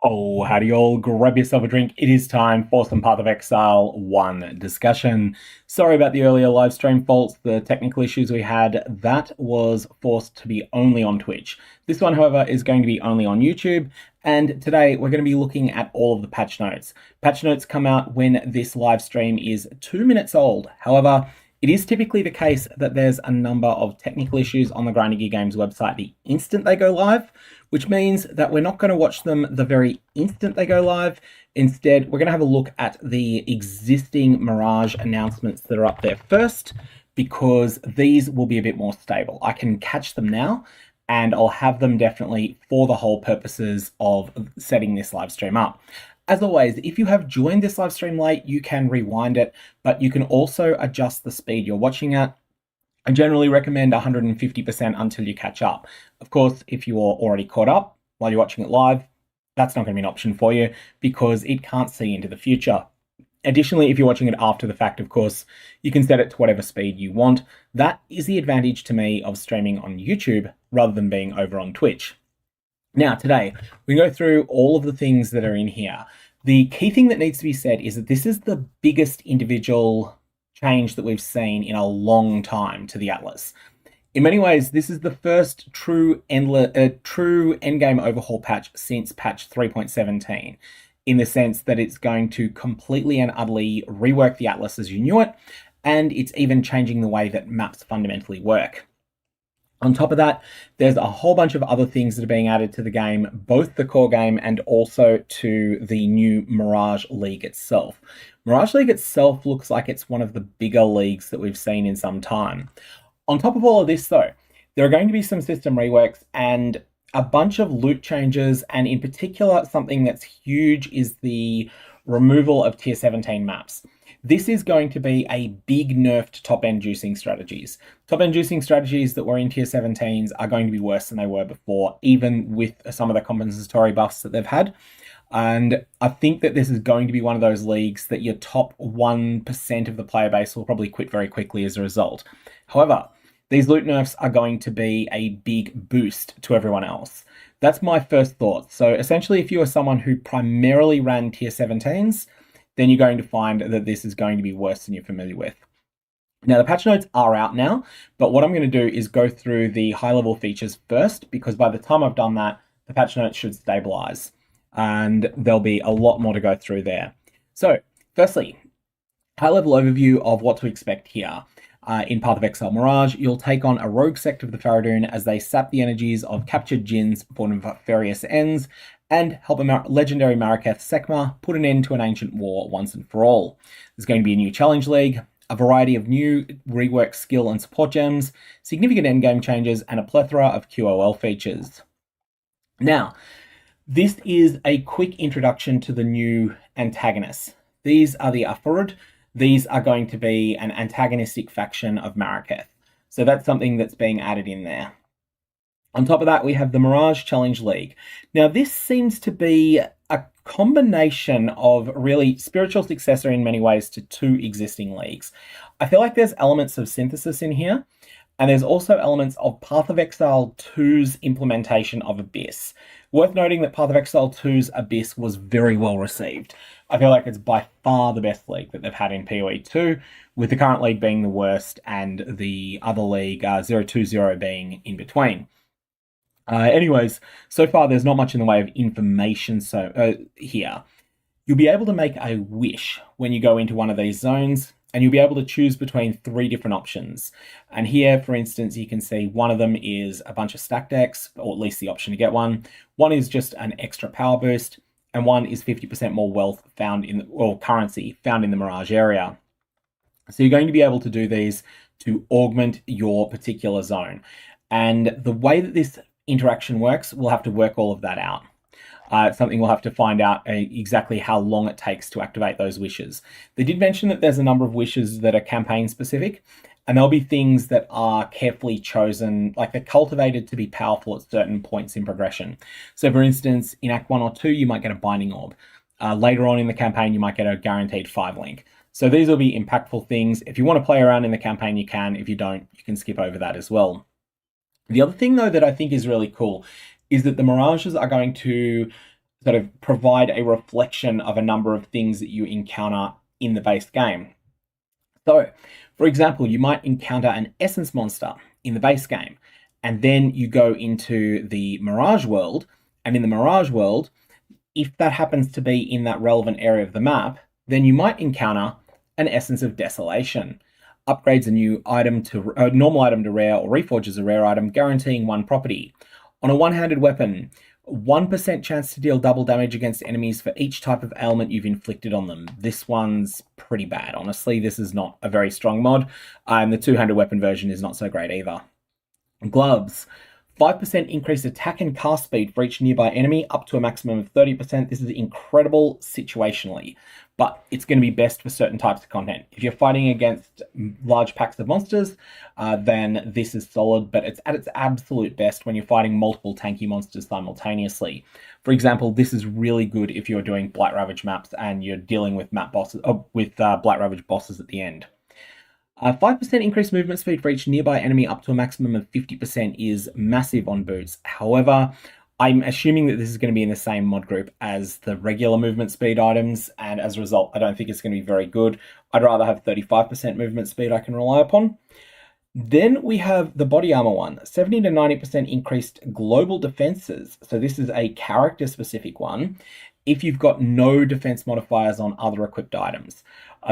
Oh, howdy all, grab yourself a drink. It is time for some Path of Exile 1 discussion. Sorry about the earlier live stream faults, the technical issues we had. That was forced to be only on Twitch. This one, however, is going to be only on YouTube. And today we're going to be looking at all of the patch notes. Patch notes come out when this live stream is 2 minutes old. However, it is typically the case that there's a number of technical issues on the Grinding Gear Games website the instant they go live, which means that we're not going to watch them the very instant they go live. Instead, we're going to have a look at the existing Mirage announcements that are up there first, because these will be a bit more stable. I can catch them now, and I'll have them definitely for the whole purposes of setting this live stream up. As always, if you have joined this live stream late, you can rewind it, but you can also adjust the speed you're watching at. I generally recommend 150% until you catch up. Of course, if you're already caught up while you're watching it live, that's not going to be an option for you because it can't see into the future. Additionally, if you're watching it after the fact, of course, you can set it to whatever speed you want. That is the advantage to me of streaming on YouTube rather than being over on Twitch. Now, today, we go through all of the things that are in here. The key thing that needs to be said is that this is the biggest individual change that we've seen in a long time to the Atlas. In many ways, this is the first true endgame overhaul patch since patch 3.17, in the sense that it's going to completely and utterly rework the Atlas as you knew it, and it's even changing the way that maps fundamentally work. On top of that, there's a whole bunch of other things that are being added to the game, both the core game and also to the new Mirage League itself. Mirage League itself looks like it's one of the bigger leagues that we've seen in some time. On top of all of this, though, there are going to be some system reworks and a bunch of loot changes, and in particular, something that's huge is the removal of tier 17 maps. This is going to be a big nerf to top-end juicing strategies. Top-end juicing strategies that were in tier 17s are going to be worse than they were before, even with some of the compensatory buffs that they've had. And I think that this is going to be one of those leagues that your top 1% of the player base will probably quit very quickly as a result. However, these loot nerfs are going to be a big boost to everyone else. That's my first thought. So essentially, if you are someone who primarily ran tier 17s, then you're going to find that this is going to be worse than you're familiar with. Now, the patch notes are out now, but what I'm going to do is go through the high-level features first, because by the time I've done that, the patch notes should stabilize, and there'll be a lot more to go through there. So, firstly, high-level overview of what to expect here. In Path of Exile Mirage, you'll take on a rogue sect of the Faradun as they sap the energies of captured djinns for nefarious ends, and help a legendary Marraketh Sekma put an end to an ancient war once and for all. There's going to be a new challenge league, a variety of new rework skill and support gems, significant endgame changes, and a plethora of QOL features. Now, this is a quick introduction to the new antagonists. These are the Afarud. These are going to be an antagonistic faction of Marraketh. So that's something that's being added in there. On top of that, we have the Mirage Challenge League. Now, this seems to be a combination of really spiritual successor in many ways to two existing leagues. I feel like there's elements of synthesis in here, and there's also elements of Path of Exile 2's implementation of Abyss. Worth noting that Path of Exile 2's Abyss was very well received. I feel like it's by far the best league that they've had in POE 2, with the current league being the worst and the other league, 020, being in between. Anyways, so far there's not much in the way of information here. You'll be able to make a wish when you go into one of these zones, and you'll be able to choose between 3 different options. And here, for instance, you can see one of them is a bunch of stack decks, or at least the option to get one. One is just an extra power boost, and one is 50% more wealth found in, or currency found in the Mirage area. So you're going to be able to do these to augment your particular zone. And the way that this interaction works, we'll have to work all of that out. It's something we'll have to find out exactly how long it takes to activate those wishes. They did mention that there's a number of wishes that are campaign specific, and there'll be things that are carefully chosen, like they're cultivated to be powerful at certain points in progression. So for instance, in Act 1 or 2, you might get a Binding Orb. Later on in the campaign, you might get a guaranteed 5-link. So these will be impactful things. If you want to play around in the campaign, you can. If you don't, you can skip over that as well. The other thing, though, that I think is really cool is that the Mirages are going to sort of provide a reflection of a number of things that you encounter in the base game. So, for example, you might encounter an essence monster in the base game, and then you go into the Mirage world, and in the Mirage world, if that happens to be in that relevant area of the map, then you might encounter an Essence of Desolation. Upgrades a new item to a normal item to rare or reforges a rare item, guaranteeing one property. On a one-handed weapon, 1% chance to deal double damage against enemies for each type of ailment you've inflicted on them. This one's pretty bad. Honestly, this is not a very strong mod, and the two-handed weapon version is not so great either. Gloves. 5% increased attack and cast speed for each nearby enemy, up to a maximum of 30%. This is incredible situationally, but it's going to be best for certain types of content. If you're fighting against large packs of monsters, then this is solid, but it's at its absolute best when you're fighting multiple tanky monsters simultaneously. For example, this is really good if you're doing Blight Ravage maps and you're dealing with map bosses, Blight Ravage bosses at the end. 5% increased movement speed for each nearby enemy up to a maximum of 50% is massive on boots. However, I'm assuming that this is going to be in the same mod group as the regular movement speed items, and as a result, I don't think it's going to be very good. I'd rather have 35% movement speed I can rely upon. Then we have the body armor one, 70 to 90% increased global defenses. So this is a character specific one if you've got no defense modifiers on other equipped items.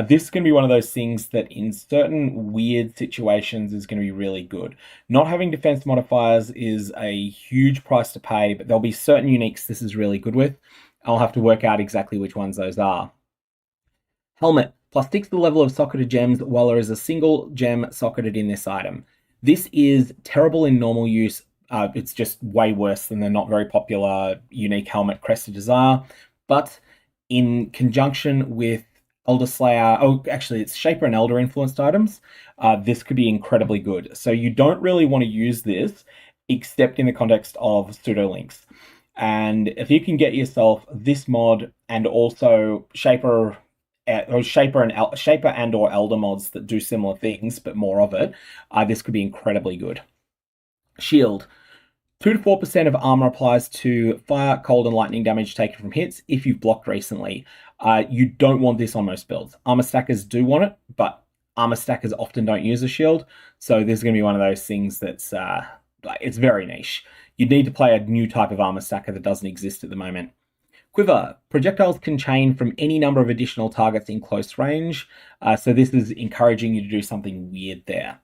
This is going to be one of those things that in certain weird situations is going to be really good. Not having defense modifiers is a huge price to pay, but there'll be certain uniques this is really good with. I'll have to work out exactly which ones those are. Helmet, plus 6 the level of socketed gems while there is a single gem socketed in this item. This is terrible in normal use. It's just way worse than the not very popular unique helmet Crested Desire. But in conjunction with Elder Slayer, actually it's Shaper and Elder influenced items, this could be incredibly good. So you don't really want to use this except in the context of pseudo links. And if you can get yourself this mod and also Shaper and or Elder mods that do similar things but more of it, this could be incredibly good. Shield. 2 to 4% of armor applies to fire, cold, and lightning damage taken from hits if you've blocked recently. You don't want this on most builds. Armor stackers do want it, but armor stackers often don't use a shield, so this is going to be one of those things that's it's very niche. You need to play a new type of armor stacker that doesn't exist at the moment. Quiver. Projectiles can chain from any number of additional targets in close range, so this is encouraging you to do something weird there.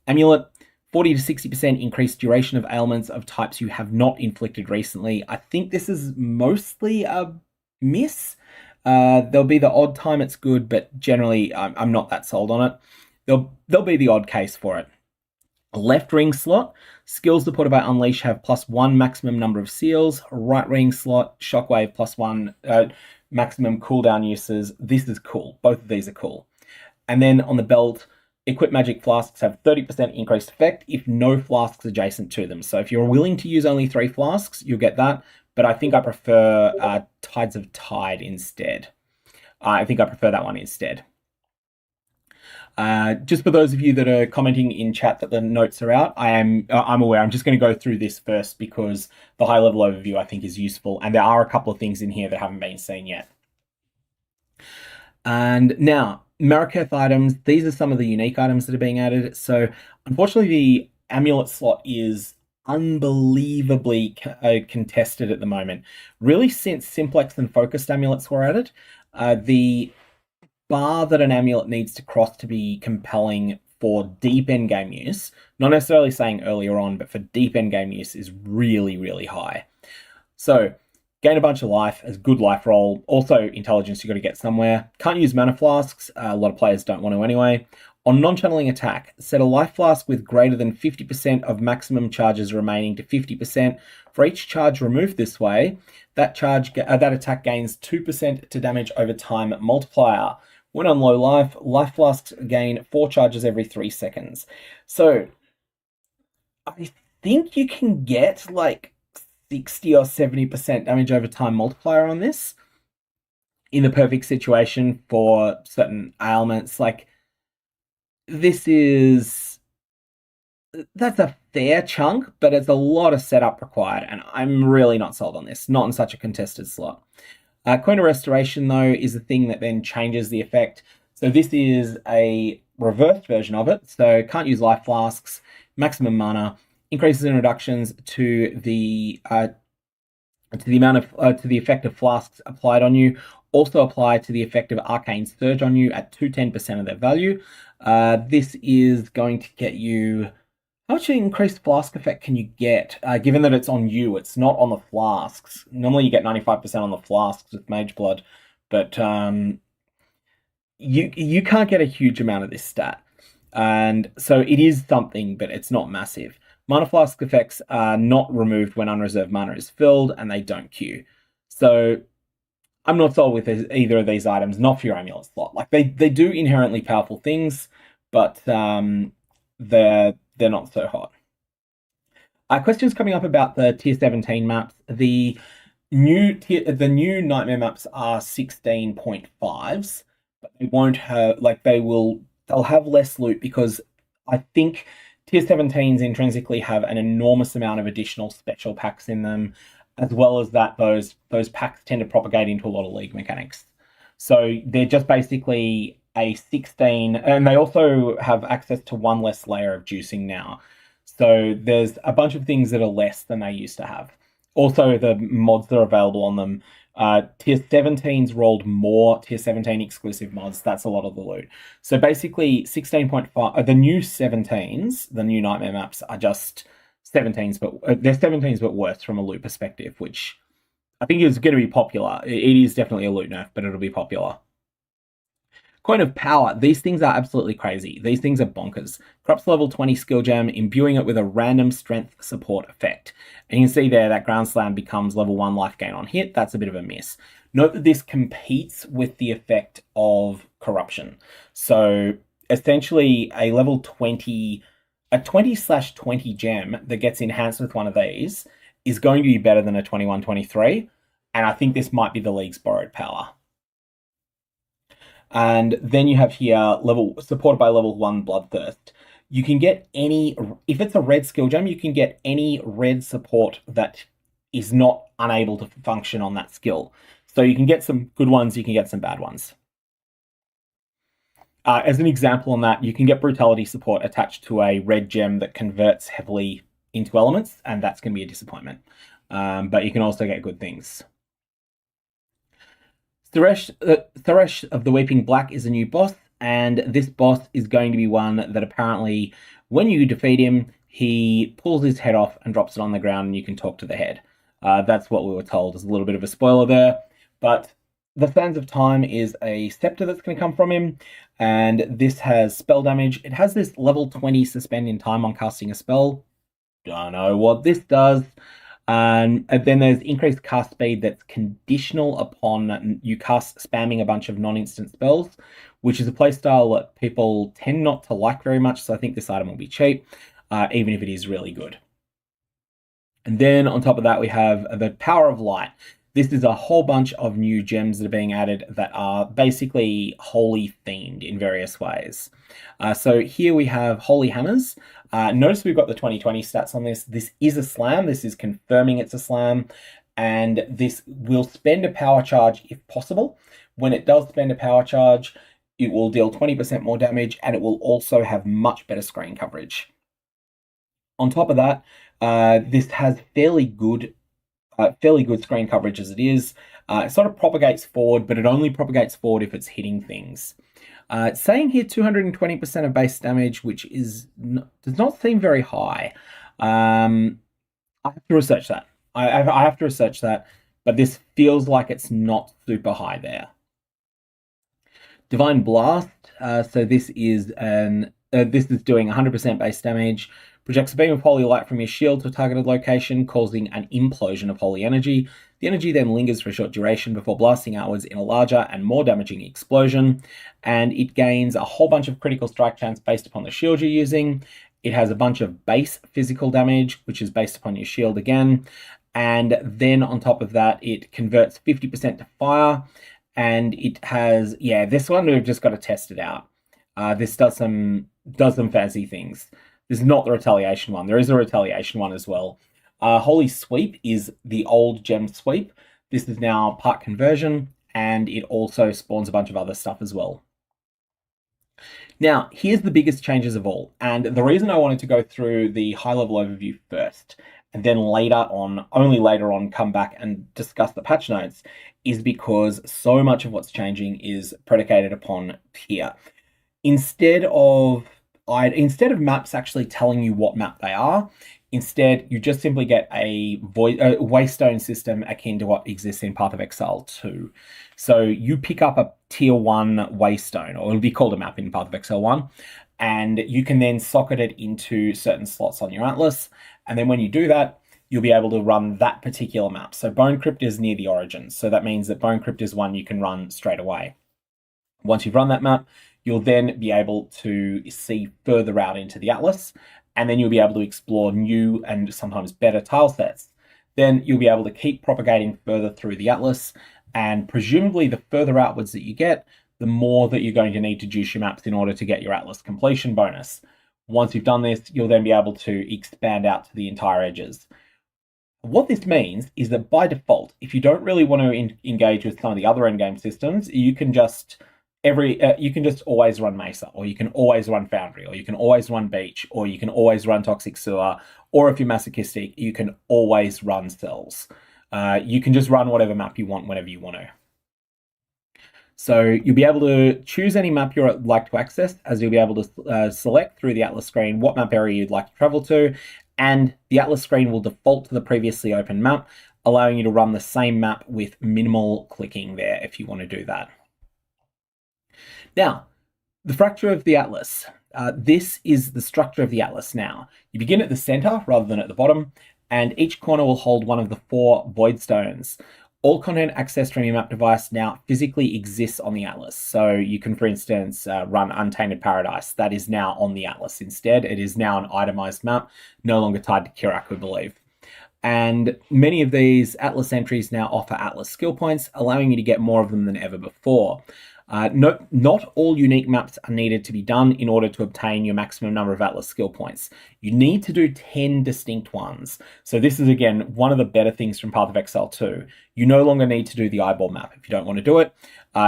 Amulet. 40 to 60% increased duration of ailments of types you have not inflicted recently. I think this is mostly a miss. There'll be the odd time it's good, but generally I'm not that sold on it. There'll be the odd case for it. Left ring slot, skills supported by Unleash have +1 maximum number of seals. Right ring slot, Shockwave +1 maximum cooldown uses. This is cool. Both of these are cool. And then on the belt, equipped magic flasks have 30% increased effect if no flasks adjacent to them. So if you're willing to use only 3 flasks, you'll get that. But I think I prefer Tides of Tide instead. I think I prefer that one instead. Just for those of you that are commenting in chat that the notes are out, I'm aware. I'm just going to go through this first because the high level overview I think is useful, and there are a couple of things in here that haven't been seen yet. And now, Marraketh items, these are some of the unique items that are being added. So unfortunately, the amulet slot is unbelievably contested at the moment. Really, since simplex and focused amulets were added, the bar that an amulet needs to cross to be compelling for deep endgame use, not necessarily saying earlier on, but for deep endgame use is really, really high. So gain a bunch of life as good life roll. Also, intelligence you got to get somewhere. Can't use mana flasks. A lot of players don't want to anyway. On non-channeling attack, set a life flask with greater than 50% of maximum charges remaining to 50%. For each charge removed this way, that attack gains 2% to damage over time multiplier. When on low life, life flasks gain 4 charges every 3 seconds. So, I think you can get like 60 or 70% damage over time multiplier on this in the perfect situation for certain ailments. Like, this is that's a fair chunk, but it's a lot of setup required, and I'm really not sold on this, not in such a contested slot. Coin of Restoration, though, is the thing that then changes the effect. So this is a reversed version of it. So can't use life flasks, maximum mana, increases in reductions to the amount of to the effect of flasks applied on you. Also apply to the effect of Arcane Surge on you at 210% of their value. This is going to get you. How much increased flask effect can you get? Given that it's on you, it's not on the flasks. Normally you get 95% on the flasks with Mage Blood, but you can't get a huge amount of this stat. And so it is something, but it's not massive. Mana flask effects are not removed when unreserved mana is filled, and they don't queue. So I'm not sold with either of these items, not for your amulet slot. Like they do inherently powerful things, but they're not so hot. Questions coming up about the tier 17 maps. The new nightmare maps are 16.5s, but they won't have they'll have less loot because I think tier 17s intrinsically have an enormous amount of additional special packs in them, as well as that those packs tend to propagate into a lot of league mechanics. So they're just basically a 16, and they also have access to one less layer of juicing now. So there's a bunch of things that are less than they used to have. Also, the mods that are available on them. Tier 17s rolled more Tier 17 exclusive mods. That's a lot of the loot. So basically, 16.5, the new 17s, the new Nightmare maps are just 17s, but they're 17s but worse from a loot perspective, which I think is going to be popular. It is definitely a loot nerf, but it'll be popular. Coin of Power. These things are absolutely crazy. These things are bonkers. Corrupts level 20 skill gem, imbuing it with a random strength support effect. And you can see there that Ground Slam becomes level 1 life gain on hit. That's a bit of a miss. Note that this competes with the effect of Corruption. So essentially a level 20, a 20/20 gem that gets enhanced with one of these is going to be better than a 21/23. And I think this might be the League's borrowed power. And then you have here supported by level 1 Bloodthirst. You can get if it's a red skill gem, you can get any red support that is not unable to function on that skill. So you can get some good ones, you can get some bad ones. As an example on that, you can get Brutality support attached to a red gem that converts heavily into elements, and that's going to be a disappointment. But you can also get good things. Thresh of the Weeping Black is a new boss, and this boss is going to be one that apparently, when you defeat him, he pulls his head off and drops it on the ground, and you can talk to the head. That's what we were told. There's a little bit of a spoiler there, but the Sands of Time is a scepter that's going to come from him, and this has spell damage. It has this level 20 suspend in time on casting a spell. Don't know what this does. And then there's increased cast speed that's conditional upon you spamming a bunch of non-instant spells, which is a playstyle that people tend not to like very much, so I think this item will be cheap, even if it is really good. And then on top of that, we have the Power of Light. This is a whole bunch of new gems that are being added that are basically holy themed in various ways. So here we have Holy Hammers. Notice we've got the 2020 stats on this. This is a slam. This is confirming it's a slam. And this will spend a power charge if possible. When it does spend a power charge, it will deal 20% more damage, and it will also have much better screen coverage. On top of that, this has fairly good screen coverage as it is. It sort of propagates forward, but it only propagates forward if it's hitting things. It's saying here 220% of base damage, which does not seem very high. I have to research that. I have to research that, but this feels like it's not super high there. Divine Blast. So this is doing 100% base damage. Projects a beam of holy light from your shield to a targeted location, causing an implosion of holy energy. The energy then lingers for a short duration before blasting outwards in a larger and more damaging explosion. And it gains a whole bunch of critical strike chance based upon the shield you're using. It has a bunch of base physical damage, which is based upon your shield again. And then on top of that, it converts 50% to fire. And it has, this one we've just got to test it out. This does some fancy things. This is not the retaliation one. There is a retaliation one as well. Holy Sweep is the old gem sweep. This is now part conversion, and it also spawns a bunch of other stuff as well. Now, here's the biggest changes of all, and the reason I wanted to go through the high-level overview first, and then only later on, come back and discuss the patch notes, is because so much of what's changing is predicated upon tier. Instead of maps actually telling you what map they are, instead you just simply get a waystone system akin to what exists in Path of Exile 2. So you pick up a tier 1 waystone, or it'll be called a map in Path of Exile 1, and you can then socket it into certain slots on your atlas, and then when you do that, you'll be able to run that particular map. So Bone Crypt is near the origins, so that means that Bone Crypt is one you can run straight away. Once you've run that map, you'll then be able to see further out into the atlas, and then you'll be able to explore new and sometimes better tile sets. Then you'll be able to keep propagating further through the atlas, and presumably the further outwards that you get, the more that you're going to need to juice your maps in order to get your atlas completion bonus. Once you've done this, you'll then be able to expand out to the entire edges. What this means is that by default, if you don't really want to engage with some of the other endgame systems, you can just always run Mesa, or you can always run Foundry, or you can always run Beach, or you can always run Toxic Sewer, or if you're masochistic, you can always run Cells. You can just run whatever map you want whenever you want to. So you'll be able to choose any map you'd like to access, as you'll be able to select through the Atlas screen what map area you'd like to travel to, and the Atlas screen will default to the previously open map, allowing you to run the same map with minimal clicking there if you want to do that. Now, the fracture of the Atlas. This is the structure of the Atlas now. You begin at the center rather than at the bottom, and each corner will hold one of the 4 void stones. All content accessed from your map device now physically exists on the Atlas. So you can, for instance, run Untainted Paradise. That is now on the Atlas instead. It is now an itemized map, no longer tied to Kirak, we believe. And many of these Atlas entries now offer Atlas skill points, allowing you to get more of them than ever before. Not all unique maps are needed to be done in order to obtain your maximum number of Atlas skill points. You need to do 10 distinct ones. So this is, again, one of the better things from Path of Exile 2. You no longer need to do the eyeball map. If you don't want to do it,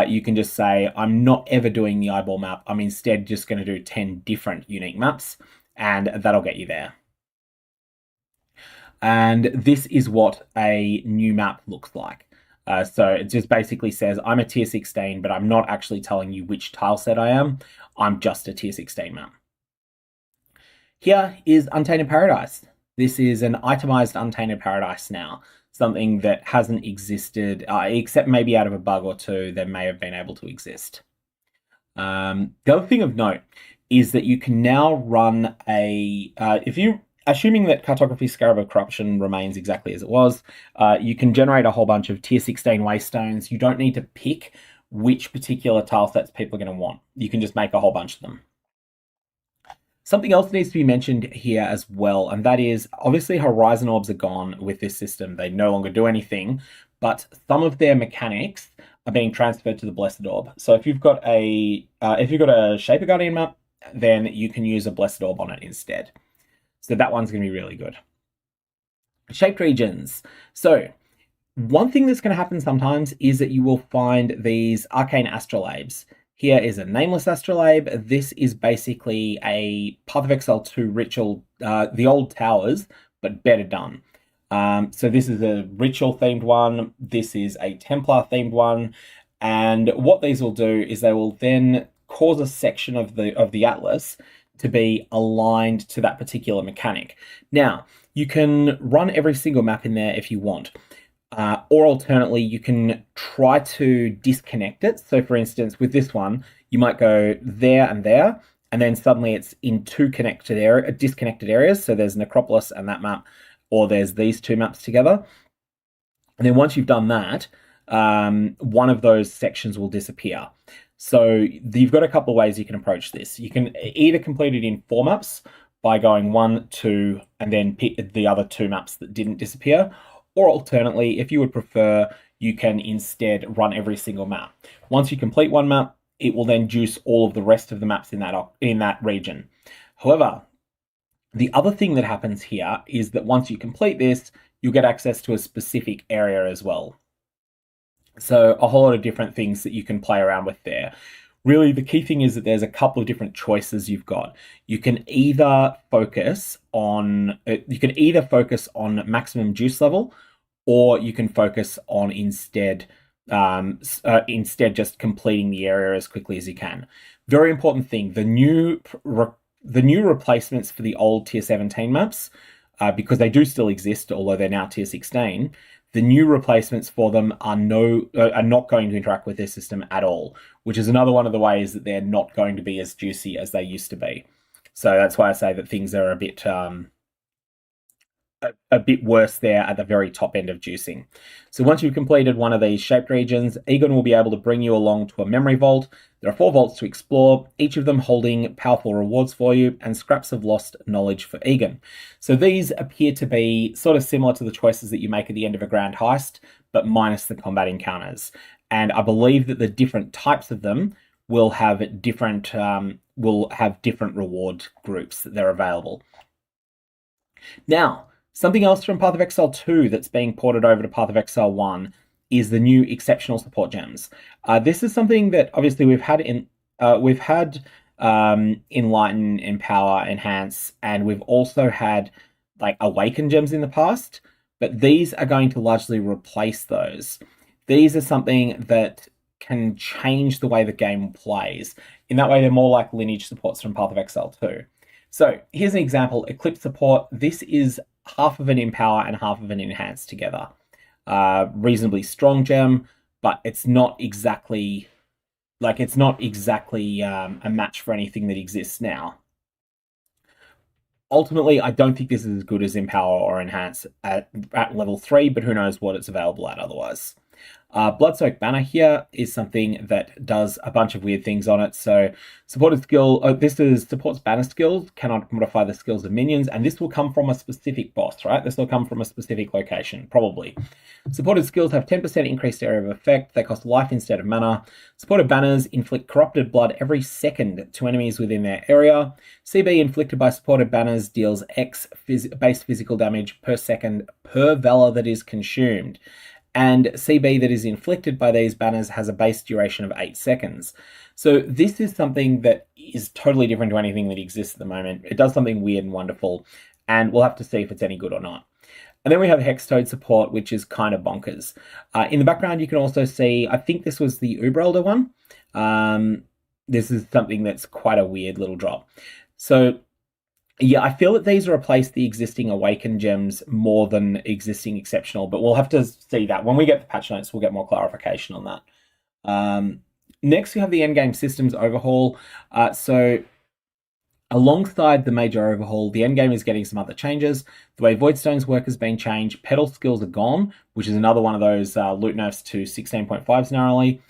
you can just say, I'm not ever doing the eyeball map. I'm instead just going to do 10 different unique maps, and that'll get you there. And this is what a new map looks like. So it just basically says, I'm a tier 16, but I'm not actually telling you which tile set I am. I'm just a tier 16 map. Here is Untainted Paradise. This is an itemized Untainted Paradise now, something that hasn't existed, except maybe out of a bug or two that may have been able to exist. The other thing of note is that you can now run assuming that Cartography Scarab of Corruption remains exactly as it was, you can generate a whole bunch of tier 16 waystones. You don't need to pick which particular tile sets people are going to want. You can just make a whole bunch of them. Something else needs to be mentioned here as well, and that is, obviously Horizon Orbs are gone with this system. They no longer do anything, but some of their mechanics are being transferred to the Blessed Orb. So if you've got a Shaper Guardian map, then you can use a Blessed Orb on it instead. So that one's going to be really good. Shaped regions. So one thing that's going to happen sometimes is that you will find these arcane astrolabes. Here is a nameless astrolabe. This is basically a Path of Exile 2 ritual, the old towers, but better done. So this is a ritual themed one. This is a Templar themed one. And what these will do is they will then cause a section of the Atlas to be aligned to that particular mechanic. Now, you can run every single map in there if you want. Or alternately, you can try to disconnect it. So for instance, with this one, you might go there, and then suddenly it's in 2 disconnected areas. So there's Necropolis and that map, or there's these 2 maps together. And then once you've done that, one of those sections will disappear. So you've got a couple of ways you can approach this. You can either complete it in 4 maps by going 1, 2, and then pick the other 2 maps that didn't disappear. Or alternately, if you would prefer, you can instead run every single map. Once you complete one map, it will then juice all of the rest of the maps in that region. However, The other thing that happens here is that once you complete this, you'll get access to a specific area as well. So a whole lot of different things that you can play around with there. Really, the key thing is that there's a couple of different choices you've got. You can either focus on maximum juice level, or you can focus on instead just completing the area as quickly as you can. Very important thing: the new replacements for the old tier 17 maps, because they do still exist, although they're now tier 16. The new replacements for them are not going to interact with their system at all, which is another one of the ways that they're not going to be as juicy as they used to be. So that's why I say that things are a bit worse there at the very top end of juicing. So once you've completed one of these shaped regions, Egon will be able to bring you along to a memory vault. There are 4 vaults to explore, each of them holding powerful rewards for you and scraps of lost knowledge for Egon. So these appear to be sort of similar to the choices that you make at the end of a grand heist, but minus the combat encounters. And I believe that the different types of them will have different reward groups that they're available. Now, something else from Path of Exile 2 that's being ported over to Path of Exile 1 is the new exceptional support gems. This is something that obviously we've had Enlighten, Empower, Enhance, and we've also had like Awaken gems in the past, but these are going to largely replace those. These are something that can change the way the game plays. In that way, they're more like lineage supports from Path of Exile 2. So here's an example: Eclipse support. This is half of an Empower and half of an Enhance together. Reasonably strong gem, but it's not exactly a match for anything that exists now. Ultimately, I don't think this is as good as Empower or Enhance at level 3, but who knows what it's available at otherwise. Bloodsoak Banner here is something that does a bunch of weird things on it. So supported skill, supports banner skills, cannot modify the skills of minions, and this will come from a specific boss, right? This will come from a specific location, probably. Supported skills have 10% increased area of effect. They cost life instead of mana. Supported banners inflict corrupted blood every second to enemies within their area. CB inflicted by supported banners deals X base physical damage per second per Valor that is consumed. And CB that is inflicted by these banners has a base duration of 8 seconds. So this is something that is totally different to anything that exists at the moment. It does something weird and wonderful, and we'll have to see if it's any good or not. And then we have Hextoad support, which is kind of bonkers. In the background, you can also see, I think this was the Uber Elder one. This is something that's quite a weird little drop. So yeah, I feel that these replace the existing Awaken gems more than existing Exceptional, but we'll have to see that. When we get the patch notes, we'll get more clarification on that. Next, we have the Endgame Systems Overhaul. So alongside the major overhaul, the Endgame is getting some other changes. The way Voidstones work has been changed. Pedal skills are gone, which is another one of those loot nerfs to 16.5s narrowly.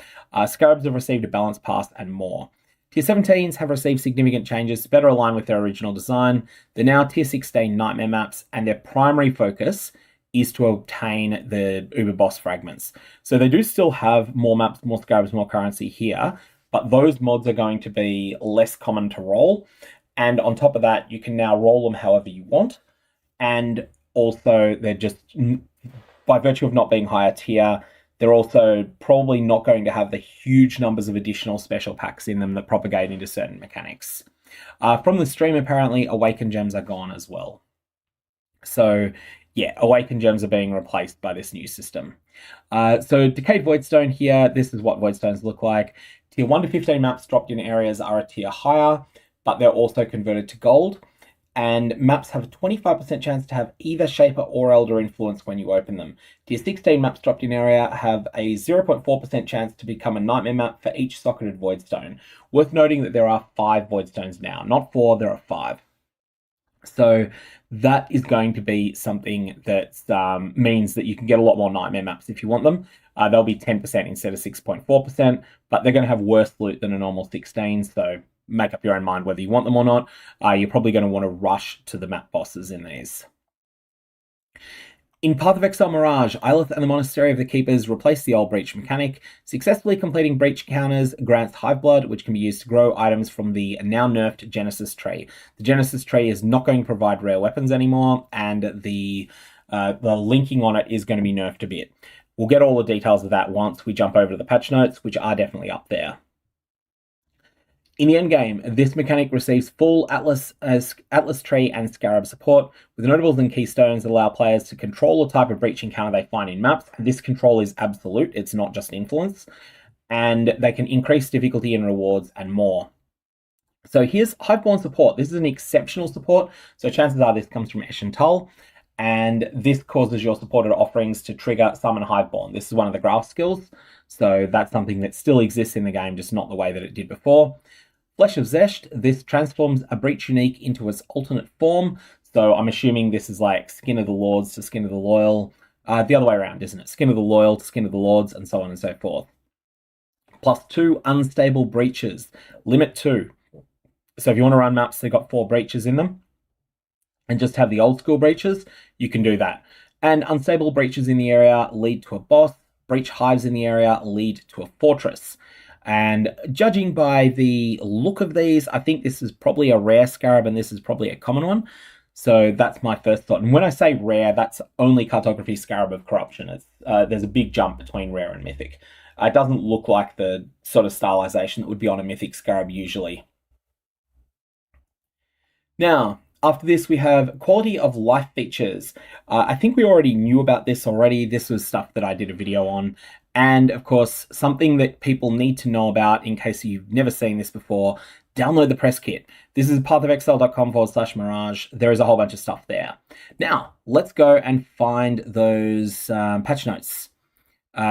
Scarabs have received a balance pass and more. Tier 17s have received significant changes to better align with their original design. They're now Tier 16 Nightmare maps, and their primary focus is to obtain the Uber Boss fragments. So they do still have more maps, more Scarabs, more currency here, but those mods are going to be less common to roll. And on top of that, you can now roll them however you want. And also, they're just, by virtue of not being higher tier, they're also probably not going to have the huge numbers of additional special packs in them that propagate into certain mechanics. From the stream, apparently, Awaken gems are gone as well. So yeah, Awaken gems are being replaced by this new system. So Decayed Voidstone here, this is what Voidstones look like. Tier 1 to 15 maps dropped in areas are a tier higher, but they're also converted to gold. And maps have a 25% chance to have either Shaper or Elder influence when you open them. Tier 16 maps dropped in area have a 0.4% chance to become a Nightmare map for each socketed Voidstone. Worth noting that there are 5 Voidstones now, not 4, there are 5. So that is going to be something that means that you can get a lot more Nightmare maps if you want them. They'll be 10% instead of 6.4%, but they're going to have worse loot than a normal 16, so make up your own mind whether you want them or not. You're probably going to want to rush to the map bosses in these. In Path of Exile Mirage, Ilith and the Monastery of the Keepers replace the old Breach mechanic. Successfully completing Breach counters grants Hive Blood, which can be used to grow items from the now nerfed Genesis tree. The Genesis tree is not going to provide rare weapons anymore, and the linking on it is going to be nerfed a bit. We'll get all the details of that once we jump over to the patch notes, which are definitely up there. In the endgame, this mechanic receives full Atlas tree and Scarab support, with notables and keystones that allow players to control the type of breach encounter they find in maps. This control is absolute, it's not just influence, and they can increase difficulty and rewards and more. So here's Hiveborn support. This is an exceptional support, so chances are this comes from Esh and Tull, and this causes your supported offerings to trigger Summon Hiveborn. This is one of the graph skills, so that's something that still exists in the game, just not the way that it did before. Flesh of Zesht, this transforms a breach unique into its alternate form. So I'm assuming this is like Skin of the Lords to Skin of the Loyal. The other way around, isn't it? Skin of the Loyal to Skin of the Lords, and so on and so forth. +2 unstable breaches. Limit 2. So if you want to run maps that got 4 breaches in them, and just have the old school breaches, you can do that. And unstable breaches in the area lead to a boss. Breach hives in the area lead to a fortress. And judging by the look of these, I think this is probably a rare Scarab and this is probably a common one. So that's my first thought. And when I say rare, that's only Cartography Scarab of Corruption. It's, there's a big jump between rare and mythic. It doesn't look like the sort of stylization that would be on a mythic Scarab usually. Now, after this, we have quality of life features. I think we already knew about this already. This was stuff that I did a video on. And of course, something that people need to know about in case you've never seen this before, download the press kit. This is pathofexile.com/Mirage. There is a whole bunch of stuff there. Now, let's go and find those patch notes.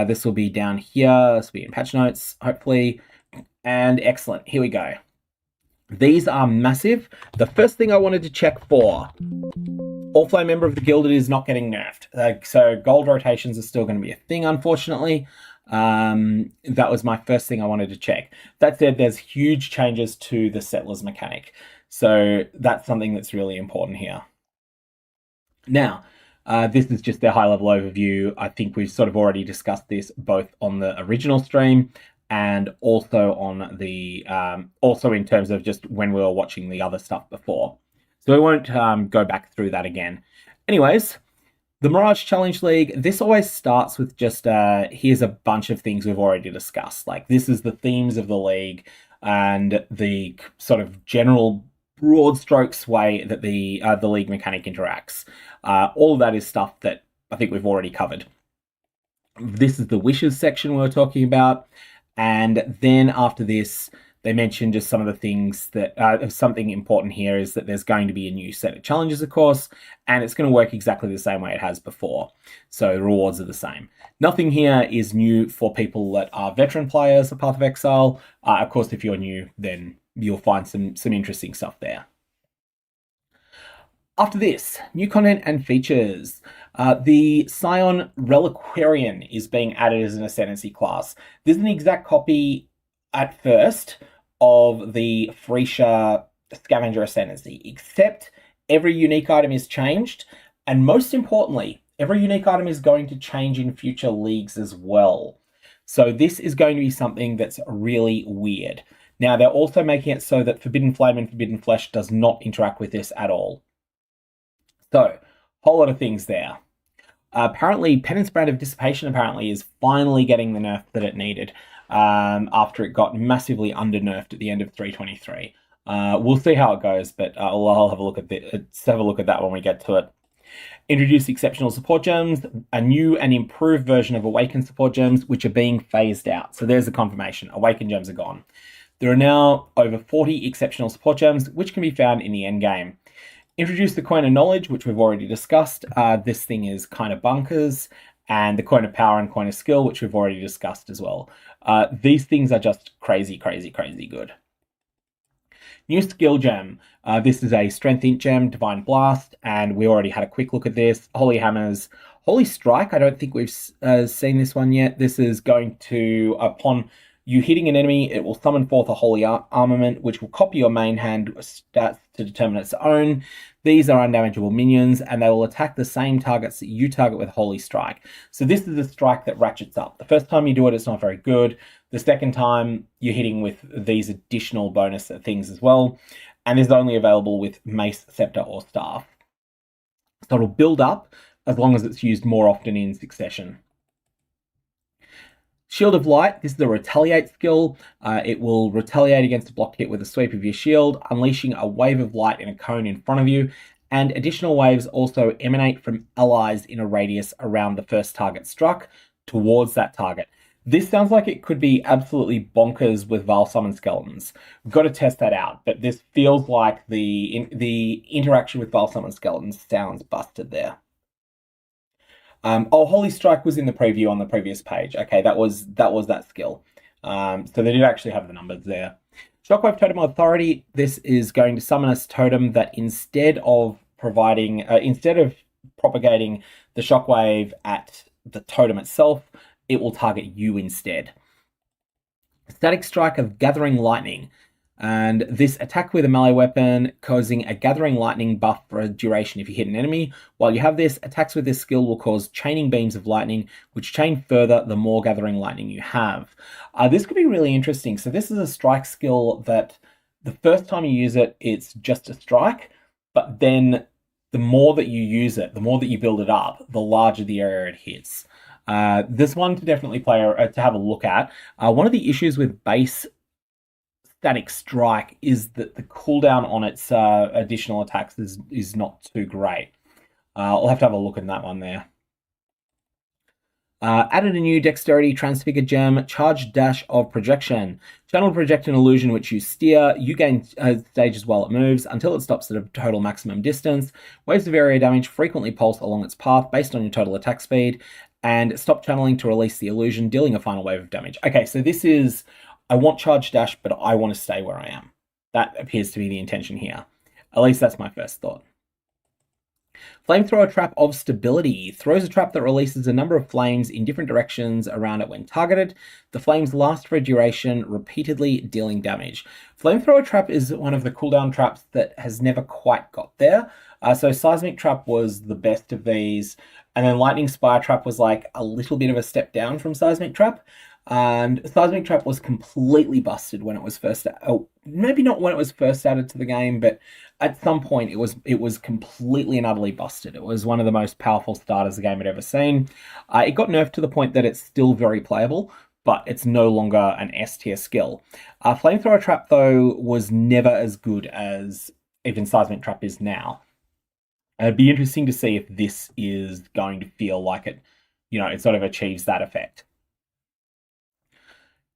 This will be down here. This will be in patch notes, hopefully. And excellent. Here we go. These are massive. The first thing I wanted to check for, Allflame member of the Gilded is not getting nerfed. So gold rotations are still going to be a thing, unfortunately. That was my first thing I wanted to check. That said, there's huge changes to the Settlers mechanic. So that's something that's really important here. Now, this is just their high-level overview. I think we've sort of already discussed this both on the original stream and also on the also in terms of just when we were watching the other stuff before. So we won't go back through that again. Anyways, the Mirage Challenge League, this always starts with just here's a bunch of things we've already discussed. Like this is the themes of the league and the sort of general broad strokes way that the league mechanic interacts. All of that is stuff that I think we've already covered. This is the wishes section we were talking about. And then after this, they mentioned just some of the things that something important here is that there's going to be a new set of challenges, of course, and it's going to work exactly the same way it has before. So the rewards are the same. Nothing here is new for people that are veteran players of Path of Exile. Of course, if you're new, then you'll find some interesting stuff there. After this, new content and features. The Scion Reliquarian is being added as an Ascendancy class. This is an exact copy at first of the Freesia Scavenger Ascendancy, except every unique item is changed, and most importantly, every unique item is going to change in future leagues as well. So this is going to be something that's really weird. Now, they're also making it so that Forbidden Flame and Forbidden Flesh does not interact with this at all. So, whole lot of things there. Apparently, Penance Brand of Dissipation apparently is finally getting the nerf that it needed after it got massively under-nerfed at the end of 3.23. We'll see how it goes, but I'll have a look at that when we get to it. Introduce exceptional support gems, a new and improved version of Awaken support gems, which are being phased out. So there's the confirmation. Awaken gems are gone. There are now over 40 exceptional support gems, which can be found in the endgame. Introduce the Coin of Knowledge, which we've already discussed. This thing is kind of bunkers, and the Coin of Power and Coin of Skill, which we've already discussed as well. These things are just crazy, crazy, crazy good. New skill gem. This is a Strength Int gem, Divine Blast, and we already had a quick look at this. Holy Hammers. Holy Strike, I don't think we've seen this one yet. This is going to, upon You hitting an enemy, it will summon forth a holy armament, which will copy your main hand stats to determine its own. These are undamageable minions, and they will attack the same targets that you target with Holy Strike. So this is a strike that ratchets up. The first time you do it, it's not very good. The second time, you're hitting with these additional bonus things as well. And this is only available with Mace, Scepter, or Staff. So it'll build up as long as it's used more often in succession. Shield of Light, this is the Retaliate skill. It will retaliate against a blocked hit with a sweep of your shield, unleashing a wave of light in a cone in front of you, and additional waves also emanate from allies in a radius around the first target struck towards that target. This sounds like it could be absolutely bonkers with Vaal Summon Skeletons. We've got to test that out, but this feels like the interaction with Vaal Summon Skeletons sounds busted there. Holy Strike was in the preview on the previous page. Okay, that was that skill. So they did actually have the numbers there. Shockwave Totem Authority. This is going to summon a totem that instead of propagating the shockwave at the totem itself, it will target you instead. Static Strike of Gathering Lightning. And this attack with a melee weapon, causing a Gathering Lightning buff for a duration if you hit an enemy. While you have this, attacks with this skill will cause chaining beams of lightning, which chain further the more Gathering Lightning you have. This could be really interesting. So this is a strike skill that the first time you use it, it's just a strike. But then the more that you use it, the more that you build it up, the larger the area it hits. This one to definitely to have a look at. One of the issues with base Static Strike is that the cooldown on its additional attacks is not too great. I'll have to have a look at that one there. Added a new Dexterity Transfigure Gem, Charge Dash of Projection. Channel Project an illusion which you steer. You gain stages while it moves until it stops at a total maximum distance. Waves of area damage frequently pulse along its path based on your total attack speed. And stop channeling to release the illusion, dealing a final wave of damage. Okay, so this is... I want Charge Dash, but I want to stay where I am. That appears to be the intention here. At least that's my first thought. Flamethrower Trap of Stability. Throws a trap that releases a number of flames in different directions around it when targeted. The flames last for a duration, repeatedly dealing damage. Flamethrower Trap is one of the cooldown traps that has never quite got there. So Seismic Trap was the best of these. And then Lightning Spire Trap was like a little bit of a step down from Seismic Trap. And Seismic Trap was completely busted when it was first, maybe not when it was first added to the game, but at some point it was completely and utterly busted. It was one of the most powerful starters the game had ever seen. It got nerfed to the point that it's still very playable, but it's no longer an S tier skill. Flamethrower Trap though was never as good as even Seismic Trap is now. It'd be interesting to see if this is going to feel like it, it sort of achieves that effect.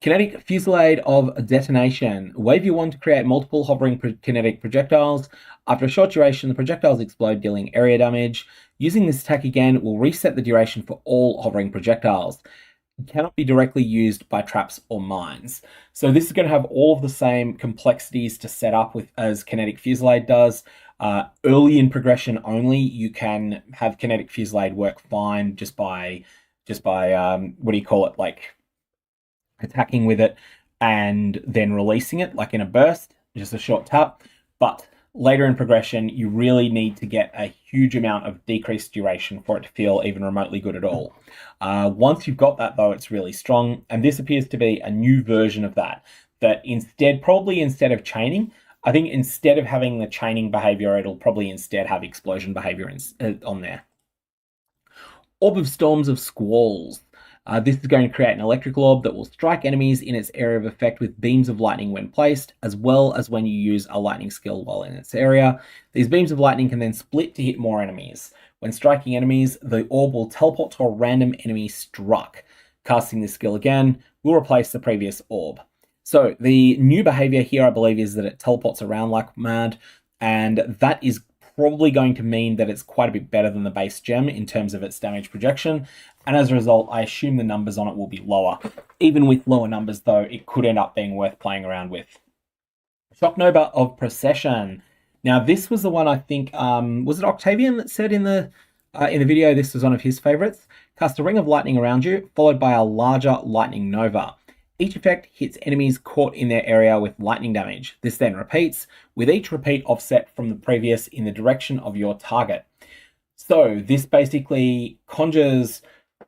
Kinetic Fusillade of Detonation. Wave your wand to create multiple hovering kinetic projectiles. After a short duration, the projectiles explode, dealing area damage. Using this attack again will reset the duration for all hovering projectiles. It cannot be directly used by traps or mines. So this is going to have all of the same complexities to set up with as Kinetic Fusillade does. Early in progression only, you can have Kinetic Fusillade work fine just by attacking with it and then releasing it like in a burst, just a short tap. But later in progression, you really need to get a huge amount of decreased duration for it to feel even remotely good at all. Once you've got that though, it's really strong. And this appears to be a new version of that probably instead of chaining, I think instead of having the chaining behavior, it'll probably instead have explosion behavior on there. Orb of Storms of Squalls. This is going to create an electrical orb that will strike enemies in its area of effect with beams of lightning when placed, as well as when you use a lightning skill while in its area. These beams of lightning can then split to hit more enemies. When striking enemies, the orb will teleport to a random enemy struck. Casting this skill again will replace the previous orb. So the new behavior here, I believe, is that it teleports around like mad, and that is probably going to mean that it's quite a bit better than the base gem in terms of its damage projection, and as a result, I assume the numbers on it will be lower. Even with lower numbers, though, it could end up being worth playing around with. Shock Nova of Procession. Now, this was the one I think, was it Octavian that said in the video this was one of his favorites? Cast a ring of lightning around you, followed by a larger lightning nova. Each effect hits enemies caught in their area with lightning damage. This then repeats, with each repeat offset from the previous in the direction of your target. So this basically conjures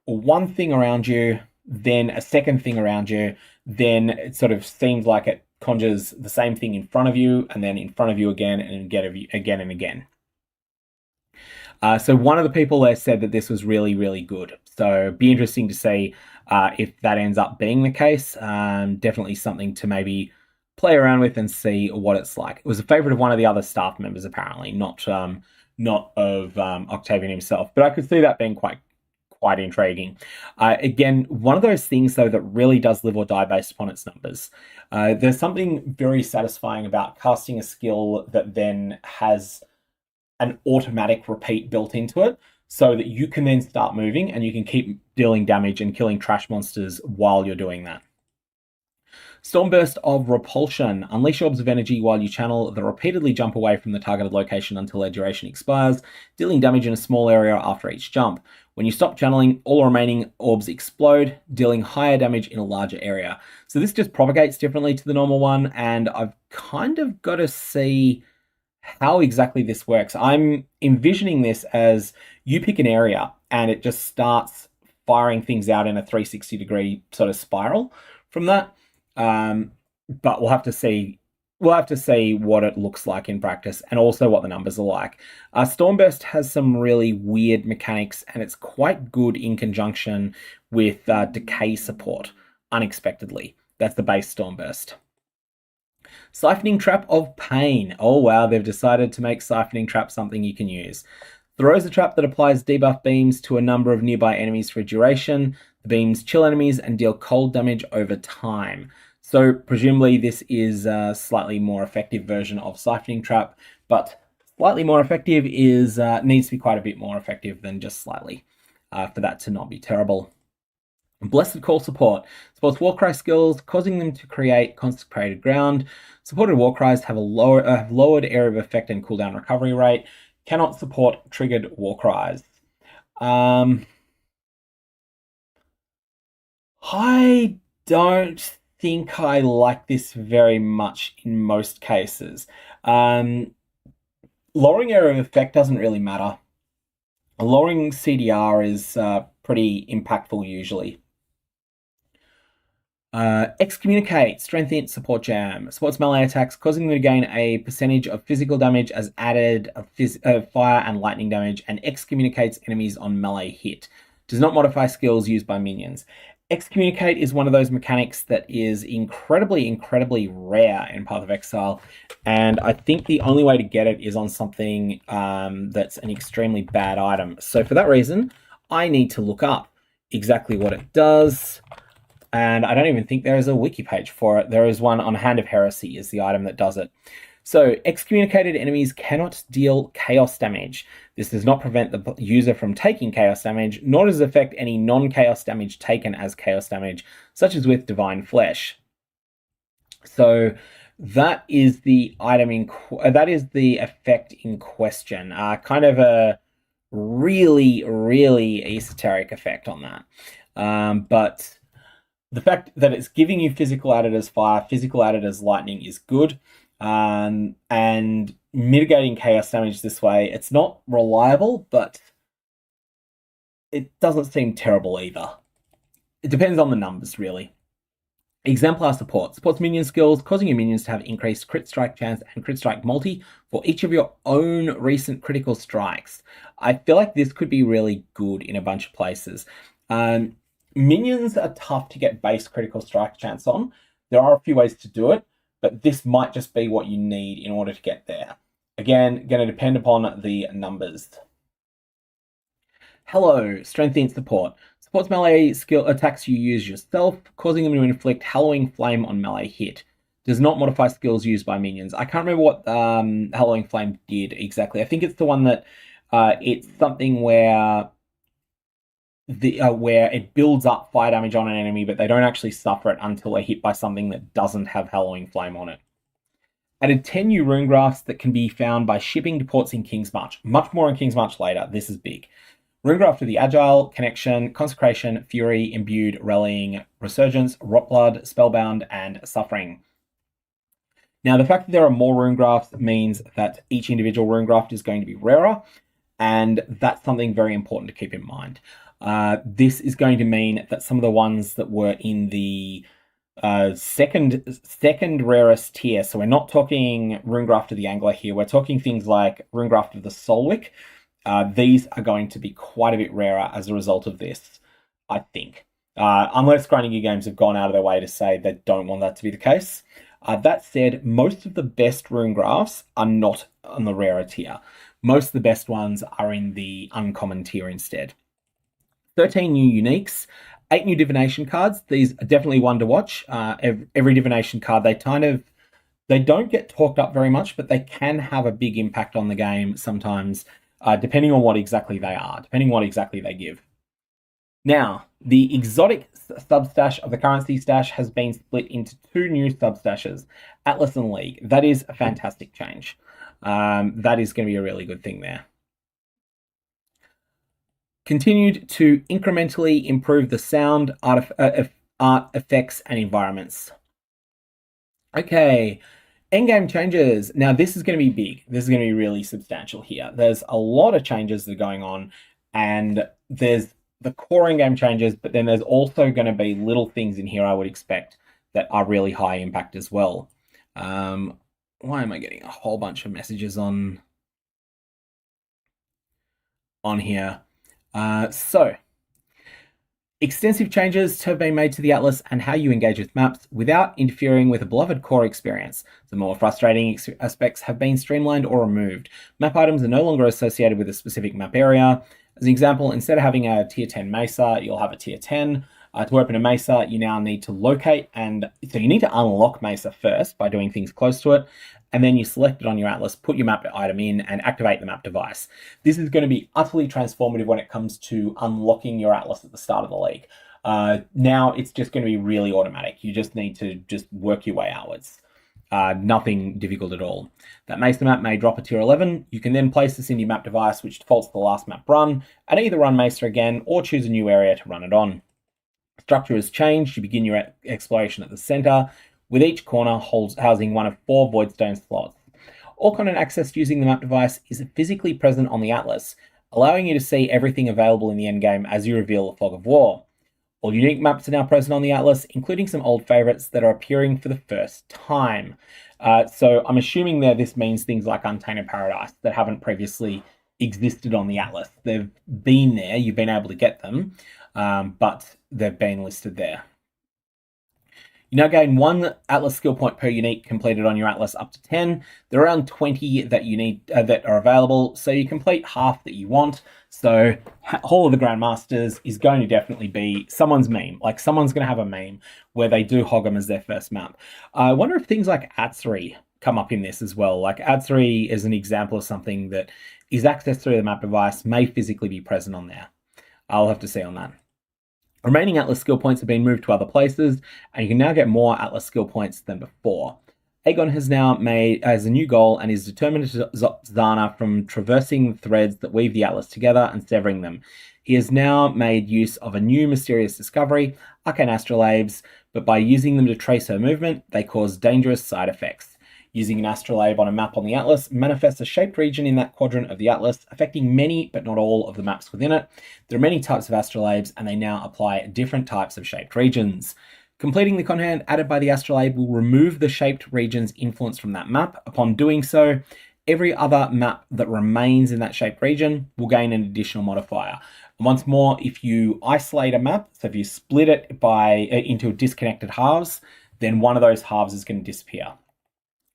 one thing around you, then a second thing around you, then it sort of seems like it conjures the same thing in front of you, and then in front of you again, and again and again. So one of the people there said that this was really, really good. So it'd be interesting to see if that ends up being the case. Definitely something to maybe play around with and see what it's like. It was a favorite of one of the other staff members, apparently, not of Octavian himself. But I could see that being quite intriguing. Again, one of those things, though, that really does live or die based upon its numbers. There's something very satisfying about casting a skill that then has an automatic repeat built into it, so that you can then start moving and you can keep dealing damage and killing trash monsters while you're doing that. Stormburst of Repulsion. Unleash orbs of energy while you channel that repeatedly jump away from the targeted location until their duration expires, dealing damage in a small area after each jump. When you stop channeling, all remaining orbs explode, dealing higher damage in a larger area. So this just propagates differently to the normal one, and I've kind of got to see how exactly this works. I'm envisioning this as you pick an area and it just starts firing things out in a 360-degree sort of spiral from that. But we'll have to see. We'll have to see what it looks like in practice, and also what the numbers are like. Stormburst has some really weird mechanics, and it's quite good in conjunction with decay support. Unexpectedly, that's the base Stormburst. Siphoning Trap of Pain. Oh wow, they've decided to make Siphoning Trap something you can use. Throws a trap that applies debuff beams to a number of nearby enemies for a duration. The beams chill enemies and deal cold damage over time. So presumably this is a slightly more effective version of Siphoning Trap, but slightly more effective is needs to be quite a bit more effective than just slightly for that to not be terrible. Blessed Call Support supports Warcry skills, causing them to create consecrated ground. Supported Warcries have lowered area of effect and cooldown recovery rate. Cannot support triggered Warcries. I don't think I like this very much in most cases. Lowering area of effect doesn't really matter. Lowering CDR is pretty impactful usually. Excommunicate, strengthen, support jam. Supports melee attacks, causing them to gain a percentage of physical damage as added fire and lightning damage, and excommunicates enemies on melee hit. Does not modify skills used by minions. Excommunicate is one of those mechanics that is incredibly, incredibly rare in Path of Exile, and I think the only way to get it is on something that's an extremely bad item. So for that reason, I need to look up exactly what it does. And I don't even think there is a wiki page for it. There is one on Hand of Heresy is the item that does it. So, excommunicated enemies cannot deal chaos damage. This does not prevent the user from taking chaos damage, nor does it affect any non-chaos damage taken as chaos damage, such as with Divine Flesh. So, that is the item that is the effect in question. Kind of a really, really esoteric effect on that. But the fact that it's giving you physical added as fire, physical added as lightning is good. And mitigating chaos damage this way, it's not reliable, but it doesn't seem terrible either. It depends on the numbers, really. Exemplar support. Supports minion skills, causing your minions to have increased crit strike chance and crit strike multi for each of your own recent critical strikes. I feel like this could be really good in a bunch of places. Minions are tough to get base critical strike chance on. There are a few ways to do it, but this might just be what you need in order to get there. Again, going to depend upon the numbers. Hello, Strength and Support. Supports melee skill attacks you use yourself, causing them to inflict Hallowing Flame on melee hit. Does not modify skills used by minions. I can't remember what Hallowing Flame did exactly. I think it's the one that it's something where where it builds up fire damage on an enemy, but they don't actually suffer it until they're hit by something that doesn't have Hallowing Flame on it. Added 10 new rune graphs that can be found by shipping to ports in Kingsmarch. Much more in Kingsmarch later. This is big. Runegraft of the Agile, Connection, Consecration, Fury, Imbued, Rallying, Resurgence, Rotblood, Spellbound, and Suffering. Now, the fact that there are more runegrafts means that each individual runegraft is going to be rarer, and that's something very important to keep in mind. This is going to mean that some of the ones that were in the second rarest tier, so we're not talking Runegraft of the Angler here, we're talking things like Runegraft of the Solwick. These are going to be quite a bit rarer as a result of this, I think. Unless Grinding Gear Games have gone out of their way to say they don't want that to be the case. That said, most of the best runegrafts are not on the rarer tier. Most of the best ones are in the uncommon tier instead. 13 new uniques, 8 new divination cards. These are definitely one to watch. Every divination card, they don't get talked up very much, but they can have a big impact on the game sometimes, depending on what exactly they are, depending on what exactly they give. Now, the exotic substash of the currency stash has been split into 2 new substashes, Atlas and League. That is a fantastic change. That is going to be a really good thing there. Continued to incrementally improve the sound, art effects, and environments. Okay, Endgame changes. Now, this is going to be big. This is going to be really substantial here. There's a lot of changes that are going on, and there's the core Endgame changes, but then there's also going to be little things in here I would expect that are really high impact as well. Why am I getting a whole bunch of messages on here? So, extensive changes have been made to the Atlas and how you engage with maps without interfering with a beloved core experience. The more frustrating aspects have been streamlined or removed. Map items are no longer associated with a specific map area. As an example, instead of having a tier 10 mesa, you'll have a tier 10. To open a mesa, you now need to locate, and so you need to unlock mesa first by doing things close to it, and then you select it on your Atlas, put your map item in, and activate the map device. This is going to be utterly transformative when it comes to unlocking your Atlas at the start of the league. Now it's just going to be really automatic. You just need to work your way outwards. Nothing difficult at all. That Mesa map may drop a tier 11. You can then place this in your map device, which defaults to the last map run, and either run Mesa again or choose a new area to run it on. Structure has changed. You begin your exploration at the center, with each corner housing one of 4 Voidstone slots. All content accessed using the map device is physically present on the Atlas, allowing you to see everything available in the endgame as you reveal the Fog of War. All unique maps are now present on the Atlas, including some old favorites that are appearing for the first time. So I'm assuming that this means things like Untainted Paradise that haven't previously existed on the Atlas. They've been there, you've been able to get them, but they've been listed there. You now gain 1 Atlas skill point per unique completed on your Atlas up to 10. There are around 20 that you need that are available, so you complete half that you want. So Hall of the Grandmasters is going to definitely be someone's meme. Like someone's going to have a meme where they do hog them as their first map. I wonder if things like Atsuri come up in this as well. Like Atsuri is an example of something that is accessed through the map device, may physically be present on there. I'll have to see on that. Remaining Atlas skill points have been moved to other places, and you can now get more Atlas skill points than before. Aegon has now made as a new goal and is determined to stop Zana from traversing the threads that weave the Atlas together and severing them. He has now made use of a new mysterious discovery, Arcane Astrolabes, but by using them to trace her movement, they cause dangerous side effects. Using an astrolabe on a map on the Atlas manifests a shaped region in that quadrant of the Atlas, affecting many but not all of the maps within it. There are many types of astrolabes, and they now apply different types of shaped regions. Completing the content added by the astrolabe will remove the shaped region's influence from that map. Upon doing so, every other map that remains in that shaped region will gain an additional modifier. And once more, if you isolate a map, so if you split it into disconnected halves, then one of those halves is going to disappear.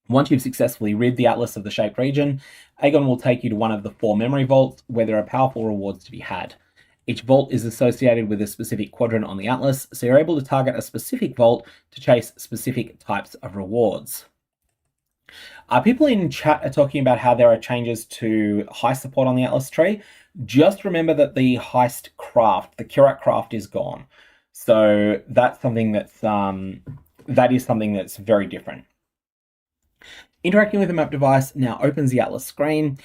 Once you've successfully rid the Atlas of the shaped region, Aegon will take you to one of the 4 memory vaults where there are powerful rewards to be had. Each vault is associated with a specific quadrant on the Atlas, so you're able to target a specific vault to chase specific types of rewards. People in chat are talking about how there are changes to heist support on the Atlas tree. Just remember that the heist craft, the Kirat craft, is gone. So that's something that's that is something that's very different. Interacting with the map device now opens the Atlas screen.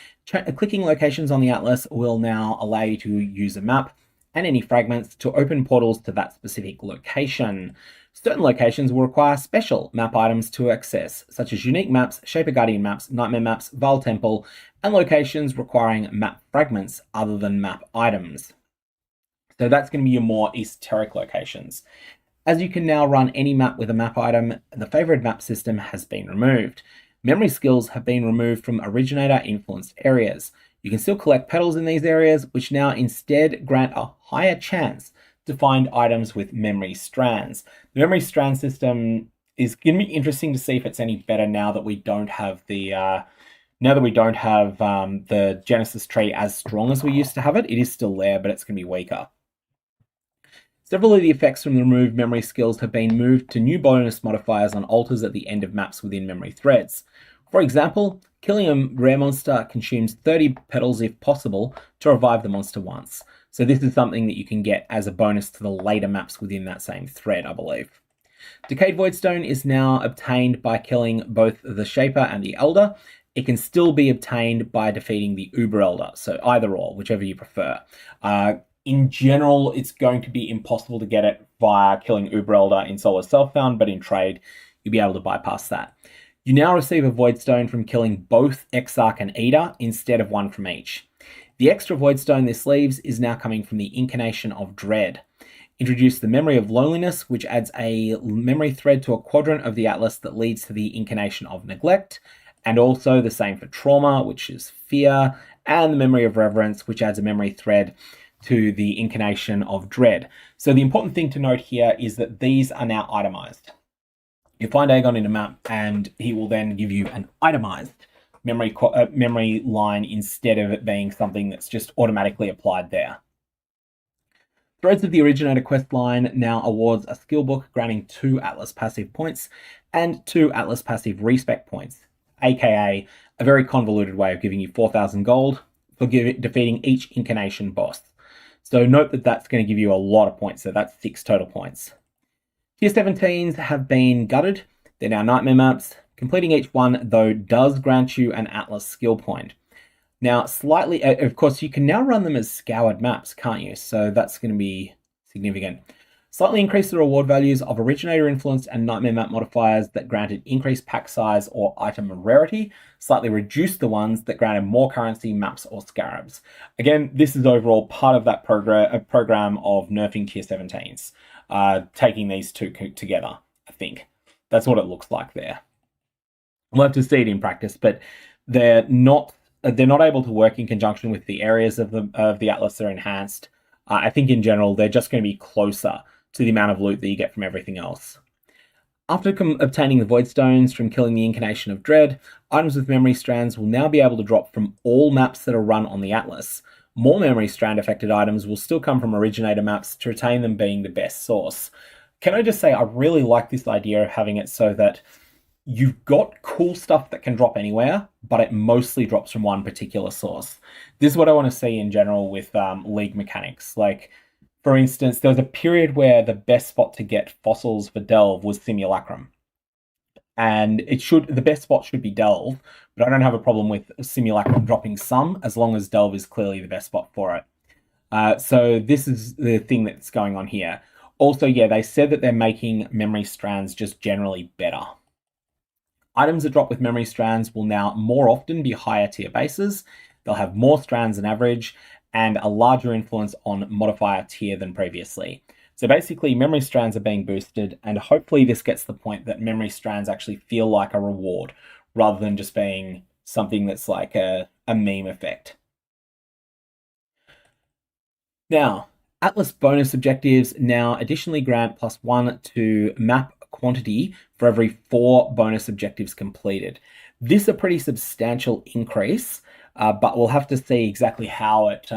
Clicking locations on the Atlas will now allow you to use a map and any fragments to open portals to that specific location. Certain locations will require special map items to access, such as unique maps, Shaper Guardian maps, Nightmare maps, Val Temple, and locations requiring map fragments other than map items. So that's going to be your more esoteric locations. As you can now run any map with a map item, the favored map system has been removed. Memory skills have been removed from originator-influenced areas. You can still collect petals in these areas, which now instead grant a higher chance to find items with memory strands. The memory strand system is going to be interesting to see if it's any better now that we don't have the the Genesis tree as strong as we used to have it. It is still there, but it's going to be weaker. Several of the effects from the removed memory skills have been moved to new bonus modifiers on altars at the end of maps within memory threads. For example, killing a rare monster consumes 30 petals if possible to revive the monster once. So this is something that you can get as a bonus to the later maps within that same thread, I believe. Decayed Voidstone is now obtained by killing both the Shaper and the Elder. It can still be obtained by defeating the Uber Elder, so either or, whichever you prefer. In general, it's going to be impossible to get it via killing Uber Elder in solo self-found, but in trade, you'll be able to bypass that. You now receive a Voidstone from killing both Exarch and Eater instead of one from each. The extra Voidstone this leaves is now coming from the Incarnation of Dread. Introduce the Memory of Loneliness, which adds a memory thread to a quadrant of the Atlas that leads to the Incarnation of Neglect, and also the same for Trauma, which is Fear, and the Memory of Reverence, which adds a memory thread to the Incarnation of Dread. So the important thing to note here is that these are now itemized. You find Aegon in a map and he will then give you an itemized memory line instead of it being something that's just automatically applied there. Threads of the Originator quest line now awards a skill book granting 2 Atlas passive points and 2 Atlas passive respec points, aka a very convoluted way of giving you 4,000 gold for defeating each Incarnation boss. So note that that's going to give you a lot of points, so that's 6 total points. Tier 17s have been gutted. They're now Nightmare maps. Completing each one, though, does grant you an Atlas skill point. Now, slightly, of course, you can now run them as scoured maps, can't you? So that's going to be significant. Slightly increase the reward values of Originator influenced and Nightmare map modifiers that granted increased pack size or item rarity. Slightly reduce the ones that granted more currency, maps, or scarabs. Again, this is overall part of that program of nerfing tier 17s. Taking these two together, I think. That's what it looks like there. We'll have to see it in practice, but they're not able to work in conjunction with the areas of the Atlas that are enhanced. I think in general, they're just going to be closer to the amount of loot that you get from everything else. After obtaining the Voidstones from killing the Incarnation of Dread, items with memory strands will now be able to drop from all maps that are run on the Atlas. More memory strand affected items will still come from Originator maps to retain them being the best source. Can I just say, I really like this idea of having it so that you've got cool stuff that can drop anywhere, but it mostly drops from one particular source. This is what I want to see in general with League mechanics. Like, for instance, there was a period where the best spot to get fossils for Delve was Simulacrum. And the best spot should be Delve, but I don't have a problem with Simulacrum dropping some, as long as Delve is clearly the best spot for it. So this is the thing that's going on here. Also, yeah, they said that they're making memory strands just generally better. Items that drop with memory strands will now more often be higher tier bases. They'll have more strands than average, and a larger influence on modifier tier than previously. So basically, memory strands are being boosted, and hopefully this gets the point that memory strands actually feel like a reward, rather than just being something that's like a meme effect. Now, Atlas bonus objectives now additionally grant +1 to map quantity for every 4 bonus objectives completed. This is a pretty substantial increase, but we'll have to see exactly how it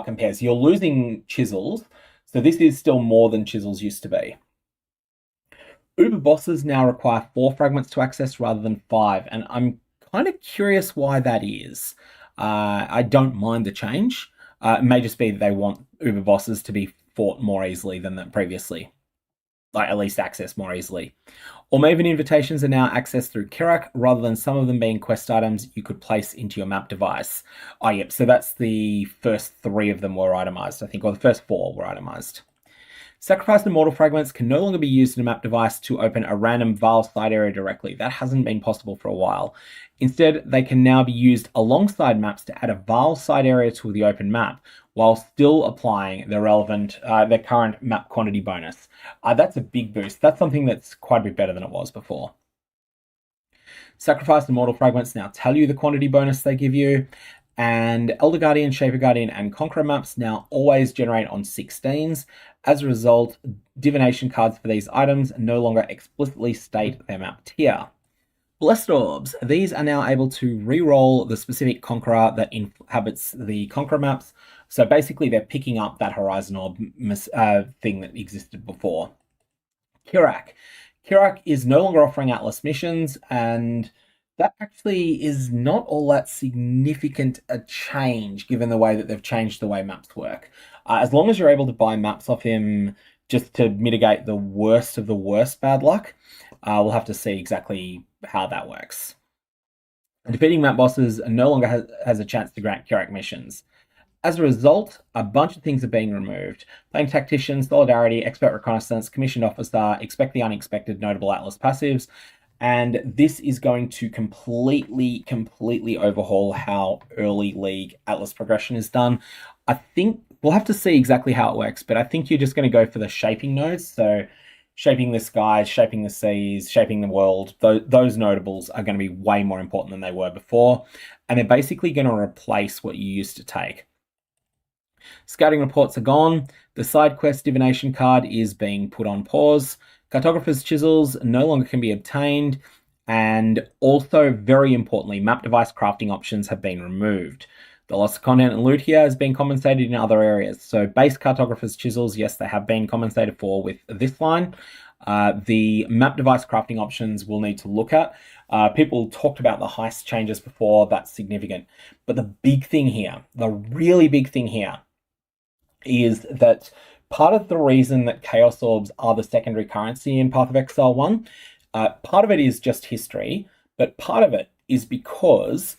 compares. You're losing chisels, so this is still more than chisels used to be. Uber bosses now require 4 fragments to access rather than 5, and I'm kind of curious why that is. I don't mind the change. It may just be that they want Uber bosses to be fought more easily than previously. like at least access more easily. Or Maven invitations are now accessed through Kirak rather than some of them being quest items you could place into your map device. Oh, yep, so that's the first 3 of them were itemized, I think, or the first 4 were itemized. Sacrificed immortal fragments can no longer be used in a map device to open a random Vaal side area directly. That hasn't been possible for a while. Instead, they can now be used alongside maps to add a Vaal side area to the open map, while still applying their relevant, their current map quantity bonus. That's a big boost. That's something that's quite a bit better than it was before. Sacrificed immortal fragments now tell you the quantity bonus they give you, and Elder Guardian, Shaper Guardian, and Conqueror maps now always generate on 16s. As a result, divination cards for these items no longer explicitly state their map tier. Blessed Orbs. These are now able to re-roll the specific Conqueror that inhabits the Conqueror maps. So basically, they're picking up that Horizon Orb thing that existed before. Kirak. Kirak is no longer offering Atlas missions, and that actually is not all that significant a change given the way that they've changed the way maps work. As long as you're able to buy maps off him just to mitigate the worst of the worst bad luck, we'll have to see exactly how that works. Defeating map bosses no longer has a chance to grant Kirak missions. As a result, a bunch of things are being removed. Playing Tactician, Solidarity, Expert Reconnaissance, Commissioned Officer, Expect the Unexpected, Notable Atlas passives, and this is going to completely overhaul how early League Atlas progression is done. I think we'll have to see exactly how it works, but I think you're just going to go for the shaping nodes, so shaping the skies, shaping the seas, shaping the world. Those notables are going to be way more important than they were before, and they're basically going to replace what you used to take. Scouting reports are gone. The side quest divination card is being put on pause. Cartographer's chisels no longer can be obtained. And also, very importantly, map device crafting options have been removed. The loss of content and loot here has been compensated in other areas. So base cartographer's chisels, yes, they have been compensated for with this line. The map device crafting options we'll need to look at. People talked about the heist changes before. That's significant. But the big thing here, the really big thing here, is that part of the reason that Chaos Orbs are the secondary currency in Path of Exile 1, part of it is just history, but part of it is because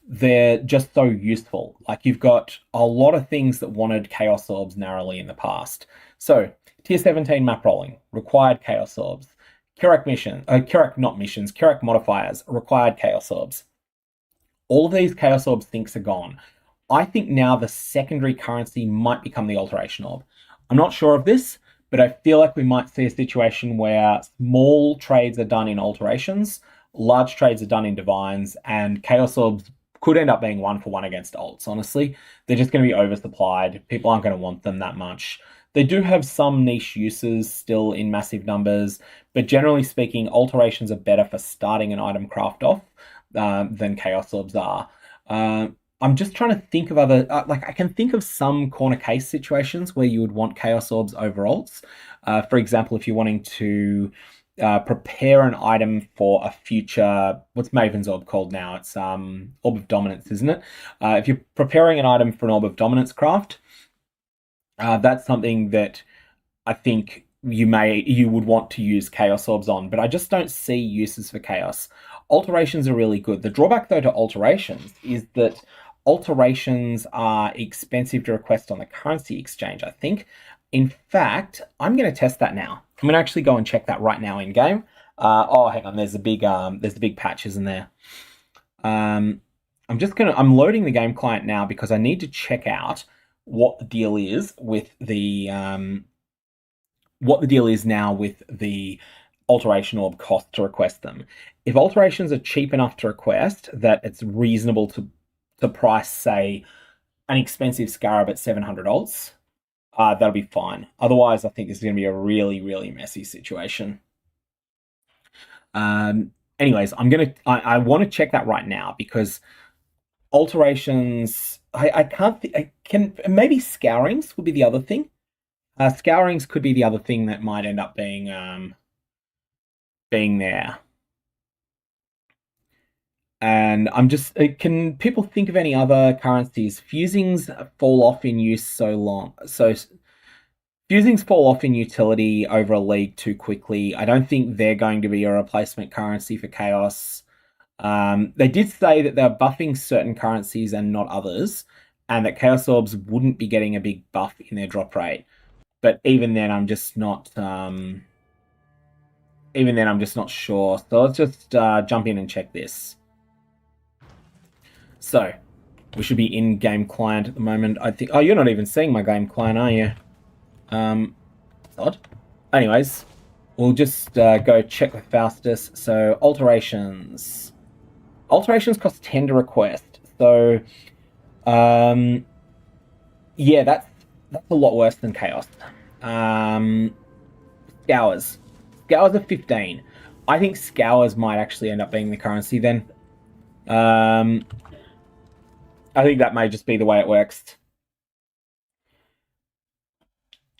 they're just so useful. Like, you've got a lot of things that wanted Chaos Orbs narrowly in the past. So, Tier 17 map rolling, required Chaos Orbs. Kirak Kirak modifiers, required Chaos Orbs. All of these Chaos Orbs things are gone. I think now the secondary currency might become the Alteration Orb. I'm not sure of this, but I feel like we might see a situation where small trades are done in alterations, large trades are done in divines, and Chaos Orbs could end up being 1-for-1 against alts, honestly. They're just going to be oversupplied. People aren't going to want them that much. They do have some niche uses still in massive numbers, but generally speaking, alterations are better for starting an item craft off than Chaos Orbs are. I'm just trying to think of other, I can think of some corner case situations where you would want Chaos Orbs over alts. For example, if you're wanting to prepare an item for a future, what's Maven's Orb called now? It's Orb of Dominance, isn't it? If you're preparing an item for an Orb of Dominance craft, that's something that I think you would want to use Chaos Orbs on, but I just don't see uses for Chaos. Alterations are really good. The drawback, though, to alterations is that alterations are expensive to request on the currency exchange, I think. In fact, I'm going to test that now. I'm going to actually go and check that right now in game. Oh, hang on. There's the big patch, isn't there? I'm loading the game client now because I need to check out what the deal is with the now with the alteration orb cost to request them. If alterations are cheap enough to request that it's reasonable to price, say, an expensive Scarab at 700 alts, that'll be fine. Otherwise, I think this is going to be a really, really messy situation. Anyways, I want to check that right now because alterations, maybe scourings would be the other thing. Scourings could be the other thing that might end up being there. And I'm just, can people think of any other currencies? Fusings fall off in use so Fusings fall off in utility over a league too quickly. I don't think they're going to be a replacement currency for Chaos. They did say that they're buffing certain currencies and not others, and that Chaos Orbs wouldn't be getting a big buff in their drop rate. But even then, I'm just not. Even then, I'm just not sure. So let's just jump in and check this. So we should be in game client at the moment. I think. Oh, you're not even seeing my game client, are you? Odd. Anyways, we'll just go check with Faustus. So alterations. Alterations cost 10 to request. So, yeah, that's a lot worse than Chaos. Scours. Scours are 15. I think Scours might actually end up being the currency then. I think that may just be the way it works.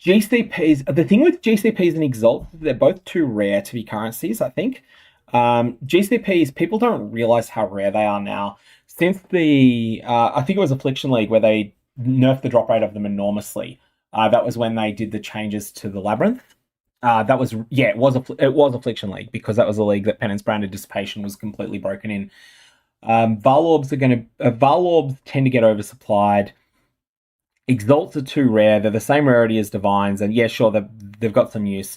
GCPs, the thing with GCPs and Exalt, they're both too rare to be currencies, I think. GCPs, people don't realize how rare they are now. Since the, I think it was Affliction League where they nerfed the drop rate of them enormously. That was when they did the changes to the Labyrinth. That was, yeah, it was Affliction League because that was a league that Penance Branded Dissipation was completely broken in. Varlorbs tend to get oversupplied. Exalts are too rare. They're the same rarity as Divines, and yeah, sure, they've got some use.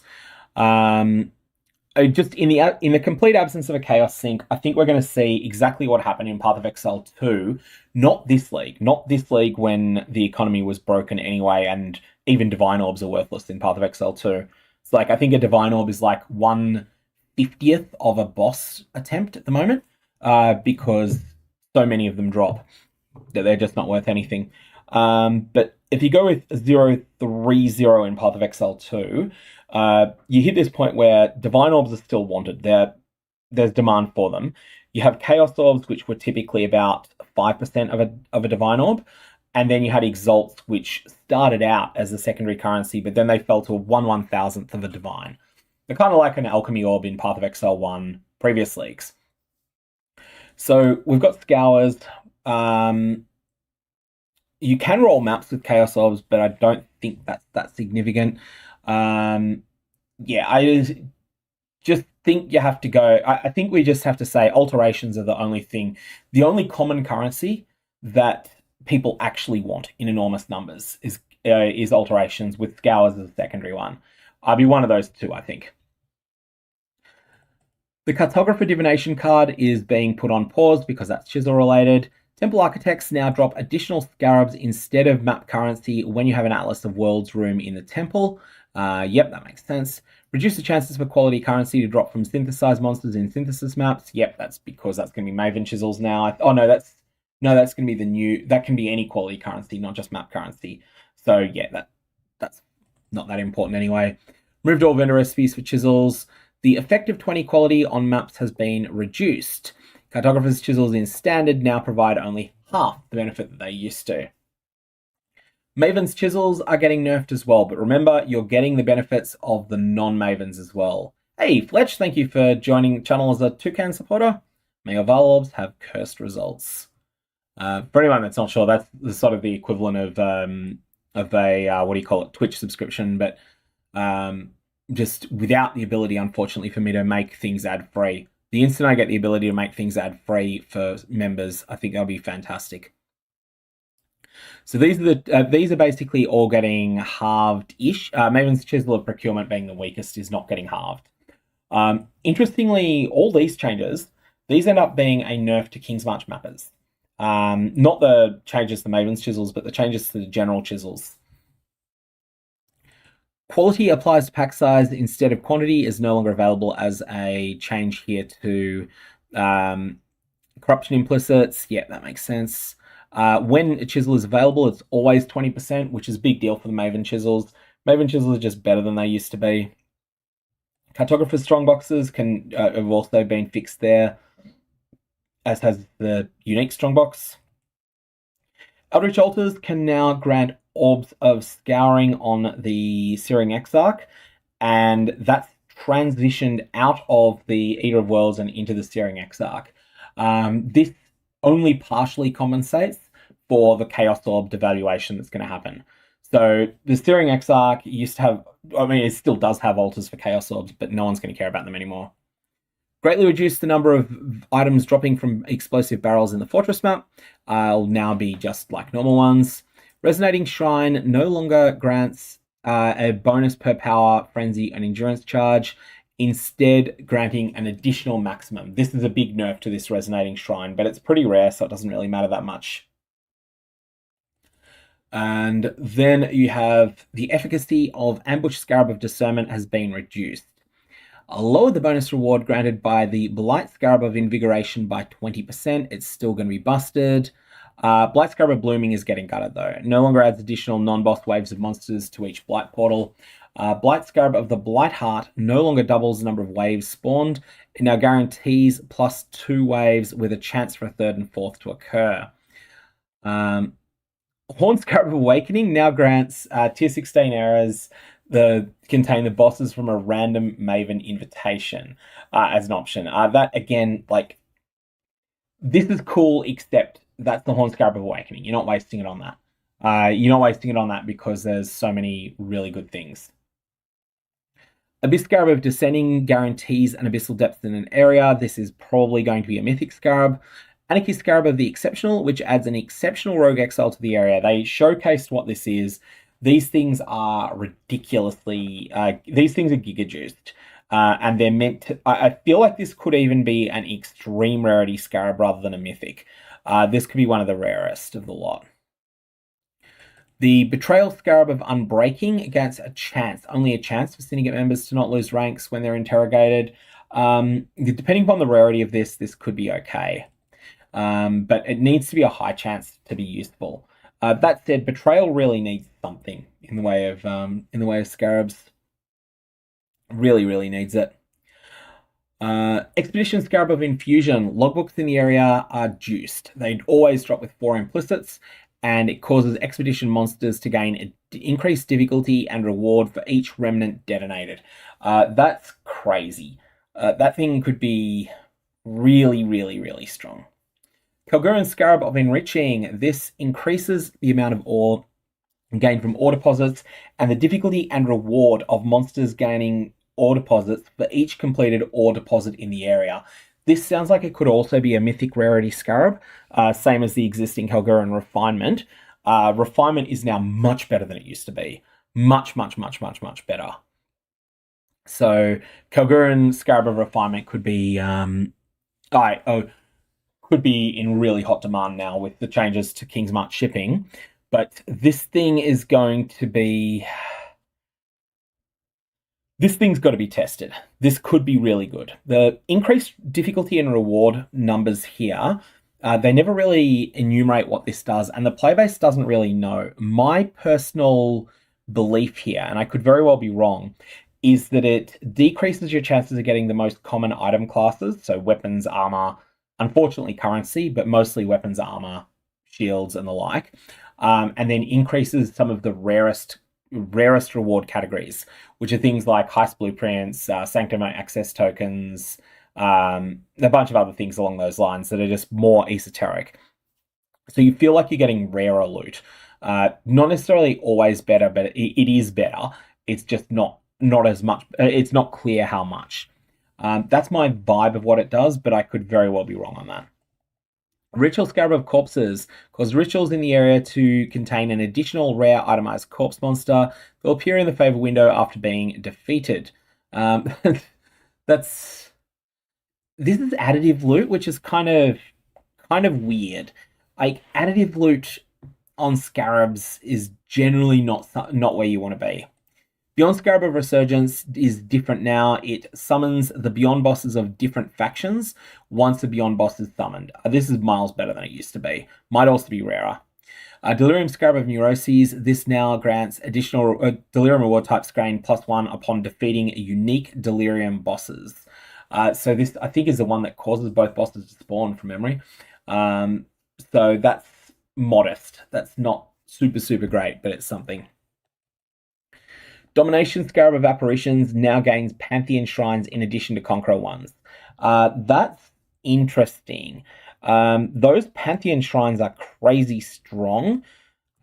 Just in the complete absence of a Chaos Sync, I think we're going to see exactly what happened in Path of Exile 2. Not this league when the economy was broken anyway, and even Divine Orbs are worthless in Path of Exile 2. It's like, I think a Divine Orb is like 1/50th of a boss attempt at the moment, because so many of them drop that they're just not worth anything. But if you go with 0-3-0 in Path of Exile 2, you hit this point where Divine Orbs are still wanted. There's demand for them. You have Chaos Orbs, which were typically about 5% of a Divine Orb, and then you had Exalts, which started out as a secondary currency, but then they fell to a 1/1000th of a Divine. They're kind of like an Alchemy Orb in Path of Exile 1 previous leagues. So we've got Scours. You can roll maps with Chaos Orbs, but I don't think that's that significant. Yeah, I just think you have to go. I think we just have to say alterations are the only thing. The only common currency that people actually want in enormous numbers is alterations, with Scours as a secondary one. I'll be one of those two, I think. The Cartographer Divination card is being put on pause because that's chisel related. Temple Architects now drop additional scarabs instead of map currency when you have an Atlas of Worlds room in the temple. Yep, that makes sense. Reduce the chances for quality currency to drop from synthesized monsters in synthesis maps. Yep, that's because that's going to be Maven Chisels now. Oh no, that's going to be the new. That can be any quality currency, not just map currency. So yeah, that's not that important anyway. Removed all vendor recipes for chisels. The effective 20 quality on maps has been reduced. Cartographer's chisels in standard now provide only half the benefit that they used to. Maven's chisels are getting nerfed as well, but remember, you're getting the benefits of the non-Mavens as well. Hey, Fletch, thank you for joining the channel as a Toucan supporter. May your Varlorbs have cursed results. For anyone that's not sure, that's sort of the equivalent of a what do you call it, Twitch subscription, but just without the ability, unfortunately, for me to make things ad-free. The instant I get the ability to make things ad-free for members, I think that'll be fantastic. So these are basically all getting halved-ish. Maven's Chisel of Procurement being the weakest is not getting halved. Interestingly, all these changes, these end up being a nerf to Kingsmarch mappers. Not the changes to Maven's Chisels, but the changes to the general Chisels. Quality applies to pack size instead of quantity is no longer available as a change here to corruption implicits. Yeah, that makes sense. When a chisel is available, it's always 20%, which is a big deal for the Maven Chisels. Maven Chisels are just better than they used to be. Cartographer's strongboxes have also been fixed there, as has the unique strongbox. Eldritch Altars can now grant orbs of scouring on the Searing Exarch, and that's transitioned out of the Eater of Worlds and into the Searing Exarch. This only partially compensates for the Chaos Orb devaluation that's going to happen. So the Steering Exarch used to have, I mean, it still does have altars for Chaos Orbs, but no one's going to care about them anymore. Greatly reduced the number of items dropping from explosive barrels in the Fortress map. Will now be just like normal ones. Resonating Shrine no longer grants a bonus per power, frenzy, and endurance charge, instead granting an additional maximum. This is a big nerf to this Resonating Shrine, but it's pretty rare, so it doesn't really matter that much. And then you have the efficacy of Ambush Scarab of Discernment has been reduced. Lower the bonus reward granted by the Blight Scarab of Invigoration by 20%. It's still going to be busted. Blight Scarab of Blooming is getting gutted though. It no longer adds additional non-boss waves of monsters to each Blight portal. Blight Scarab of the Blight Heart no longer doubles the number of waves spawned. It now guarantees +2 waves with a chance for a third and fourth to occur. Horn Scarab of Awakening now grants tier 16 errors that contain the bosses from a random Maven invitation as an option. That, again, like, this is cool, except that's the Horn Scarab of Awakening. You're not wasting it on that. You're not wasting it on that because there's so many really good things. Abyss Scarab of Descending guarantees an abyssal depth in an area. This is probably going to be a Mythic Scarab. Anarchy Scarab of the Exceptional, which adds an exceptional rogue exile to the area. They showcased what this is. These things are ridiculously, these things are giga-juiced. And they're meant to, I feel like this could even be an extreme rarity Scarab rather than a Mythic. This could be one of the rarest of the lot. The Betrayal Scarab of Unbreaking gets a chance, only a chance for Syndicate members to not lose ranks when they're interrogated. Depending upon the rarity of this could be okay. But it needs to be a high chance to be useful. That said, Betrayal really needs something in the way of Scarabs. Really needs it. Expedition Scarab of Infusion. Logbooks in the area are juiced. They'd always drop with 4 implicits, and it causes expedition monsters to gain increased difficulty and reward for each remnant detonated. That's crazy. That thing could be really strong. Kalguran Scarab of Enriching. This increases the amount of ore gained from ore deposits and the difficulty and reward of monsters gaining ore deposits for each completed ore deposit in the area. This sounds like it could also be a Mythic Rarity Scarab, same as the existing Kalguran Refinement. Refinement is now much better than it used to be. Much better. So Kalguran Scarab of Refinement could be could be in really hot demand now with the changes to Kingsmarch shipping. But this thing is going to be... This thing's got to be tested. This could be really good. The increased difficulty and reward numbers here, they never really enumerate what this does, and the playbase doesn't really know. My personal belief here, and I could very well be wrong, is that it decreases your chances of getting the most common item classes, so weapons, armor, unfortunately currency, but mostly weapons, armor, shields, and the like, and then increases some of the rarest reward categories, which are things like heist blueprints, sanctum access tokens, a bunch of other things along those lines that are just more esoteric. So you feel like you're getting rarer loot. Not necessarily always better, but it is better. It's just not as much. It's not clear how much. That's my vibe of what it does, but I could very well be wrong on that. Ritual Scarab of Corpses. Cause rituals in the area to contain an additional rare itemized corpse monster. They'll appear in the favor window after being defeated. This is additive loot, which is kind of weird. Like, additive loot on Scarabs is generally not where you want to be. Beyond Scarab of Resurgence is different now. It summons the Beyond bosses of different factions once the Beyond boss is summoned. This is miles better than it used to be. Might also be rarer. Delirium Scarab of Neuroses. This now grants additional Delirium reward types gain +1 upon defeating unique Delirium bosses. So this, I think, is the one that causes both bosses to spawn from memory. So that's modest. That's not super great, but it's something. Domination Scarab of Apparitions now gains Pantheon Shrines in addition to Conqueror ones. That's interesting. Those Pantheon Shrines are crazy strong.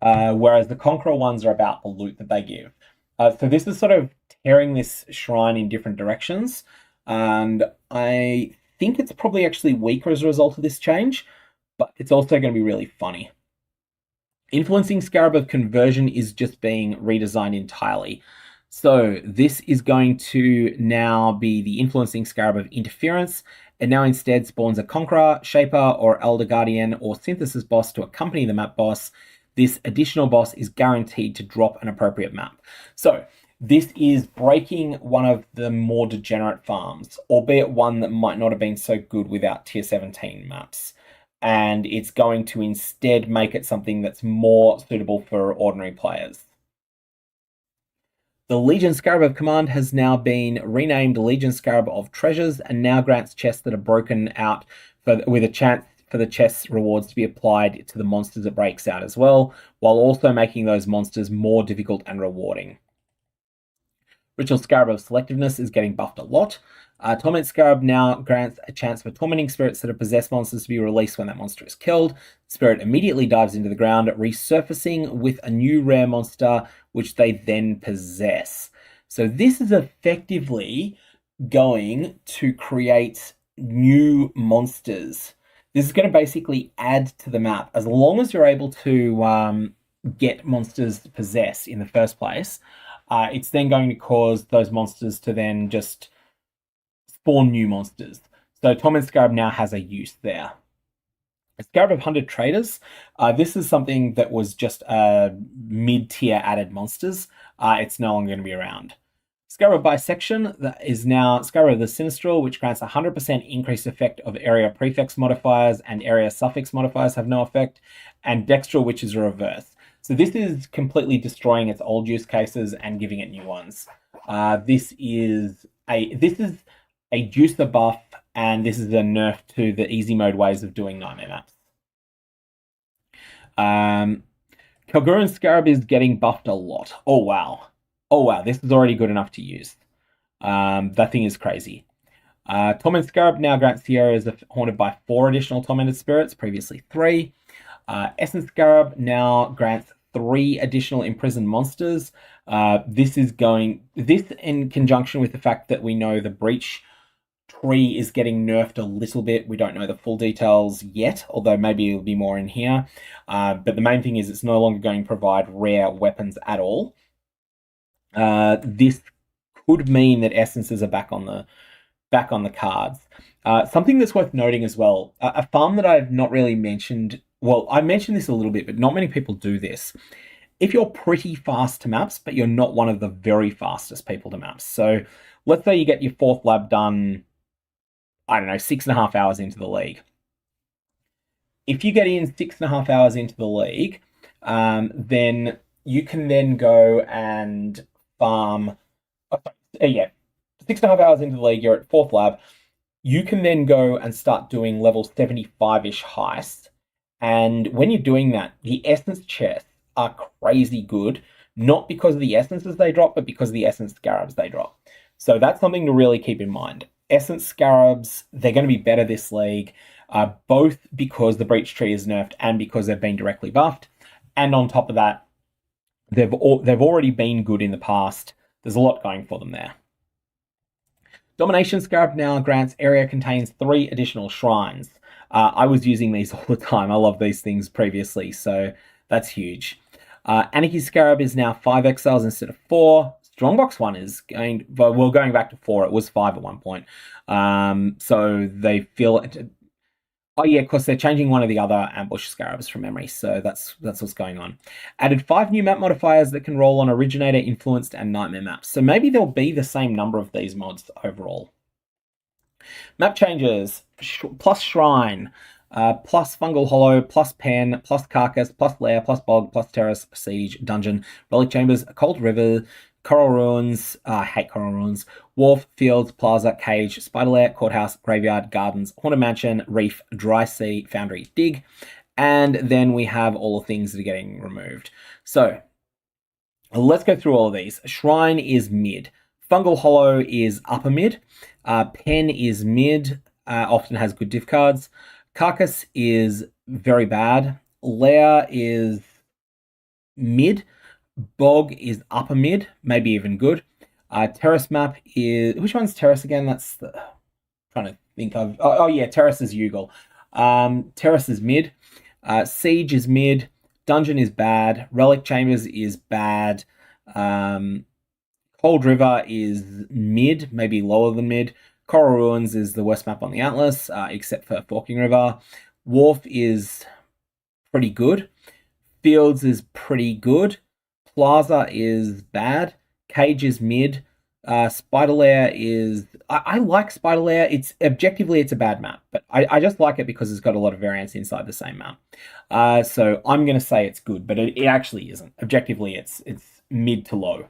whereas the Conqueror ones are about the loot that they give. So this is sort of tearing this shrine in different directions, and I think it's probably actually weaker as a result of this change, but it's also going to be really funny. Influencing Scarab of Conversion is just being redesigned entirely. So this is going to now be the Influencing Scarab of Interference. It now instead spawns a Conqueror, Shaper, or Elder Guardian or Synthesis boss to accompany the map boss. This additional boss is guaranteed to drop an appropriate map. So this is breaking one of the more degenerate farms, albeit one that might not have been so good without tier 17 maps. And it's going to instead make it something that's more suitable for ordinary players. The Legion Scarab of Command has now been renamed Legion Scarab of Treasures and now grants chests that are broken out with a chance for the chest rewards to be applied to the monsters it breaks out as well, while also making those monsters more difficult and rewarding. Ritual Scarab of Selectiveness is getting buffed a lot. Torment Scarab now grants a chance for tormenting spirits that have possessed monsters to be released when that monster is killed. Spirit immediately dives into the ground, resurfacing with a new rare monster, which they then possess. So this is effectively going to create new monsters. This is going to basically add to the map. As long as you're able to get monsters possessed in the first place, it's then going to cause those monsters to then just spawn new monsters. So Torment Scarab now has a use there. Scarab of Hunted Traders. This is something that was just mid-tier added monsters. It's no longer going to be around. Scarab of Bisection, that is now Scarab of the Sinistral, which grants 100% increased effect of area prefix modifiers and area suffix modifiers have no effect, and Dextral, which is a reverse. So this is completely destroying its old use cases and giving it new ones. This is a juicer buff, and this is a nerf to the easy mode ways of doing nightmare maps. Kalguran Scarab is getting buffed a lot. Oh wow, this is already good enough to use. That thing is crazy. Torment Scarab now grants the areas haunted by 4 additional tormented spirits, previously 3. Essence Scarab now grants 3 additional imprisoned monsters. This in conjunction with the fact that we know the Breach tree is getting nerfed a little bit. We don't know the full details yet, although maybe it'll be more in here. But the main thing is it's no longer going to provide rare weapons at all. This could mean that essences are back on the cards. Something that's worth noting as well, a farm that I've not really mentioned. Well, I mentioned this a little bit, but not many people do this. If you're pretty fast to maps, but you're not one of the very fastest people to maps. So let's say you get your 4th lab done, I don't know, 6.5 hours into the league. If you get in 6.5 hours into the league, then you can then go and farm. 6.5 hours into the league, you're at 4th lab. You can then go and start doing level 75-ish heists. And when you're doing that, the essence chests are crazy good, not because of the essences they drop, but because of the essence scarabs they drop. So that's something to really keep in mind. Essence scarabs, they're going to be better this league, both because the Breach tree is nerfed and because they've been directly buffed. And on top of that, they've already been good in the past. There's a lot going for them there. Domination Scarab now grants area contains 3 additional shrines. I was using these all the time. I love these things previously, so that's huge. Anarchy Scarab is now 5 exiles instead of 4. Strongbox one is going back to 4. It was 5 at one point. So they feel it. Oh yeah, of course they're changing one of the other ambush scarabs from memory, so that's what's going on. Added 5 new map modifiers that can roll on originator, influenced, and nightmare maps. So maybe there'll be the same number of these mods overall. Map changes: plus Shrine, plus Fungal Hollow, plus Pen, plus Carcass, plus Lair, plus Bog, plus Terrace, Siege, Dungeon, Relic Chambers, Cold River, Coral Ruins, I hate Coral Ruins, Wharf, Fields, Plaza, Cage, Spider Lair, Courthouse, Graveyard, Gardens, Haunted Mansion, Reef, Dry Sea, Foundry, Dig, and then we have all the things that are getting removed. So let's go through all of these. Shrine is mid. Fungal Hollow is upper mid. Pen is mid, often has good diff cards. Carcass is very bad. Lair is mid. Bog is upper mid, maybe even good. Terrace map is, which one's Terrace again? That's the, trying to think of, oh yeah, Terrace is Ugal. Terrace is mid. Siege is mid. Dungeon is bad. Relic Chambers is bad. Cold River is mid, maybe lower than mid. Coral Ruins is the worst map on the Atlas, except for Forking River. Wharf is pretty good. Fields is pretty good. Plaza is bad. Cage is mid. Spider Lair is... I like Spider Lair. It's objectively, it's a bad map, but I just like it because it's got a lot of variance inside the same map. So I'm going to say it's good, but it actually isn't. Objectively, it's mid to low.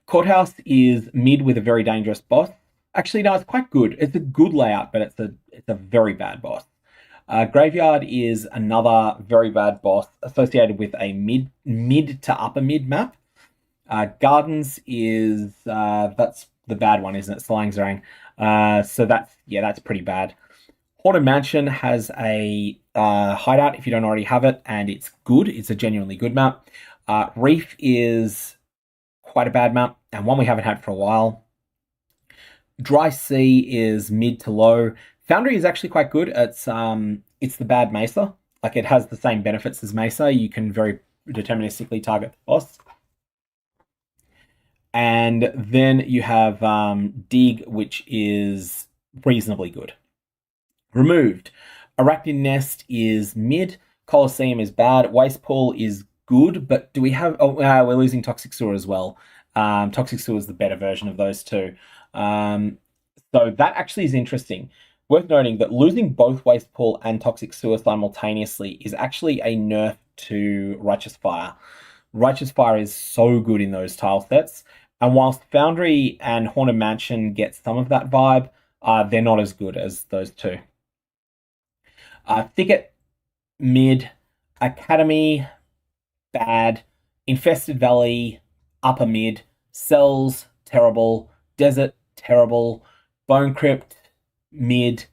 Courthouse is mid with a very dangerous boss. Actually, no, it's quite good. It's a good layout, but it's a very bad boss. Graveyard is another very bad boss associated with a mid to upper mid map. Gardens is that's the bad one, isn't it? Slang Zarang. So that's pretty bad. Haunted Mansion has a hideout if you don't already have it, and it's good. It's a genuinely good map. Reef is quite a bad map, and one we haven't had for a while. Dry Sea is mid to low. Foundry is actually quite good. It's the bad Mesa. Like, it has the same benefits as Mesa. You can very deterministically target the boss. And then you have Dig, which is reasonably good. Removed. Arachnid Nest is mid. Colosseum is bad. Waste Pool is good, but do we have... Oh, we're losing Toxic Sewer as well. Toxic Sewer is the better version of those two. So that actually is interesting. Worth noting that losing both Waste Pool and Toxic Sewer simultaneously is actually a nerf to Righteous Fire. Righteous Fire is so good in those tile sets, and whilst Foundry and Haunted Mansion get some of that vibe, they're not as good as those two. Thicket, mid. Academy, bad. Infested Valley, upper mid. Cells, terrible. Desert, terrible. Bone Crypt, mid.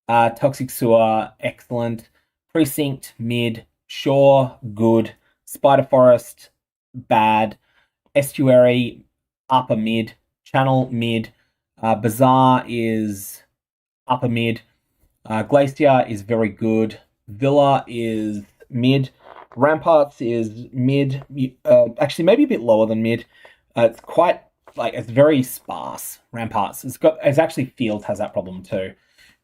Toxic Sewer, excellent. Precinct, mid. Shore, good. Spider Forest, bad. Estuary, upper mid. Channel, mid. Bazaar is upper mid. Glacier is very good. Villa is mid. Ramparts is mid. Actually, maybe a bit lower than mid. It's quite, like, it's very sparse. Ramparts. It's actually Fields has that problem too.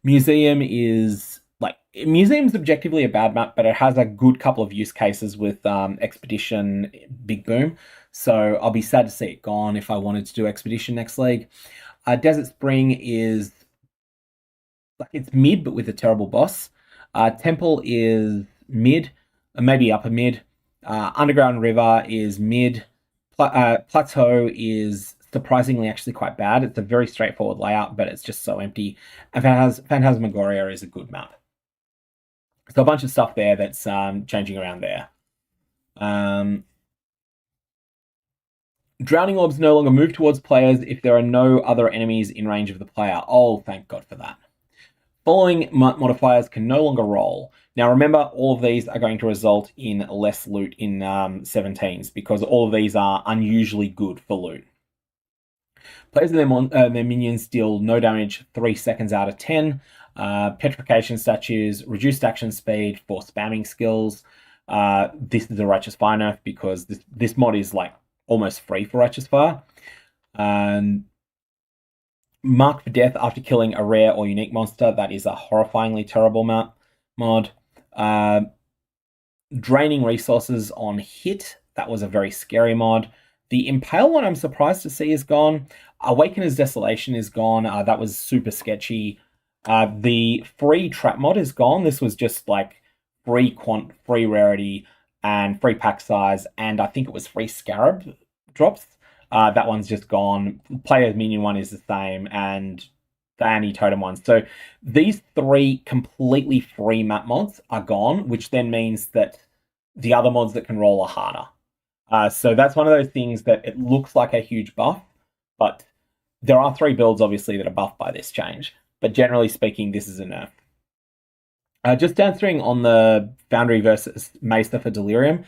Museum is, like, Museum's objectively a bad map, but it has a good couple of use cases with Expedition Big Boom. So I'll be sad to see it gone if I wanted to do Expedition next league. Desert Spring is, like, it's mid, but with a terrible boss. Temple is mid, maybe upper mid. Underground River is mid. Plateau is surprisingly actually quite bad. It's a very straightforward layout, but it's just so empty. And Phantasmagoria is a good map. So a bunch of stuff there that's changing around there. Drowning Orbs no longer move towards players if there are no other enemies in range of the player. Oh, thank God for that. Following modifiers can no longer roll. Now remember, all of these are going to result in less loot in 17s, because all of these are unusually good for loot. Players and their minions deal no damage 3 seconds out of 10. Petrification statues, reduced action speed for spamming skills. This is a Righteous Fire nerf because this mod is, like, almost free for Righteous Fire. Marked for death after killing a rare or unique monster. That is a horrifyingly terrible mod. Draining resources on hit. That was a very scary mod. The Impale one I'm surprised to see is gone. Awakener's Desolation is gone. That was super sketchy. The free trap mod is gone. This was just, like, free quant, free rarity, and free pack size, and I think it was free Scarab drops. That one's just gone. Player's minion one is the same, and the anti-totem ones. So these 3 completely free map mods are gone, which then means that the other mods that can roll are harder. So that's one of those things that it looks like a huge buff, but there are 3 builds, obviously, that are buffed by this change. But generally speaking, this is a nerf. Just answering on the Foundry versus Mesa for Delirium,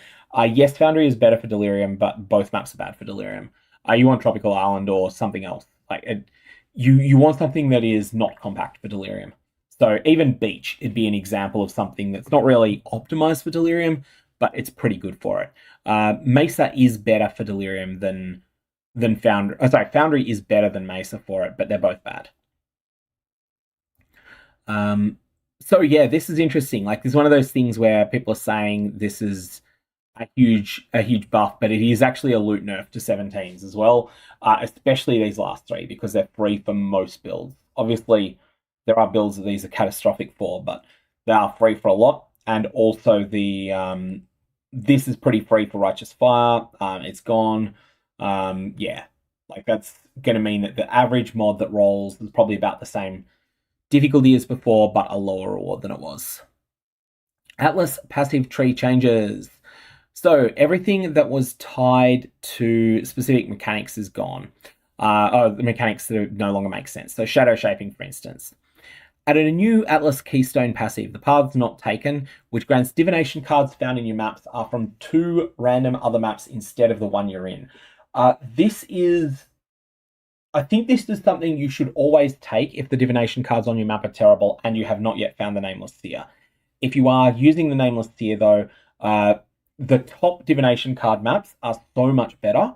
Yes, Foundry is better for Delirium, but both maps are bad for Delirium. You want Tropical Island or something else. You want something that is not compact for Delirium. So even Beach, it'd be an example of something that's not really optimized for Delirium, but it's pretty good for it. Mesa is better for Delirium than Foundry. Foundry is better than Mesa for it, but they're both bad. So yeah, this is interesting. Like, this is one of those things where people are saying this is a huge buff, but it is actually a loot nerf to 17s as well, especially these last three, because they're free for most builds. Obviously, there are builds that these are catastrophic for, but they are free for a lot. And also this is pretty free for Righteous Fire. It's gone. Yeah, like that's going to mean that the average mod that rolls is probably about the same difficulty as before, but a lower reward than it was. Atlas passive tree changes. So everything that was tied to specific mechanics is gone. The mechanics that no longer make sense. So shadow shaping, for instance. Added a new Atlas Keystone passive, the Paths Not Taken, which grants divination cards found in your maps are from 2 random other maps instead of the one you're in. I think this is something you should always take if the divination cards on your map are terrible and you have not yet found the Nameless Seer. If you are using the Nameless Seer, though, the top divination card maps are so much better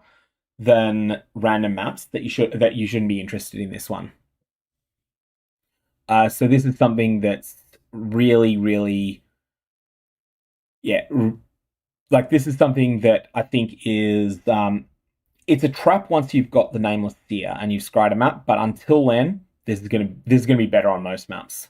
than random maps that you shouldn't be interested in this one. So this is something that's really, really, yeah, like this is something that I think is it's a trap once you've got the Nameless Seer and you've scryed a map, but until then, this is gonna be better on most maps.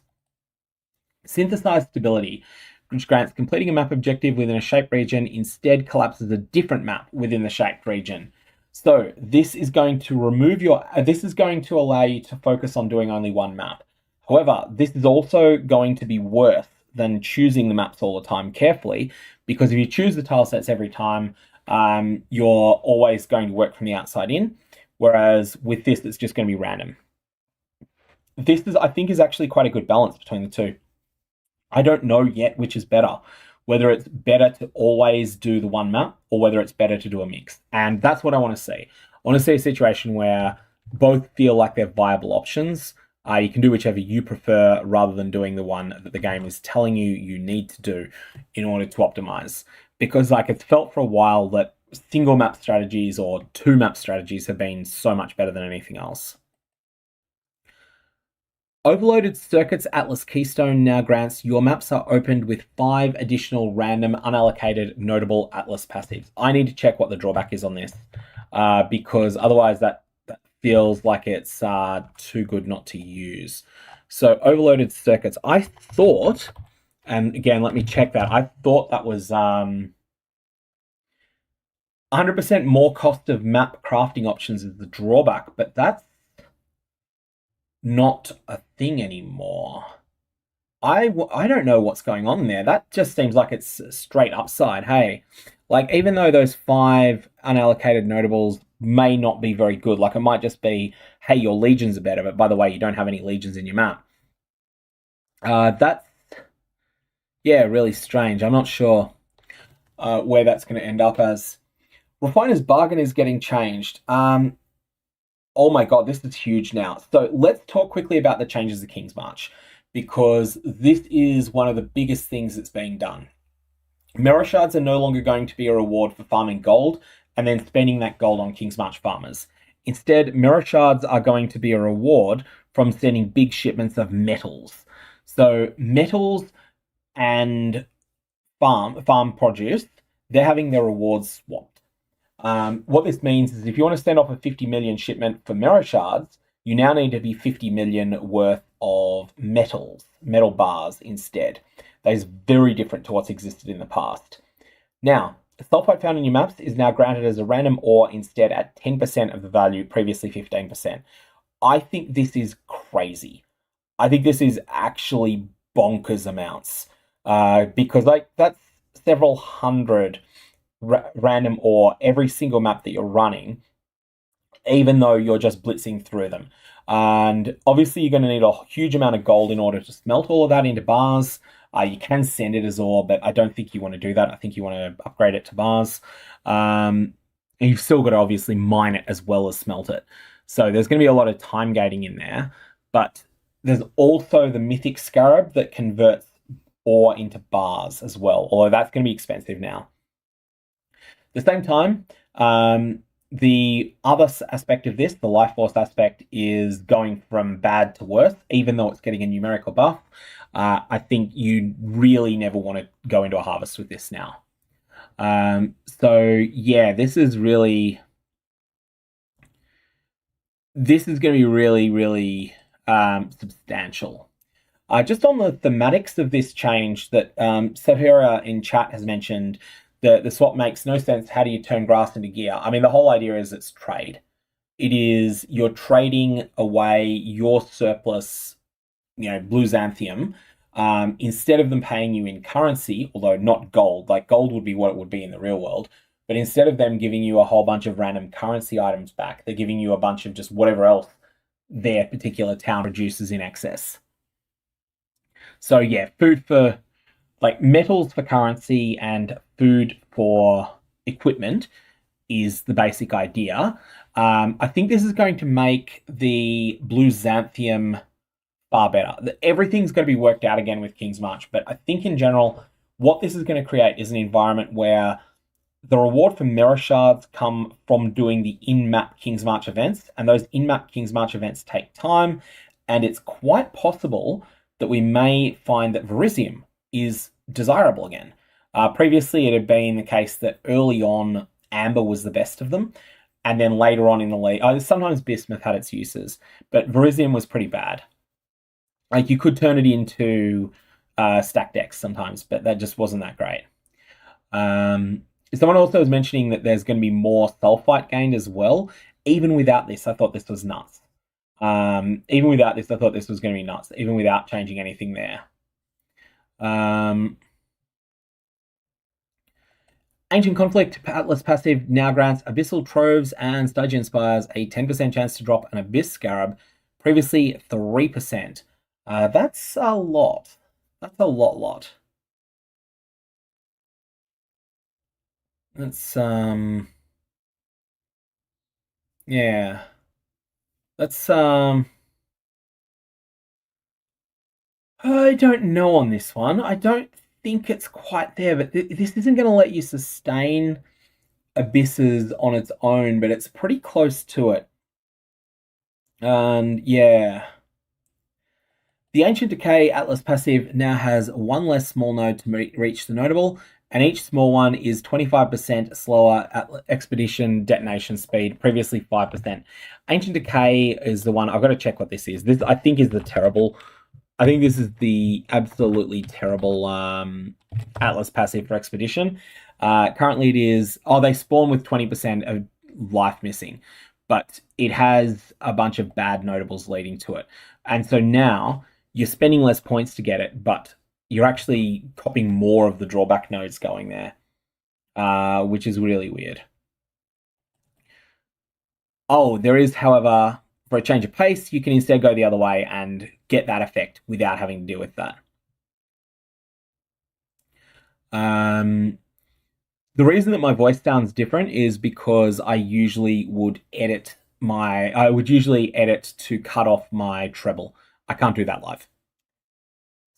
Synthesized Stability, which grants completing a map objective within a shaped region instead collapses a different map within the shaped region. So this is going to this is going to allow you to focus on doing only one map. However, this is also going to be worse than choosing the maps all the time carefully, because if you choose the tile sets every time, you're always going to work from the outside in, whereas with this, it's just going to be random. This I think, is actually quite a good balance between the two. I don't know yet which is better, whether it's better to always do the one map or whether it's better to do a mix. And that's what I want to see. I want to see a situation where both feel like they're viable options. You can do whichever you prefer rather than doing the one that the game is telling you need to do in order to optimize. Because it's felt for a while that single map strategies or 2 map strategies have been so much better than anything else. Overloaded Circuits Atlas Keystone now grants your maps are opened with 5 additional random unallocated notable Atlas passives. I need to check what the drawback is on this, because otherwise that feels like it's too good not to use. So Overloaded Circuits, I thought, and again, let me check that. I thought that was 100% more cost of map crafting options is the drawback, but that's not a thing anymore. I don't know what's going on there. That just seems like it's straight upside. Hey, even though those 5 unallocated notables may not be very good, it might just be, hey, your legions are better, but by the way, you don't have any legions in your map. That's, yeah, really strange. I'm not sure where that's going to end up as. Refiner's Bargain is getting changed. Oh my god, this is huge now. So let's talk quickly about the changes to Kingsmarch, because this is one of the biggest things that's being done. Mirror Shards are no longer going to be a reward for farming gold and then spending that gold on Kingsmarch farmers. Instead, Mirror Shards are going to be a reward from sending big shipments of metals. So metals and farm produce, they're having their rewards swapped. What this means is if you want to send off a 50 million shipment for Mirror Shards, you now need to be 50 million worth of metal bars instead. That is very different to what's existed in the past. Now, sulfite found in your maps is now granted as a random ore instead at 10% of the value, previously 15%. I think this is crazy. I think this is actually bonkers amounts, because that's several hundred random ore every single map that you're running, even though you're just blitzing through them. And obviously you're going to need a huge amount of gold in order to smelt all of that into bars. You can send it as ore, but I don't think you want to do that. I think you want to upgrade it to bars. And you've still got to obviously mine it as well as smelt it. So there's going to be a lot of time gating in there. But there's also the mythic scarab that converts ore into bars as well, although that's going to be expensive now. At the same time, the other aspect of this, the life force aspect, is going from bad to worse, even though it's getting a numerical buff. I think you really never want to go into a harvest with this now. So yeah, this is going to be really, really substantial. Just on the thematics of this change that Sahura in chat has mentioned, the swap makes no sense. How do you turn grass into gear? I mean, the whole idea is it's trade. It is you're trading away your surplus, blue xanthium, instead of them paying you in currency, although not gold. Like gold would be what it would be in the real world. But instead of them giving you a whole bunch of random currency items back, they're giving you a bunch of just whatever else their particular town produces in excess. So yeah, food for metals for currency and food for equipment is the basic idea. I think this is going to make the blue xanthium far better. Everything's going to be worked out again with Kingsmarch, but I think in general, what this is going to create is an environment where the reward for mirror shards come from doing the in-map Kingsmarch events, and those in-map Kingsmarch events take time, and it's quite possible that we may find that Verisium is desirable again. Previously, it had been the case that early on, Amber was the best of them, and then later on in the league, sometimes Bismuth had its uses, but Verisium was pretty bad. Like, you could turn it into stack decks sometimes, but that just wasn't that great. Someone also was mentioning that there's going to be more sulfite gained as well. Even without this, I thought this was nuts. Even without this, I thought this was going to be nuts, even without changing anything there. Ancient Conflict Atlas passive now grants Abyssal Troves and Stygian Spires a 10% chance to drop an Abyss Scarab, previously 3%. That's a lot. That's a lot. That's, yeah. That's, I don't know on this one. I don't think it's quite there, but this isn't going to let you sustain Abysses on its own, but it's pretty close to it. And yeah. The Ancient Decay Atlas passive now has one less small node to reach the notable, and each small one is 25% slower at expedition detonation speed, previously 5%. Ancient Decay is the one, I've got to check what this is. This, I think, is the terrible. I think this is the absolutely terrible Atlas passive for expedition. Currently it is, they spawn with 20% of life missing, but it has a bunch of bad notables leading to it. And so now you're spending less points to get it, but you're actually copying more of the drawback nodes going there, which is really weird. Oh, there is, however, for a change of pace, you can instead go the other way and get that effect without having to deal with that. The reason that my voice sounds different is because I usually would edit to cut off my treble. I can't do that live.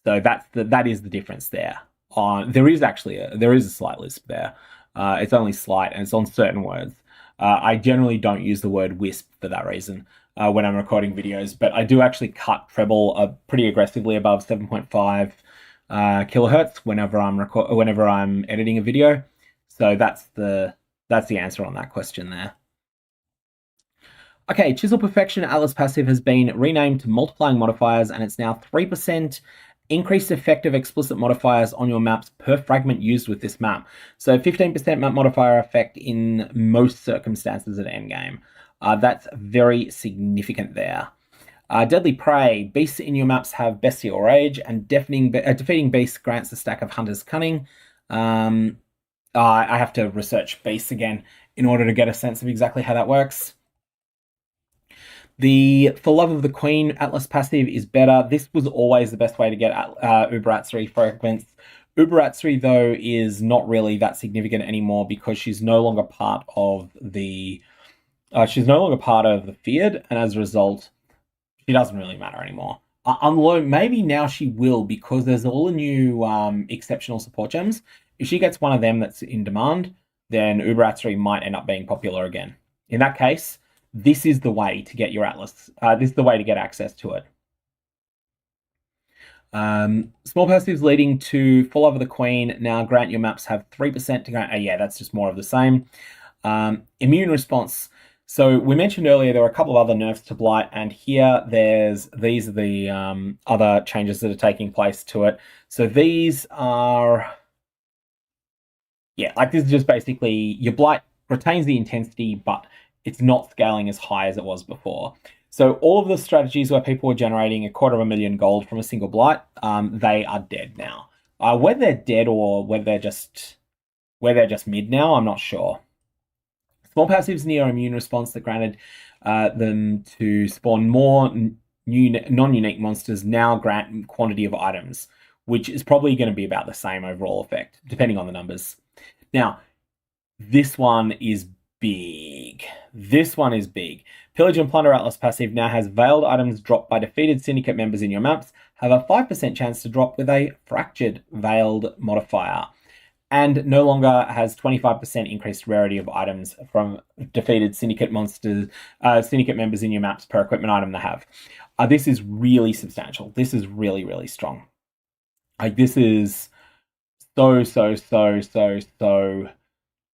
So that is the difference there. There is a slight lisp there. It's only slight, and it's on certain words. I generally don't use the word wisp for that reason when I'm recording videos, but I do actually cut treble pretty aggressively above 7.5 kilohertz whenever I'm editing a video. So that's the answer on that question there. Okay, Chisel Perfection Atlas passive has been renamed to Multiplying Modifiers, and it's now 3% increased effective explicit modifiers on your maps per fragment used with this map. So 15% map modifier effect in most circumstances at endgame. That's very significant there. Deadly Prey. Beasts in your maps have Bestial Rage, and defeating beasts grants a stack of Hunter's Cunning. I have to research beasts again in order to get a sense of exactly how that works. The For Love of the Queen Atlas passive is better. This was always the best way to get Uberatsuri fragments. Uberatsuri, though, is not really that significant anymore because she's no longer part of the feared, and as a result, she doesn't really matter anymore. Although maybe now she will, because there's all the new exceptional support gems. If she gets one of them that's in demand, then Uberatsuri might end up being popular again. In that case, this is the way to get your Atlas. This is the way to get access to it. Small passives leading to For Love of the Queen. Now grant your maps have 3% to grant. Yeah, that's just more of the same. Immune response. So we mentioned earlier there were a couple of other nerfs to Blight, and here these are the other changes that are taking place to it. So these are, yeah, like this is just basically your Blight retains the intensity, but it's not scaling as high as it was before. So all of the strategies where people were generating 250,000 gold from a single Blight, they are dead now. Whether they're dead or whether they're just mid now, I'm not sure. Small passives near immune response that granted them to spawn more non-unique monsters now grant quantity of items, which is probably going to be about the same overall effect, depending on the numbers. Now, this one is big. This one is big. Pillage and Plunder Atlas passive now has veiled items dropped by defeated syndicate members in your maps have a 5% chance to drop with a fractured veiled modifier, and no longer has 25% increased rarity of items from defeated syndicate members in your maps per equipment item they have. This is really substantial. This is really, really strong. Like, this is so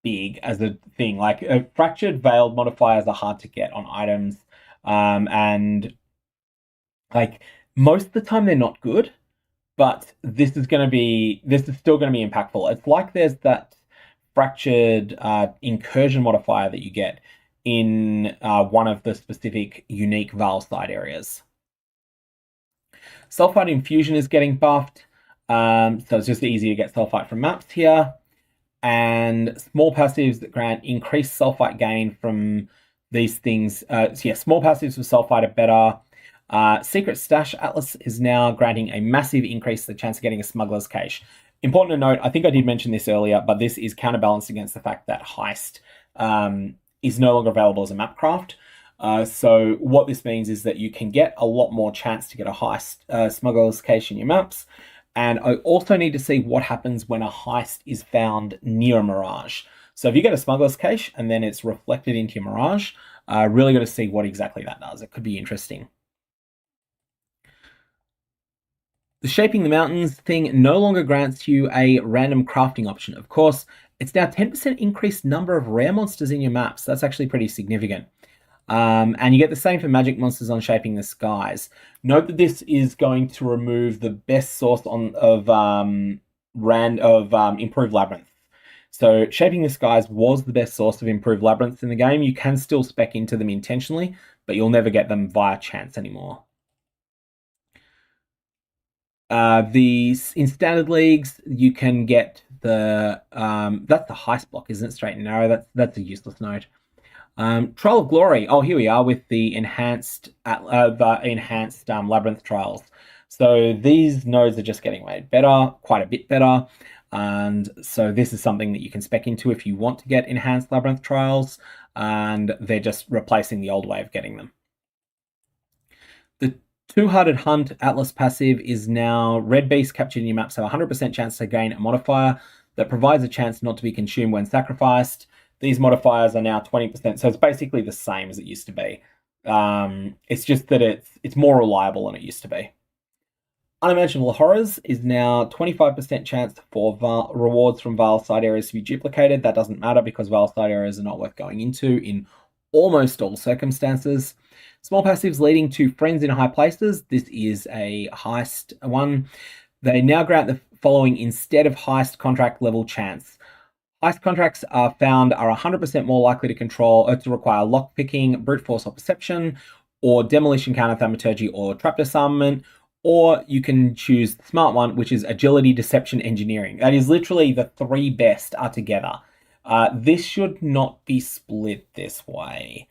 big as a thing. Like, fractured veiled modifiers are hard to get on items, and like most of the time they're not good, but this is still going to be impactful. It's like there's that fractured incursion modifier that you get in one of the specific unique Val side areas. Sulfite infusion is getting buffed, so it's just easy to get sulfite from maps here. And small passives that grant increased sulfite gain from these things. So yeah, small passives for sulfite are better. Secret Stash Atlas is now granting a massive increase to the chance of getting a Smuggler's Cache. Important to note, I think I did mention this earlier, but this is counterbalanced against the fact that Heist is no longer available as a map craft. So what this means is that you can get a lot more chance to get a Heist Smuggler's Cache in your maps. And I also need to see what happens when a Heist is found near a Mirage. So if you get a Smuggler's Cache and then it's reflected into your Mirage, really got to see what exactly that does. It could be interesting. The Shaping the Mountains thing no longer grants you a random crafting option. Of course, it's now 10% increased number of rare monsters in your maps. That's actually pretty significant. And you get the same for magic monsters on Shaping the Skies. Note that this is going to remove the best source of improved labyrinth. So Shaping the Skies was the best source of improved labyrinths in the game. You can still spec into them intentionally, but you'll never get them via chance anymore. In standard leagues, you can get the that's the heist block, isn't it? Straight and narrow. That's a useless note. Trial of Glory. Oh, here we are with the enhanced labyrinth trials. So these nodes are just getting made better, quite a bit better. And so this is something that you can spec into if you want to get enhanced labyrinth trials, and they're just replacing the old way of getting them. The Two-Hearted Hunt Atlas passive is now red beasts captured in your maps have a 100% chance to gain a modifier that provides a chance not to be consumed when sacrificed. These modifiers are now 20%, so it's basically the same as it used to be. It's just that it's more reliable than it used to be. Unimaginable Horrors is now 25% chance for rewards from Val side areas to be duplicated. That doesn't matter because Val side areas are not worth going into in almost all circumstances. Small passives leading to Friends in High Places. This is a heist one. They now grant the following instead of heist contract level chance. Heist contracts are 100% more likely to require lockpicking, brute force or perception, or demolition, counter thaumaturgy, or trap disarmament, or you can choose the smart one, which is agility, deception, engineering. That is literally the three best are together. This should not be split this way.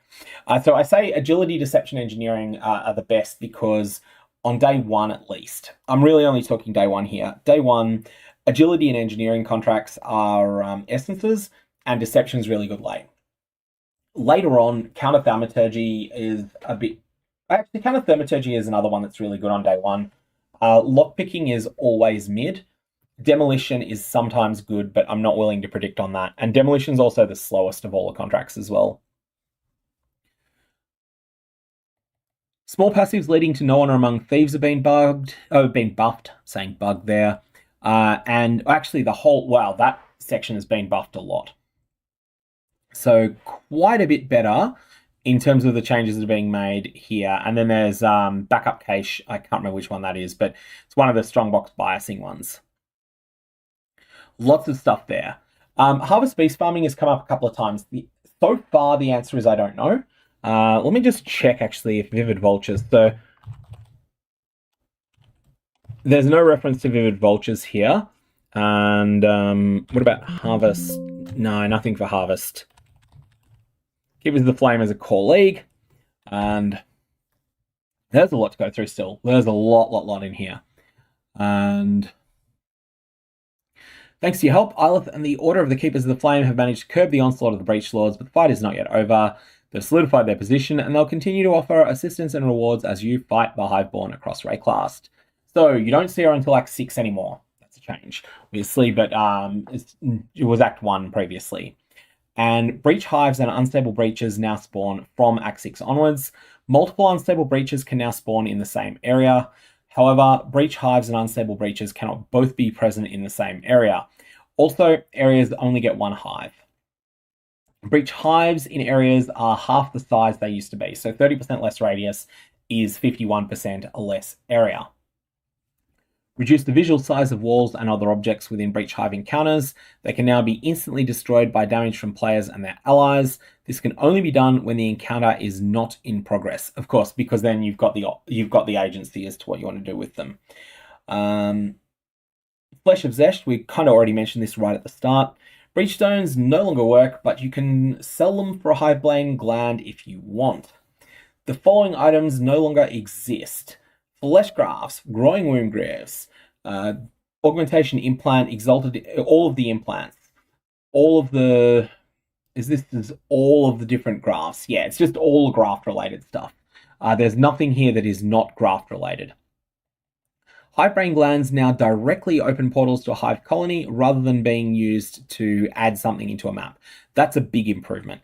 So I say agility, deception, engineering are the best because on day one at least, I'm really only talking day one here. Day one, agility and engineering contracts are essences, and deception is really good late. Later on, counter thaumaturgy is a bit. Actually, counter thaumaturgy is another one that's really good on day one. Lockpicking is always mid. Demolition is sometimes good, but I'm not willing to predict on that. And demolition is also the slowest of all the contracts as well. Small passives leading to no honor among thieves have been buffed, saying bug there. And actually the whole, wow, that section has been buffed a lot. So quite a bit better in terms of the changes that are being made here. And then there's backup cache. I can't remember which one that is, but it's one of the strongbox biasing ones. Lots of stuff there. Harvest beast farming has come up a couple of times. So far, the answer is I don't know. Let me just check, actually, if Vivid Vultures. So there's no reference to Vivid Vultures here. And what about Harvest? No, nothing for Harvest. Keepers of the Flame as a core league. And there's a lot to go through still. There's a lot in here. And thanks to your help, Ilith and the Order of the Keepers of the Flame have managed to curb the onslaught of the Breach Lords, but the fight is not yet over. They've solidified their position, and they'll continue to offer assistance and rewards as you fight the Hiveborn across Rayclast. So you don't see her until Act 6 anymore. That's a change, obviously, but it was Act 1 previously. And breach hives and unstable breaches now spawn from Act 6 onwards. Multiple unstable breaches can now spawn in the same area. However, breach hives and unstable breaches cannot both be present in the same area. Also, areas only get one hive. Breach hives in areas are half the size they used to be. So 30% less radius is 51% less area. Reduce the visual size of walls and other objects within breach hive encounters. They can now be instantly destroyed by damage from players and their allies. This can only be done when the encounter is not in progress, of course, because then you've got the agency as to what you want to do with them. Flesh of Zesht, we kind of already mentioned this right at the start. Breach stones no longer work, but you can sell them for a Hiveblade gland if you want. The following items no longer exist: flesh grafts, growing womb grafts, augmentation implant, exalted, all of the implants, all of the, this is all of the different grafts. Yeah, it's just all graft related stuff. There's nothing here that is not graft related. Hivebrain glands now directly open portals to a hive colony rather than being used to add something into a map. That's a big improvement.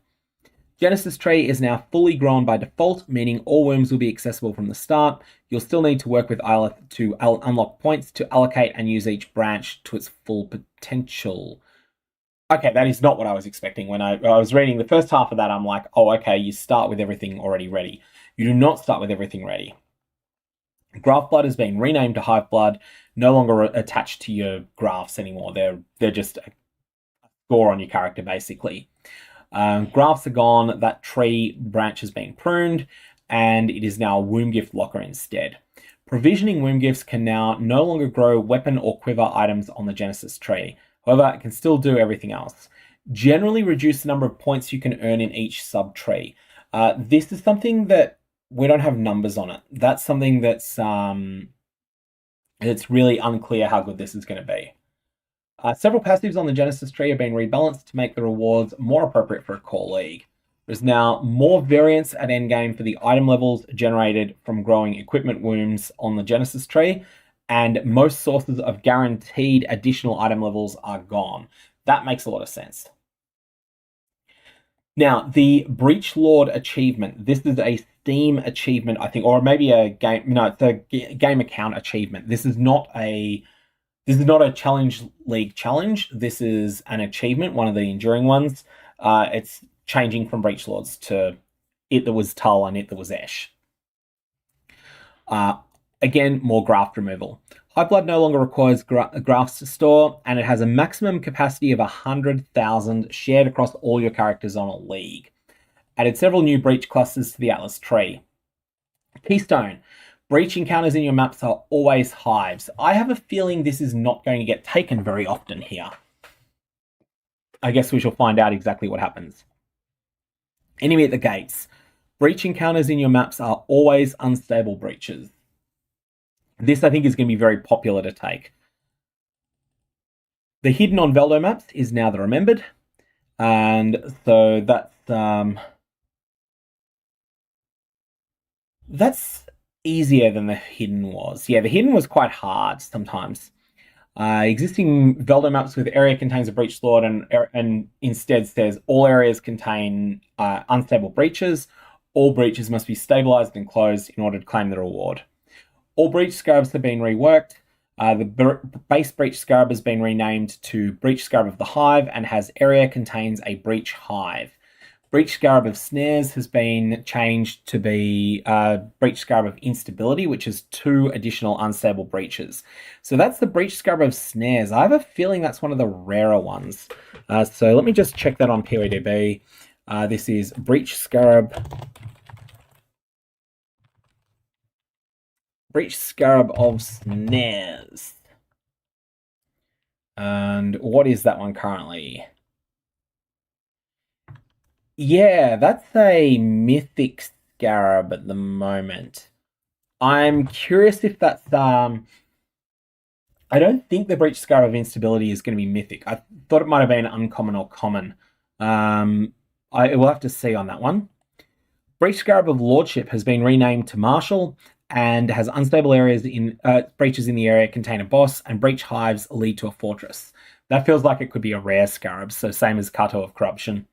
Genesis tree is now fully grown by default, meaning all worms will be accessible from the start. You'll still need to work with Ilith to unlock points to allocate and use each branch to its full potential. Okay, that is not what I was expecting. When I was reading the first half of that, I'm like, oh, okay, you start with everything already ready. You do not start with everything ready. Graft blood has been renamed to hive blood, no longer attached to your grafts anymore. They're just a score on your character, basically. Grafts are gone, that tree branch has been pruned, and it is now a womb gift locker instead. Provisioning womb gifts can now no longer grow weapon or quiver items on the Genesis tree. However, it can still do everything else. Generally reduce the number of points you can earn in each sub-tree. This is something that we don't have numbers on it. That's something that's it's really unclear how good this is going to be. Several passives on the Genesis tree have been rebalanced to make the rewards more appropriate for a core league. There's now more variance at endgame for the item levels generated from growing equipment wombs on the Genesis tree, and most sources of guaranteed additional item levels are gone. That makes a lot of sense. Now, the Breach Lord achievement. This is a Steam achievement, I think, or maybe a game. No, it's a game account achievement. This is not a challenge league challenge. This is an achievement, one of the enduring ones. It's changing from Breach Lords to it that was Tull and it that was Ash. Again, more graft removal. Hive-Blood no longer requires grafts to store, and it has a maximum capacity of 100,000 shared across all your characters on a league. Added several new breach clusters to the Atlas tree. Keystone. Breach encounters in your maps are always hives. I have a feeling this is not going to get taken very often here. I guess we shall find out exactly what happens. Enemy at the gates. Breach encounters in your maps are always unstable breaches. This, I think, is going to be very popular to take. The hidden on Veldo maps is now the remembered. And so that's easier than the hidden was. Yeah, the hidden was quite hard sometimes. Existing Veldo maps with area contains a breach slot and instead says all areas contain unstable breaches. All breaches must be stabilized and closed in order to claim the reward. All breach scarabs have been reworked. The base breach scarab has been renamed to Breach Scarab of the Hive and has area contains a breach hive. Breach Scarab of Snares has been changed to be Breach Scarab of Instability, which is 2 additional unstable breaches. So that's the Breach Scarab of Snares. I have a feeling that's one of the rarer ones. So let me just check that on POEDB. This is Breach Scarab of Snares. And what is that one currently? Yeah, that's a mythic scarab at the moment. I'm curious if that's I don't think the Breach Scarab of Instability is going to be mythic. I thought it might have been uncommon or common. I will have to see on that one. Breach Scarab of Lordship has been renamed to Marshal and has unstable areas in breaches in the area contain a boss, and breach hives lead to a fortress. That feels like it could be a rare scarab, so same as Kato of Corruption.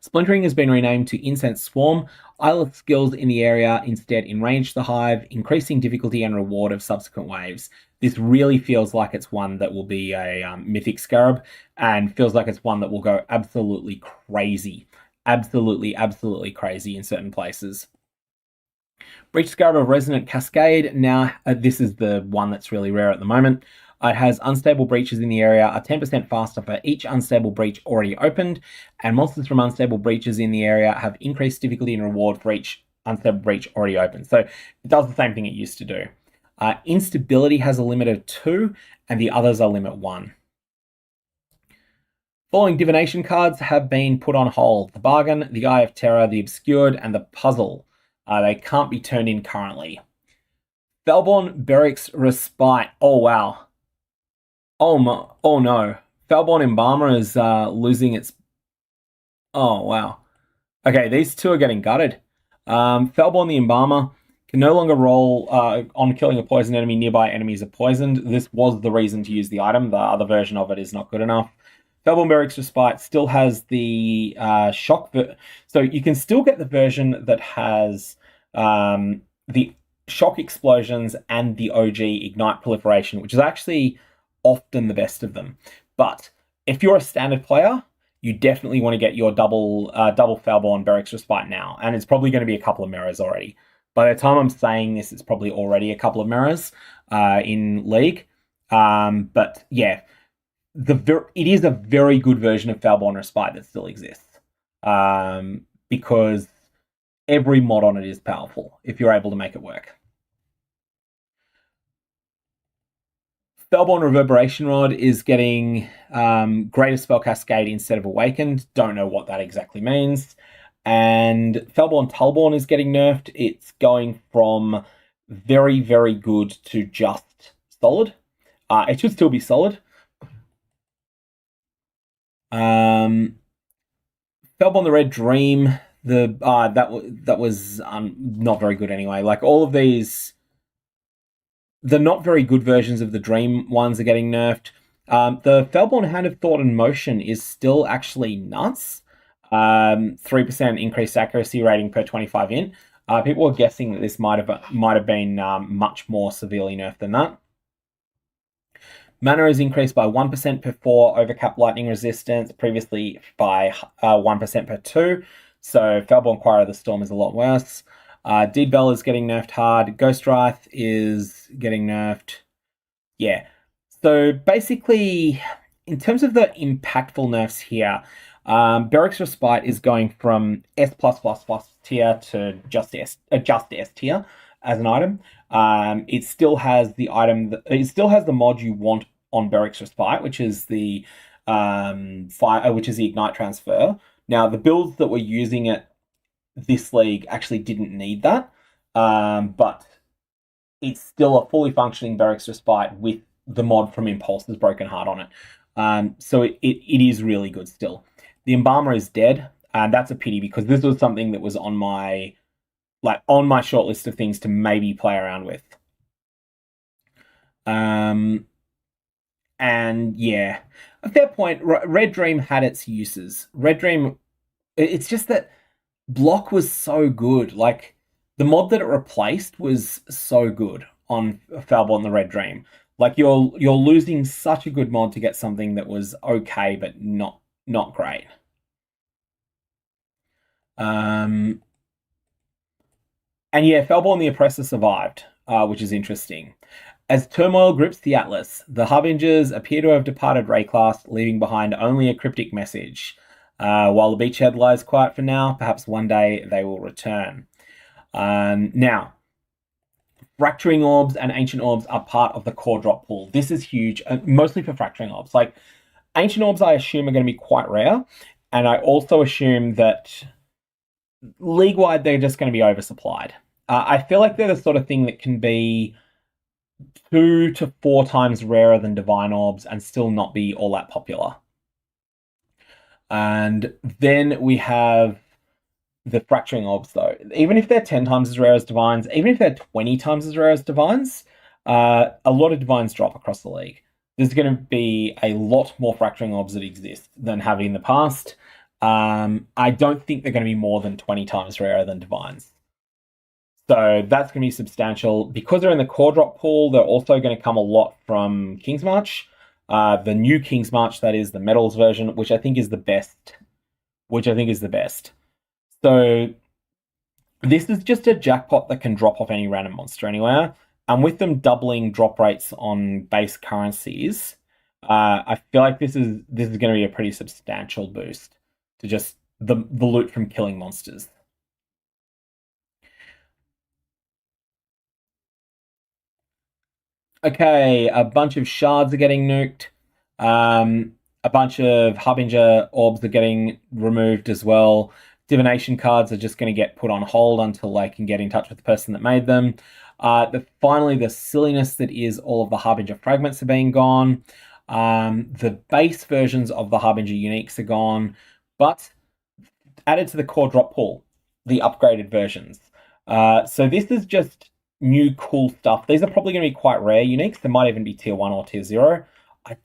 Splintering has been renamed to Incense Swarm. Eyeless skills in the area instead enrage the hive, increasing difficulty and reward of subsequent waves. This really feels like it's one that will be a mythic scarab, and feels like it's one that will go absolutely crazy. Absolutely crazy in certain places. Breach Scarab of Resonant Cascade. Now, this is the one that's really rare at the moment. It has unstable breaches in the area are 10% faster for each unstable breach already opened, and monsters from unstable breaches in the area have increased difficulty and reward for each unstable breach already opened. So it does the same thing it used to do. Instability has a limit of 2, and the others are limit 1. Following divination cards have been put on hold: the Bargain, the Eye of Terror, the Obscured, and the Puzzle. They can't be turned in currently. Felborn Beric's Respite. Oh, wow. Oh no. Felborn Embalmer is losing its... Oh, wow. Okay, these two are getting gutted. Felborn the Embalmer can no longer roll on killing a poison enemy. Nearby enemies are poisoned. This was the reason to use the item. The other version of it is not good enough. Felborn Beric's Respite still has the shock... So you can still get the version that has the shock explosions and the OG Ignite Proliferation, which is actually often the best of them. But if you're a standard player, you definitely want to get your double Felborn Beric's Respite now, and it's probably going to be a couple of mirrors already. By the time I'm saying this, it's probably already a couple of mirrors in League. But yeah, it is a very good version of Felborn Respite that still exists, because every mod on it is powerful if you're able to make it work. Felborn Reverberation Rod is getting Greater Spell Cascade instead of Awakened. Don't know what that exactly means. And Felborn Tulborn is getting nerfed. It's going from very good to just solid. It should still be solid. Felborn the Red Dream, that was not very good anyway. Like, all of these, the not very good versions of the Dream ones are getting nerfed. The Felborn Hand of Thought and Motion is still actually nuts. 3% increased accuracy rating per 25 int. People are guessing that this might have been much more severely nerfed than that. Mana is increased by 1% per 4 overcap lightning resistance, previously by 1% per 2. So Felborn Choir of the Storm is a lot worse. Deed Bell is getting nerfed hard. Ghost Wrath is getting nerfed. Yeah. So basically, in terms of the impactful nerfs here, Beric's Respite is going from S+++ tier to just S tier as an item. It still has the item. It still has the mod you want on Beric's Respite, which is the Ignite transfer. Now, the builds that were using it this league actually didn't need that. But it's still a fully functioning Barracks Respite with the mod from Impulse's Broken Heart on it. So it is really good still. The Embalmer is dead, and that's a pity because this was something that was on my short list of things to maybe play around with. And yeah, a fair point. Red Dream had its uses. Red Dream, it's just that block was so good. Like the mod that it replaced was so good on Foulball and the Red Dream. Like you're losing such a good mod to get something that was okay but not great. And yeah, Foulball and the Oppressor survived, which is interesting. As turmoil grips the Atlas, the Harbingers appear to have departed Rayclass, leaving behind only a cryptic message. While the beachhead lies quiet for now, perhaps one day they will return. Now, Fracturing Orbs and Ancient Orbs are part of the core drop pool. This is huge, mostly for Fracturing Orbs. Like, Ancient Orbs, I assume, are going to be quite rare, and I also assume that league-wide they're just going to be oversupplied. I feel like they're the sort of thing that can be 2 to 4 times rarer than Divine Orbs and still not be all that popular. And then we have the Fracturing Orbs, though. Even if they're 10 times as rare as Divines, even if they're 20 times as rare as Divines, a lot of Divines drop across the league. There's going to be a lot more Fracturing Orbs that exist than have in the past. I don't think they're going to be more than 20 times rarer than Divines. So that's going to be substantial. Because they're in the core drop pool, they're also going to come a lot from Kingsmarch. The new Kingsmarch, that is, the Metals version, which I think is the best. So this is just a jackpot that can drop off any random monster anywhere. And with them doubling drop rates on base currencies, I feel like this is going to be a pretty substantial boost to just the loot from killing monsters. Okay, a bunch of shards are getting nuked. A bunch of Harbinger orbs are getting removed as well. Divination cards are just going to get put on hold until they can get in touch with the person that made them. Finally, the silliness that is all of the Harbinger fragments are being gone. The base versions of the Harbinger uniques are gone, but added to the core drop pool, the upgraded versions. So this is just new cool stuff. These are probably going to be quite rare uniques. They might even be tier 1 or tier 0. I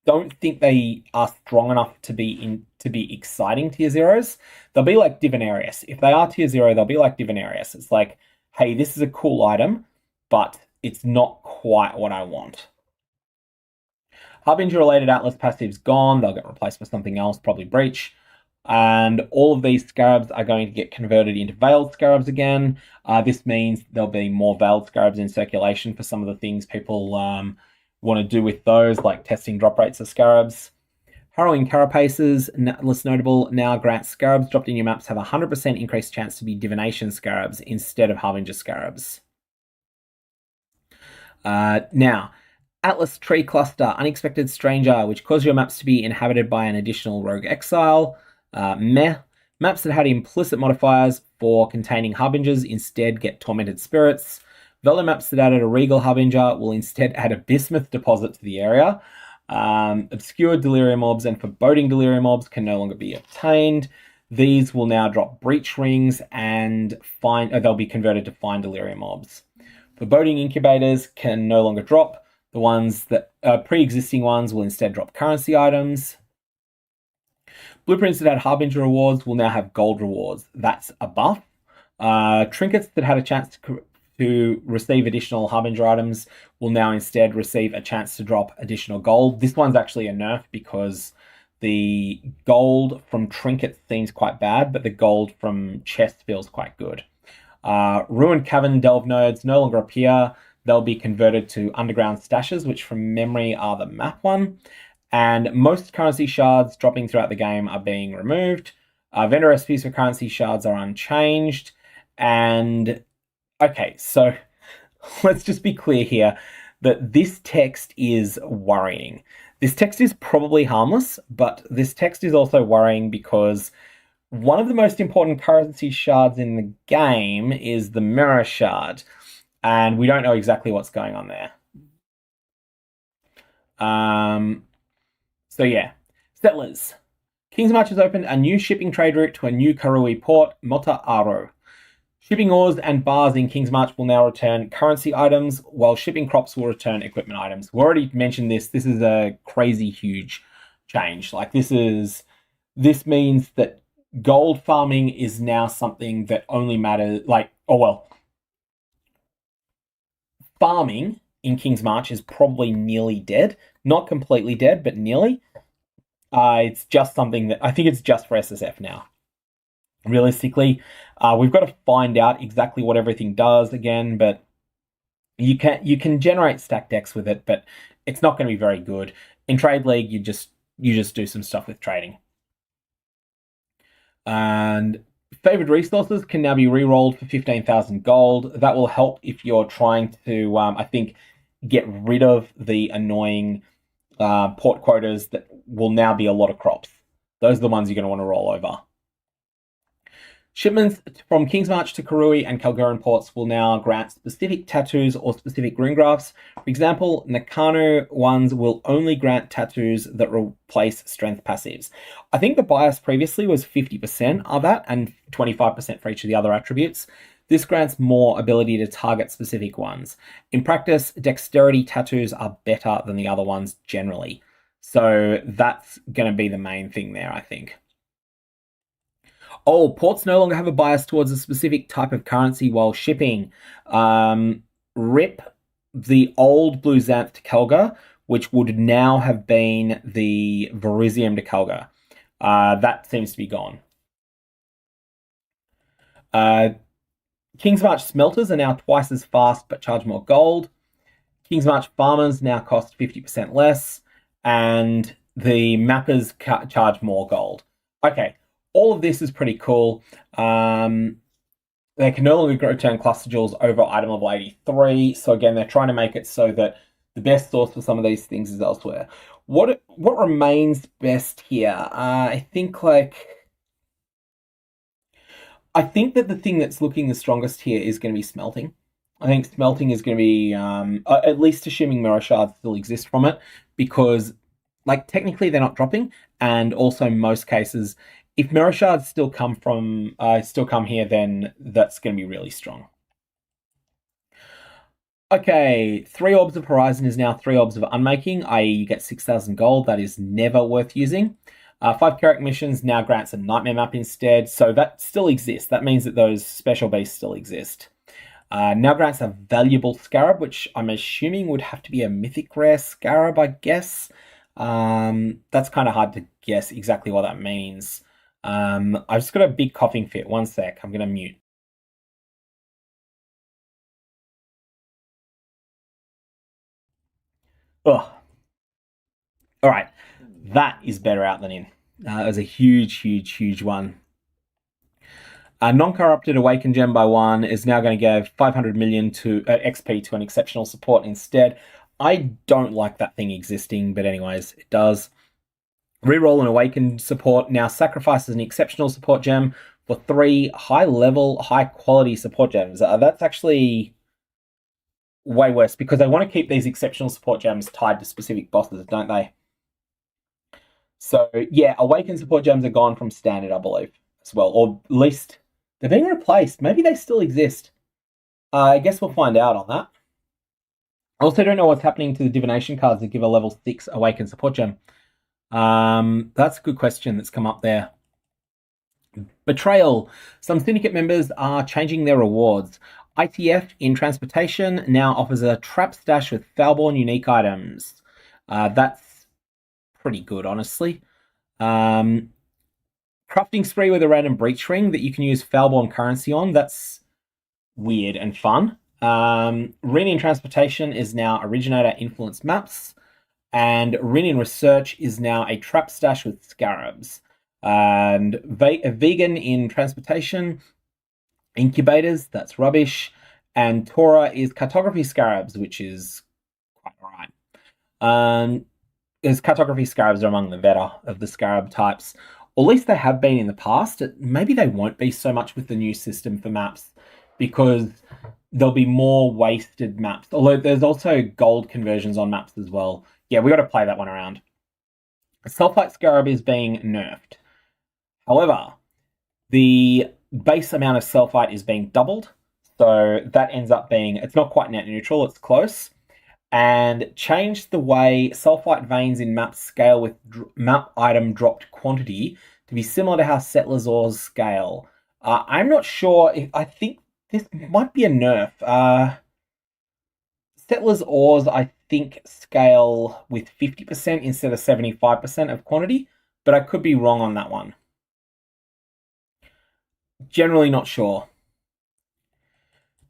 don't think they are strong enough to be exciting tier 0s. They'll be like Divinarius. If they are tier 0, they'll be like Divinarius. It's like, hey, this is a cool item, but it's not quite what I want. Harbinger-related Atlas passive's gone. They'll get replaced by something else, probably Breach. And all of these scarabs are going to get converted into veiled scarabs again. This means there'll be more veiled scarabs in circulation for some of the things people want to do with those, like testing drop rates of scarabs. Harrowing Carapaces, less notable, now grants scarabs dropped in your maps have a 100% increased chance to be Divination scarabs instead of Harbinger scarabs. Now, Atlas Tree Cluster, Unexpected Stranger, which causes your maps to be inhabited by an additional rogue exile. Maps that had implicit modifiers for containing Harbingers instead get Tormented Spirits. Velo maps that added a Regal Harbinger will instead add a Bismuth deposit to the area. Obscured Delirium Orbs and Foreboding Delirium Orbs can no longer be obtained. These will now drop Breach Rings and they'll be converted to Fine Delirium Orbs. Foreboding Incubators can no longer drop. The ones that pre-existing ones will instead drop currency items. Blueprints that had Harbinger rewards will now have gold rewards. That's a buff. Trinkets that had a chance to receive additional Harbinger items will now instead receive a chance to drop additional gold. This one's actually a nerf because the gold from trinkets seems quite bad, but the gold from chests feels quite good. Ruined Cavern Delve nodes no longer appear. They'll be converted to underground stashes, which from memory are the map one. And most currency shards dropping throughout the game are being removed. Vendor recipes for currency shards are unchanged. And okay, so let's just be clear here that this text is worrying. This text is probably harmless, but this text is also worrying because One of the most important currency shards in the game is the Mirror Shard, and we don't know exactly what's going on there. So yeah, settlers. Kingsmarch has opened a new shipping trade route to a new Karui port, Mota Aro. Shipping ores and bars in Kingsmarch will now return currency items, while shipping crops will return equipment items. We already mentioned this. This is a crazy huge change. Like this means that gold farming is now something that only matters. Farming in Kingsmarch is probably nearly dead. Not completely dead, but nearly. It's just something that I think it's just for SSF now. Realistically, we've got to find out exactly what everything does again, but you can generate stack decks with it, but it's not going to be very good. In Trade League, you just do some stuff with trading. And favored resources can now be re-rolled for 15,000 gold. That will help if you're trying to, I think, get rid of the annoying port quotas that will now be a lot of crops. Those are the ones you're going to want to roll over. Shipments from Kingsmarch to Karui and Kalguran ports will now grant specific tattoos or specific rune graphs. For example, Nakano ones will only grant tattoos that replace strength passives. I think the bias previously was 50% of that and 25% for each of the other attributes. This grants more ability to target specific ones. In practice, dexterity tattoos are better than the other ones generally. So that's going to be the main thing there, I think. Oh, ports no longer have a bias towards a specific type of currency while shipping. RIP the old Blue Xanth to Kelga, which would now have been the Verisium to Kelga. That seems to be gone. Kingsmarch smelters are now twice as fast but charge more gold. Kingsmarch farmers now cost 50% less, and the mappers charge more gold. Okay, all of this is pretty cool. They can no longer return cluster jewels over item level 83. So again, they're trying to make it so that the best source for some of these things is elsewhere. What remains best here? I think that the thing that's looking the strongest here is going to be smelting. I think smelting is going to be, at least assuming mirror shards still exist from it, because technically they're not dropping, and also in most cases, if mirror shards still come here, then that's going to be really strong. Okay, 3 Orbs of Horizon is now 3 Orbs of Unmaking, i.e. you get 6,000 gold. That is never worth using. 5 Carrack missions now grants a Nightmare map instead, so that still exists. That means that those special beasts still exist. Now grants a valuable Scarab, which I'm assuming would have to be a mythic rare Scarab, I guess. That's kind of hard to guess exactly what that means. I've just got a big coughing fit. One sec, I'm going to mute. Ugh. All right, that is better out than in. It was a huge one. Non-corrupted Awakened Gem by 1 is now going to give 500 million to XP to an exceptional support instead. I don't like that thing existing, but anyways, it does. Reroll an Awakened support now sacrifices an exceptional support gem for 3 high-level, high-quality support gems. That's actually way worse, because they want to keep these exceptional support gems tied to specific bosses, don't they? So, yeah, Awakened support gems are gone from standard, I believe, as well. Or at least they're being replaced. Maybe they still exist. I guess we'll find out on that. I also don't know what's happening to the divination cards that give a level 6 Awakened support gem. That's a good question that's come up there. Betrayal. Some syndicate members are changing their rewards. ITF in transportation now offers a trap stash with Foulborn unique items. That's pretty good, honestly. Crafting spree with a random breach ring that you can use Foulborn currency on. That's weird and fun. Rin in transportation is now originator influence maps. And Rin in research is now a trap stash with scarabs. And vegan in transportation, incubators, that's rubbish. And Tora is cartography scarabs, which is quite alright. Because cartography scarabs are among the better of the scarab types. or at least they have been in the past. Maybe they won't be so much with the new system for maps, because there'll be more wasted maps. Although there's also gold conversions on maps as well. Yeah, we got to play that one around. Sulfite Scarab is being nerfed. However, the base amount of sulfite is being doubled. So that ends up being, it's not quite net neutral, it's close. And changed the way sulfite veins in maps scale with map item dropped quantity to be similar to how Settlers Ores scale. I'm not sure, I think this might be a nerf. Settlers Ores, I think, scale with 50% instead of 75% of quantity, but I could be wrong on that one. Generally not sure.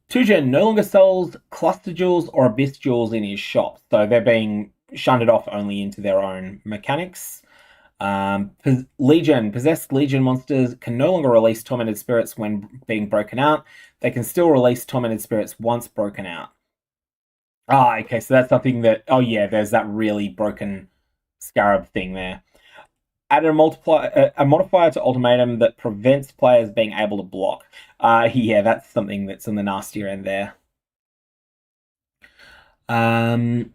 2gen no longer sells cluster jewels or abyss jewels in his shop, so they're being shunted off only into their own mechanics. Possessed Legion monsters can no longer release tormented spirits when being broken out. They can still release tormented spirits once broken out. Okay, so that's something that, oh yeah, there's that really broken scarab thing there. Added a modifier to ultimatum that prevents players being able to block. Yeah, that's something that's on the nastier end there. Dialex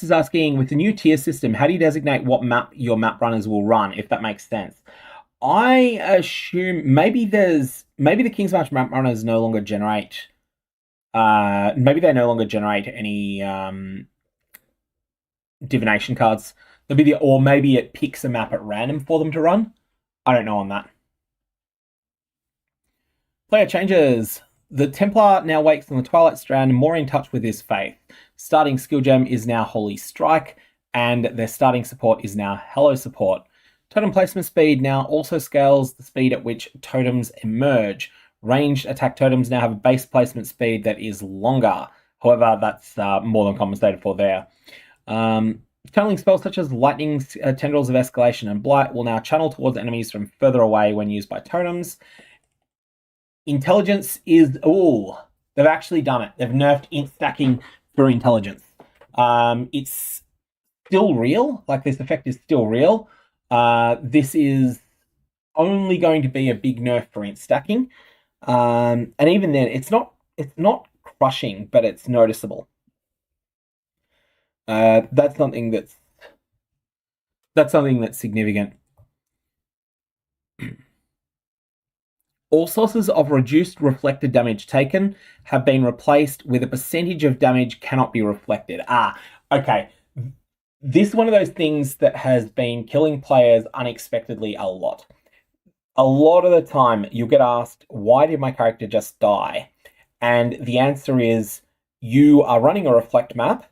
is asking, with the new tier system, how do you designate what map your map runners will run, if that makes sense? I assume maybe the Kingsmarch map runners no longer generate. Maybe they no longer generate any divination cards. Or maybe it picks a map at random for them to run. I don't know on that. Player changes. The Templar now wakes on the Twilight Strand, more in touch with his faith. Starting skill gem is now Holy Strike, and their starting support is now Hello Support. Totem placement speed now also scales the speed at which totems emerge. Ranged attack totems now have a base placement speed that is longer. However, that's more than compensated for there. Channeling spells such as Lightning, Tendrils of Escalation, and Blight will now channel towards enemies from further away when used by totems. Intelligence is... Oh, they've actually done it. They've nerfed int stacking for intelligence. It's still real. Like, this effect is still real. This is only going to be a big nerf for int stacking. And even then, it's not crushing, but it's noticeable. That's something that's significant. All sources of reduced reflected damage taken have been replaced with a percentage of damage cannot be reflected. Okay. This is one of those things that has been killing players unexpectedly a lot. A lot of the time, you'll get asked, why did my character just die? And the answer is, you are running a reflect map,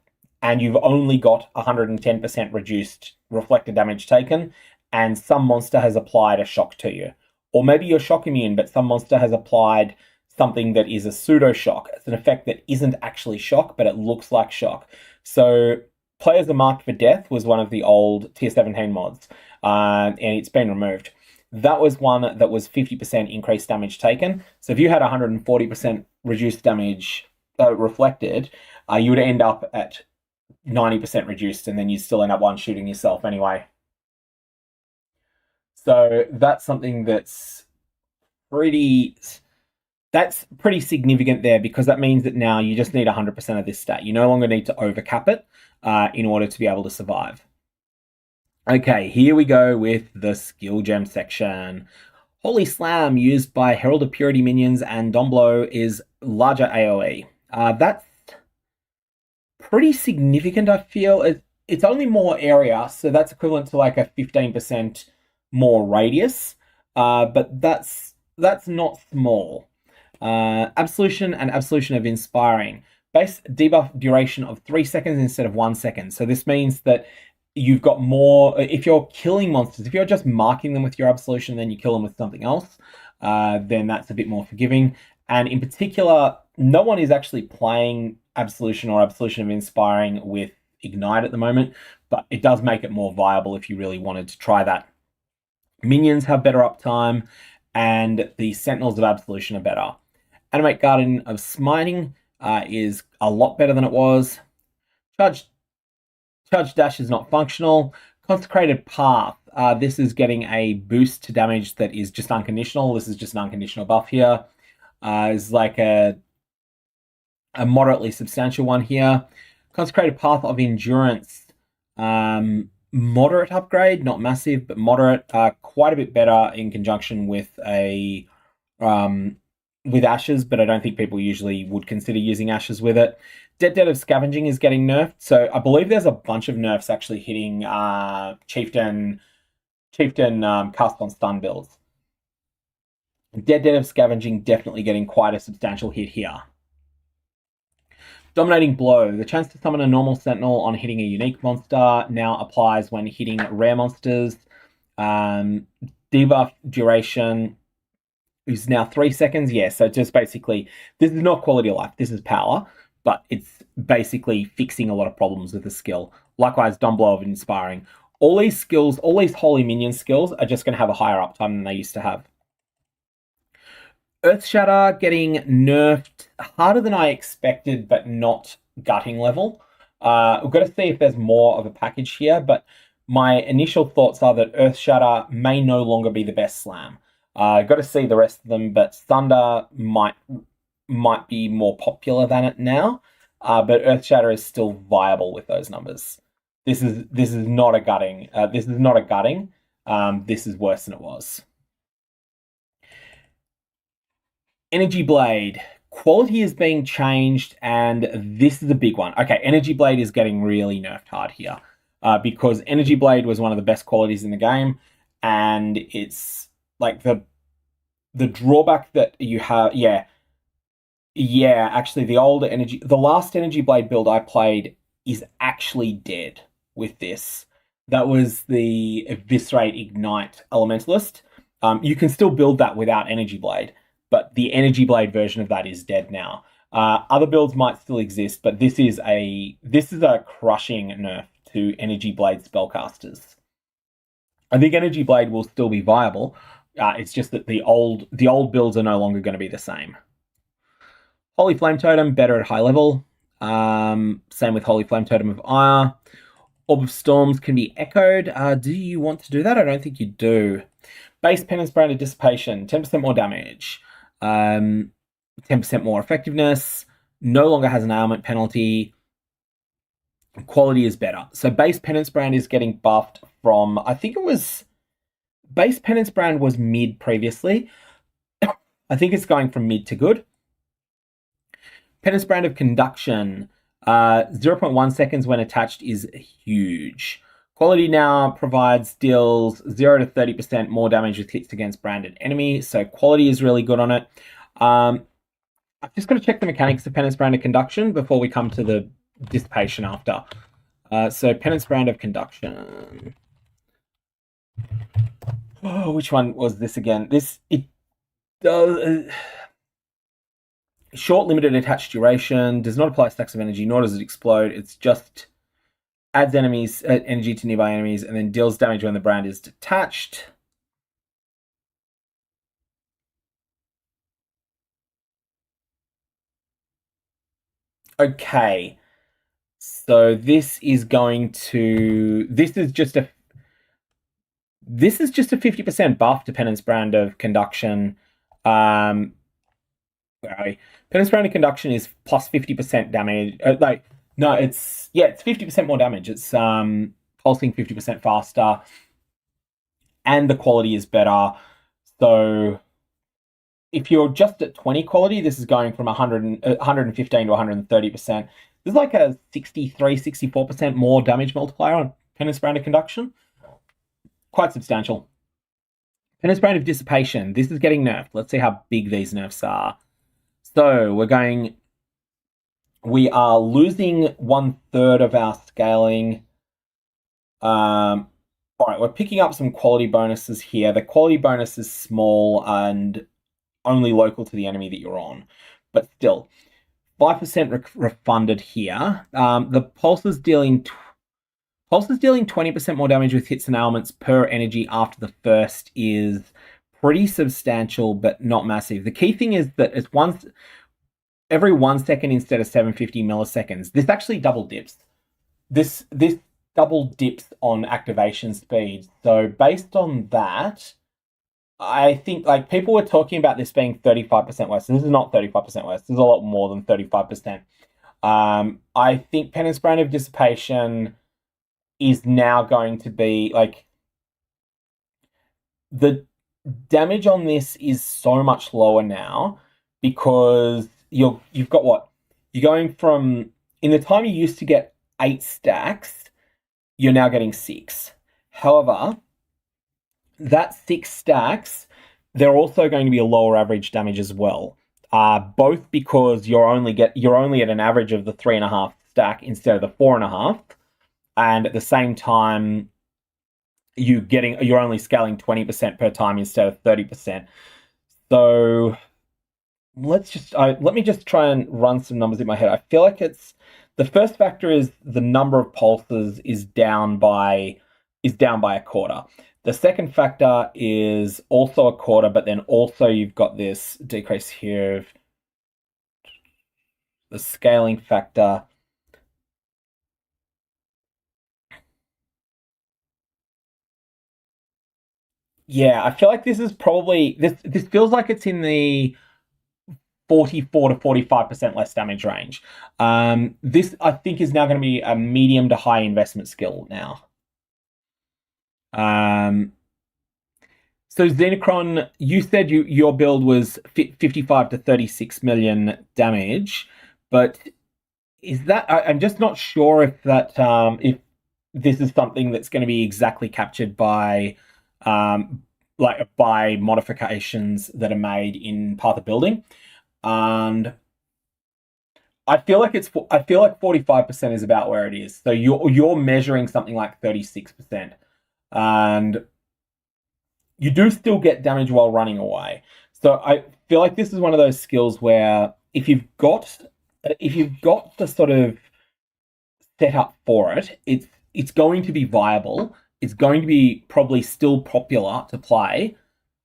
and you've only got 110% reduced reflected damage taken, and some monster has applied a shock to you. Or maybe you're shock immune, but some monster has applied something that is a pseudo shock. It's an effect that isn't actually shock, but it looks like shock. So Players Are Marked for Death was one of the old tier 17 mods, and it's been removed. That was one that was 50% increased damage taken. So if you had 140% reduced damage reflected, you would end up at 90% reduced, and then you still end up one-shooting yourself anyway. So that's something that's pretty significant there, because that means that now you just need 100% of this stat. You no longer need to overcap it in order to be able to survive. Okay, here we go with the skill gem section. Holy Slam, used by Herald of Purity minions and Domblow, is larger AoE. That's pretty significant, I feel. It's only more area, so that's equivalent to like a 15% more radius, but that's not small. Absolution and Absolution of Inspiring. Base debuff duration of 3 seconds instead of 1 second. So this means that you've got more, if you're killing monsters, if you're just marking them with your Absolution and then you kill them with something else, then that's a bit more forgiving. And in particular, no one is actually playing Absolution or Absolution of Inspiring with Ignite at the moment, but it does make it more viable if you really wanted to try that. Minions have better uptime, and the Sentinels of Absolution are better. Animate Guardian of Smiting is a lot better than it was. Charge Dash is not functional. Consecrated Path. This is getting a boost to damage that is just unconditional. This is just an unconditional buff here. It's like a moderately substantial one here. Consecrated Path of Endurance. Moderate upgrade, not massive, but moderate. Quite a bit better in conjunction with with Ashes, but I don't think people usually would consider using Ashes with it. Debt of Scavenging is getting nerfed, so I believe there's a bunch of nerfs actually hitting Chieftain cast on stun builds. Debt of Scavenging definitely getting quite a substantial hit here. Dominating Blow. The chance to summon a normal sentinel on hitting a unique monster now applies when hitting rare monsters. Debuff duration is now 3 seconds. Yeah, so just basically, this is not quality of life. This is power, but it's basically fixing a lot of problems with the skill. Likewise, Dumb Blow of Inspiring. All these skills, all these holy minion skills are just going to have a higher uptime than they used to have. Earth Shatter getting nerfed harder than I expected, but not gutting level. We've got to see if there's more of a package here, but my initial thoughts are that Earth Shatter may no longer be the best slam. Got to see the rest of them, but Thunder might be more popular than it now. But Earth Shatter is still viable with those numbers. This is not a gutting. This is not a gutting. This is worse than it was. Energy Blade. Quality is being changed, and this is a big one. Okay, Energy Blade is getting really nerfed hard here because Energy Blade was one of the best qualities in the game, and it's like the drawback that you have. Yeah, actually, the last Energy Blade build I played is actually dead with this. That was the Eviscerate Ignite Elementalist. You can still build that without Energy Blade, but the Energy Blade version of that is dead now. Other builds might still exist, but this is a crushing nerf to Energy Blade spellcasters. I think Energy Blade will still be viable. It's just that the old builds are no longer going to be the same. Holy Flame Totem, better at high level. Same with Holy Flame Totem of Ire. Orb of Storms can be echoed. Do you want to do that? I don't think you do. Base Penance Brand of Dissipation, 10% more damage. 10% more effectiveness. No longer has an ailment penalty. Quality is better. So Base Penance Brand is getting buffed from, I think it was, Base Penance Brand was mid previously. I think it's going from mid to good. Penance Brand of Conduction, 0.1 seconds when attached is huge. Quality now deals 0 to 30% more damage with hits against branded enemy, so quality is really good on it. I've just got to check the mechanics of Penance Brand of Conduction before we come to the Dissipation after. So Penance Brand of Conduction. Oh, which one was this again? It does... short limited attached duration, does not apply stacks of energy, nor does it explode. It's just adds energy to nearby enemies, and then deals damage when the brand is detached. Okay, so this is just a 50% buff to Penance Brand of Conduction. Penance Brand of Conduction is plus 50% damage. It's 50% more damage. It's pulsing 50% faster, and the quality is better. So if you're just at 20 quality, this is going from 115 to 130%. There's like a 63-64% more damage multiplier on Penance Brand of Conduction. Quite substantial. Penance Brand of Dissipation. This is getting nerfed. Let's see how big these nerfs are. So we are losing 1/3 of our scaling. All right, we're picking up some quality bonuses here. The quality bonus is small and only local to the enemy that you're on, but still, 5% refunded here. The pulse is dealing 20% more damage with hits and ailments per energy after the first is pretty substantial, but not massive. The key thing is that it's every 1 second instead of 750 milliseconds. This actually double dips. The double dips on activation speed. So based on that, I think like people were talking about this being 35% worse. This is not 35% worse. This is a lot more than 35%. I think Penance Brand of Dissipation is now going to be like the damage on this is so much lower now because you've got what? You're going from in the time you used to get 8 stacks, you're now getting 6. However, that 6 stacks, they're also going to be a lower average damage as well. Both because you're only at an average of the 3.5 stack instead of the 4.5, and at the same time, you're only scaling 20% per time instead of 30%. So let me just try and run some numbers in my head. I feel like it's the first factor is the number of pulses is down by a quarter. The second factor is also a quarter, but then also you've got this decrease here of the scaling factor. Yeah, I feel like this is probably this feels like it's in the 44 to 45% less damage range. This I think is now going to be a medium to high investment skill now. So Xenocron, you said your build was 55 to 36 million damage, but is that I'm just not sure if that if this is something that's going to be exactly captured by by modifications that are made in Path of Building, and I feel like 45% is about where it is. So you're measuring something like 36%, and you do still get damage while running away. So I feel like this is one of those skills where if you've got the sort of setup for it, it's going to be viable. It's going to be probably still popular to play,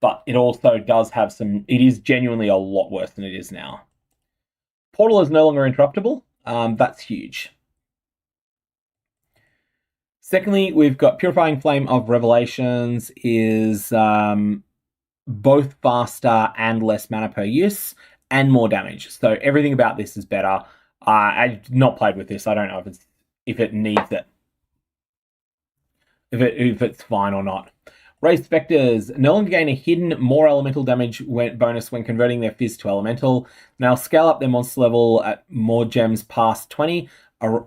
but it also does have some. It is genuinely a lot worse than it is now. Portal is no longer interruptible. That's huge. Secondly, we've got Purifying Flame of Revelations is both faster and less mana per use and more damage. So everything about this is better. I've not played with this. I don't know if it needs it. If it's fine or not. Raised Spectres no longer gain a hidden more elemental damage bonus when converting their Fizz to elemental. Now scale up their monster level at more gems past 20.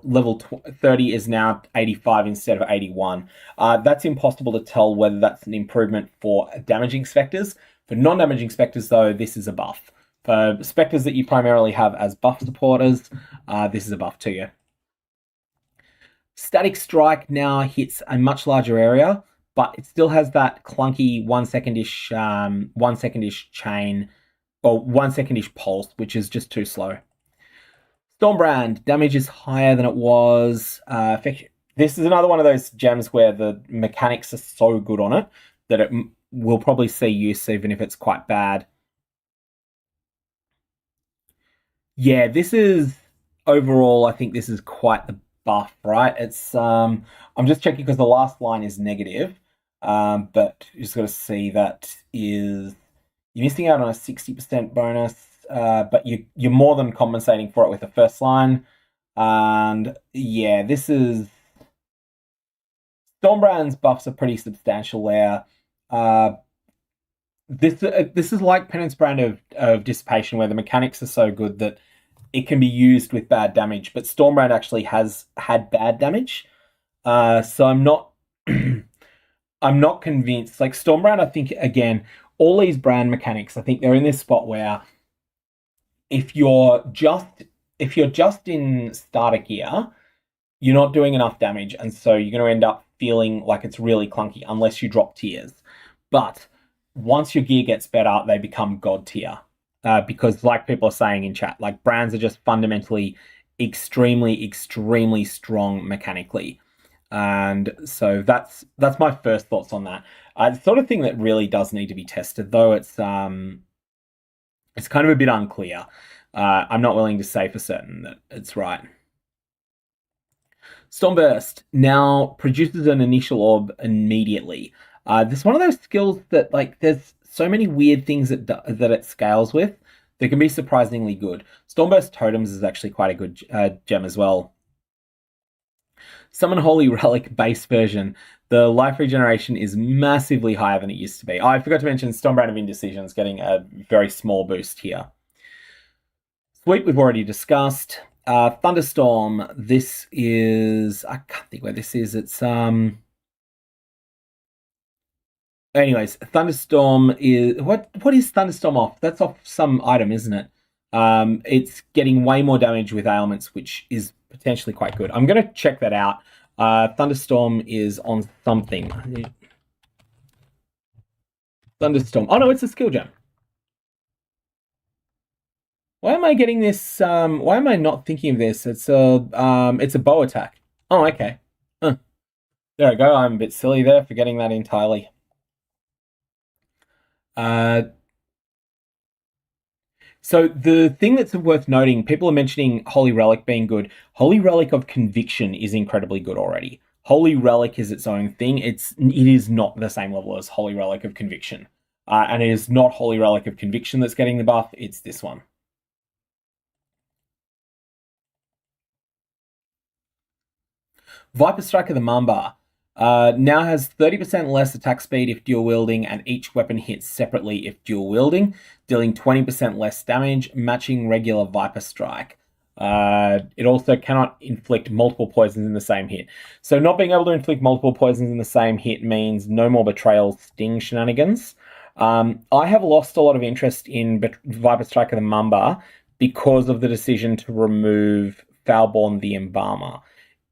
Level 30 is now 85 instead of 81. That's impossible to tell whether that's an improvement for damaging Spectres. For non-damaging Spectres, though, this is a buff. For Spectres that you primarily have as buff supporters, this is a buff to you. Static Strike now hits a much larger area, but it still has that clunky 1 secondish chain, or 1 secondish pulse, which is just too slow. Stormbrand, damage is higher than it was. This is another one of those gems where the mechanics are so good on it that it will probably see use even if it's quite bad. Yeah, this is overall, I think this is quite the buff, right? It's I'm just checking because the last line is negative, but you just got to see that you're missing out on a 60% bonus, but you're more than compensating for it with the first line, and yeah, this is Stormbrand's buffs are pretty substantial there. This is like Penance Brand of Dissipation, where the mechanics are so good that it can be used with bad damage, but Stormbrand actually has had bad damage. So I'm not I'm not convinced. Like Stormbrand, I think again, all these brand mechanics, I think they're in this spot where if you're just in starter gear, you're not doing enough damage, and so you're going to end up feeling like it's really clunky unless you drop tiers. But once your gear gets better, they become god tier. Because like people are saying in chat, like brands are just fundamentally extremely, extremely strong mechanically. And so that's my first thoughts on that. The sort of thing that really does need to be tested, though, it's kind of a bit unclear. I'm not willing to say for certain that it's right. Stormburst now produces an initial orb immediately. This is one of those skills that, like, there's so many weird things that it scales with that can be surprisingly good. Stormburst Totems is actually quite a good gem as well. Summon Holy Relic base version. The life regeneration is massively higher than it used to be. Oh, I forgot to mention Stormbrand of Indecision is getting a very small boost here. Sweep we've already discussed. Thunderstorm, this is... I can't think where this is. It's... Anyways, Thunderstorm is... What is Thunderstorm off? That's off some item, isn't it? It's getting way more damage with ailments, which is potentially quite good. I'm going to check that out. Thunderstorm is on something. Thunderstorm. Oh, no, it's a skill gem. Why am I getting this? Why am I not thinking of this? It's a bow attack. Oh, okay. Huh. There we go. I'm a bit silly there, forgetting that entirely. So the thing that's worth noting, people are mentioning Holy Relic being good. Holy Relic of Conviction is incredibly good already. Holy Relic is its own thing. It is not the same level as Holy Relic of Conviction. And it is not Holy Relic of Conviction that's getting the buff, it's this one. Viper Strike of the Mamba now has 30% less attack speed if dual wielding, and each weapon hits separately if dual wielding, dealing 20% less damage, matching regular Viper Strike. It also cannot inflict multiple poisons in the same hit. So not being able to inflict multiple poisons in the same hit means no more Betrayal Sting shenanigans. I have lost a lot of interest in Viper Strike of the Mamba because of the decision to remove Foulborn the Embalmer.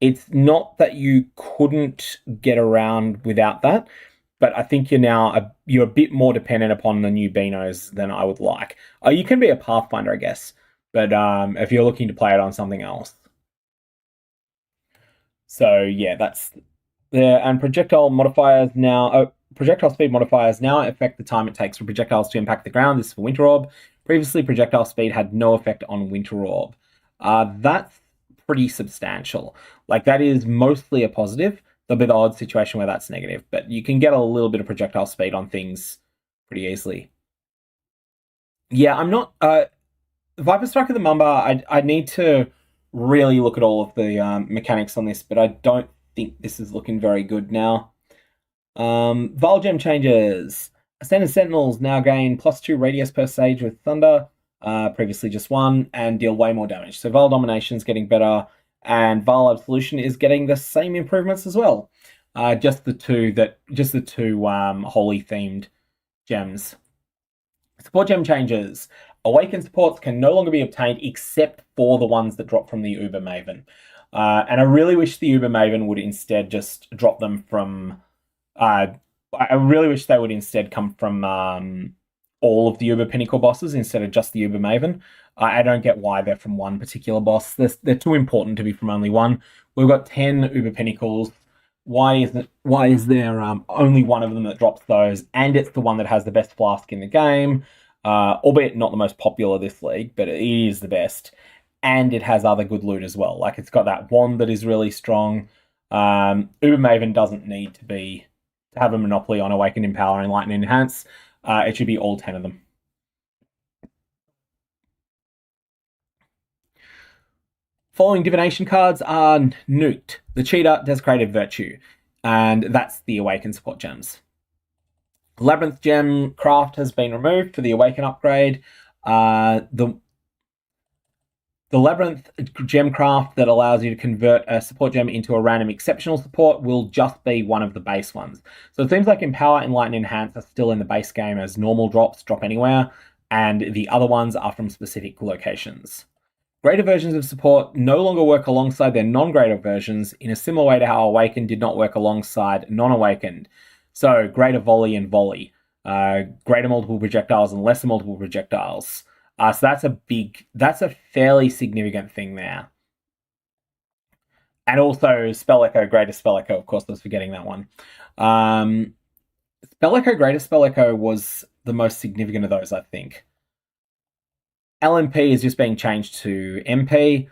It's not that you couldn't get around without that, but I think you're a bit more dependent upon the new Beanos than I would like. You can be a Pathfinder, I guess, but if you're looking to play it on something else. So yeah, that's there. And projectile speed modifiers now affect the time it takes for projectiles to impact the ground. This is for Winter Orb. Previously, projectile speed had no effect on Winter Orb. That's pretty substantial. Like, that is mostly a positive. There'll be the odd situation where that's negative, but you can get a little bit of projectile speed on things pretty easily. Yeah, I'm not... Viper Strike of the Mamba, I need to really look at all of the mechanics on this, but I don't think this is looking very good now. Vile Gem changes. Ascended Sentinels now gain +2 radius per stage with Thunder. Previously just 1, and deal way more damage. So Vile Domination is getting better, and Vile Absolution is getting the same improvements as well. Just the two holy themed gems. Support gem changes. Awakened supports can no longer be obtained except for the ones that drop from the Uber Maven. And I really wish the Uber Maven would instead just drop them from... I really wish they would instead come from all of the Uber Pinnacle bosses instead of just the Uber Maven. I don't get why they're from one particular boss. They're too important to be from only one. We've got 10 Uber Pinnacles. Why is there only one of them that drops those? And it's the one that has the best flask in the game, albeit not the most popular this league, but it is the best. And it has other good loot as well. Like, it's got that wand that is really strong. Uber Maven doesn't need to have a monopoly on Awaken, Empower, and Light and Enhance. It should be all 10 of them. Following divination cards are nuked. The Cheetah, Desecrated Virtue, and that's the Awaken support gems. Labyrinth Gem Craft has been removed for the Awaken upgrade. The Labyrinth Gem Craft that allows you to convert a support gem into a random exceptional support will just be one of the base ones. So it seems like Empower, Enlighten, Enhance are still in the base game as normal drops, drop anywhere, and the other ones are from specific locations. Greater versions of support no longer work alongside their non-greater versions in a similar way to how Awakened did not work alongside non-Awakened. So greater volley and volley, greater multiple projectiles and lesser multiple projectiles. So that's a fairly significant thing there. And also Spell Echo, Greater Spell Echo, of course, I was forgetting that one. Spell Echo, Greater Spell Echo was the most significant of those, I think. LMP is just being changed to MP.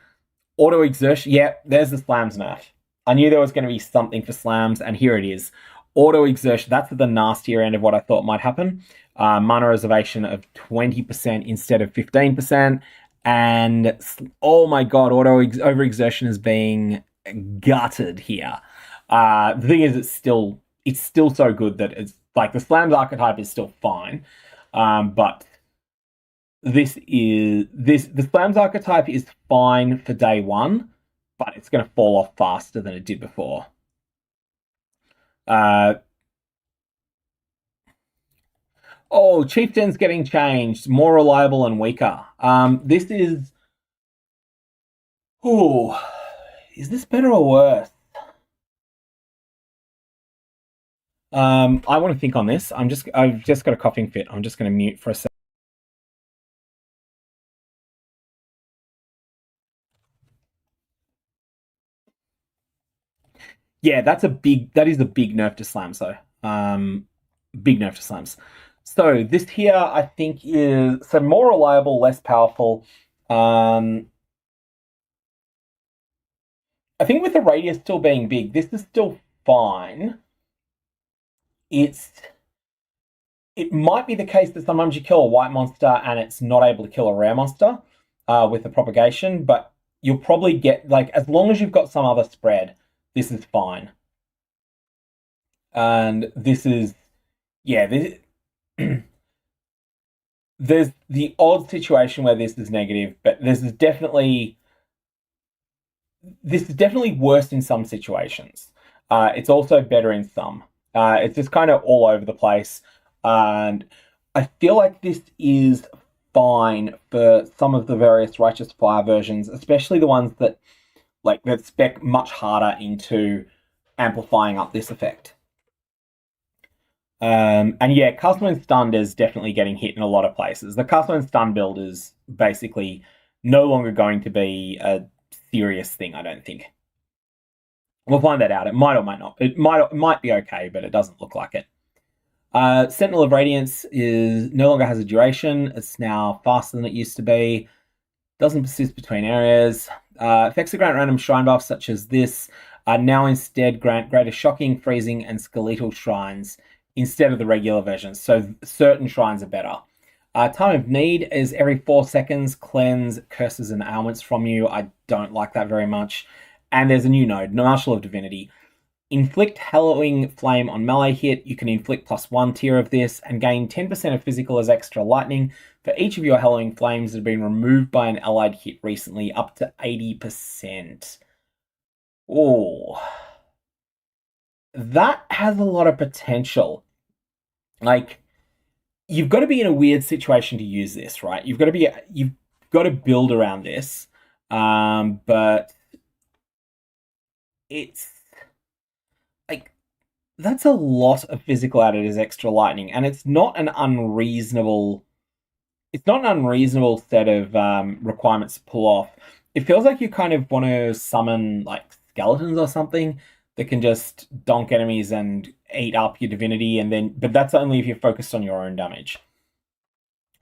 Auto Exertion, yeah, there's the Slams nerf. I knew there was going to be something for slams, and here it is. Auto exertion, that's at the nastier end of what I thought might happen. Mana reservation of 20% instead of 15%. And oh my god, auto overexertion is being gutted here. The thing is, it's still so good that it's like the slams archetype is still fine. But the slams archetype is fine for day one, but it's going to fall off faster than it did before. Oh, Chieftain's getting changed, more reliable and weaker. This is. Oh, is this better or worse? I want to think on this. I've just got a coughing fit. I'm just going to mute for a second. Yeah, that is a big nerf to slams though. Big nerf to slams. So this here, I think, is more reliable, less powerful. I think with the radius still being big, this is still fine. It might be the case that sometimes you kill a white monster and it's not able to kill a rare monster with the propagation, but you'll probably get, like, as long as you've got some other spread, this is fine. And this is, yeah, there's the odd situation where this is negative, but this is definitely worse in some situations. It's also better in some. It's just kind of all over the place. And I feel like this is fine for some of the various Righteous Fire versions, especially the ones that spec much harder into amplifying up this effect. And yeah, Custom and Stunned is definitely getting hit in a lot of places. The Custom and Stun build is basically no longer going to be a serious thing, I don't think. We'll find that out. It might or might not. It might be okay, but it doesn't look like it. Sentinel of Radiance no longer has a duration. It's now faster than it used to be. Doesn't persist between areas. Effects that grant random shrine buffs, such as this, now instead grant greater shocking, freezing, and skeletal shrines instead of the regular versions. So certain shrines are better. Time of Need is every 4 seconds, cleanse curses and ailments from you. I don't like that very much. And there's a new node, Marshal of Divinity. Inflict Hallowing Flame on melee hit. You can inflict +1 tier of this and gain 10% of physical as extra lightning for each of your Hallowing Flames that have been removed by an allied hit recently, up to 80%. Oh, that has a lot of potential. Like, you've got to be in a weird situation to use this, right? You've got to build around this, but it's like that's a lot of physical added as extra lightning, and it's not an unreasonable set of requirements to pull off. It feels like you kind of want to summon like skeletons or something that can just donk enemies and eat up your divinity, but that's only if you're focused on your own damage.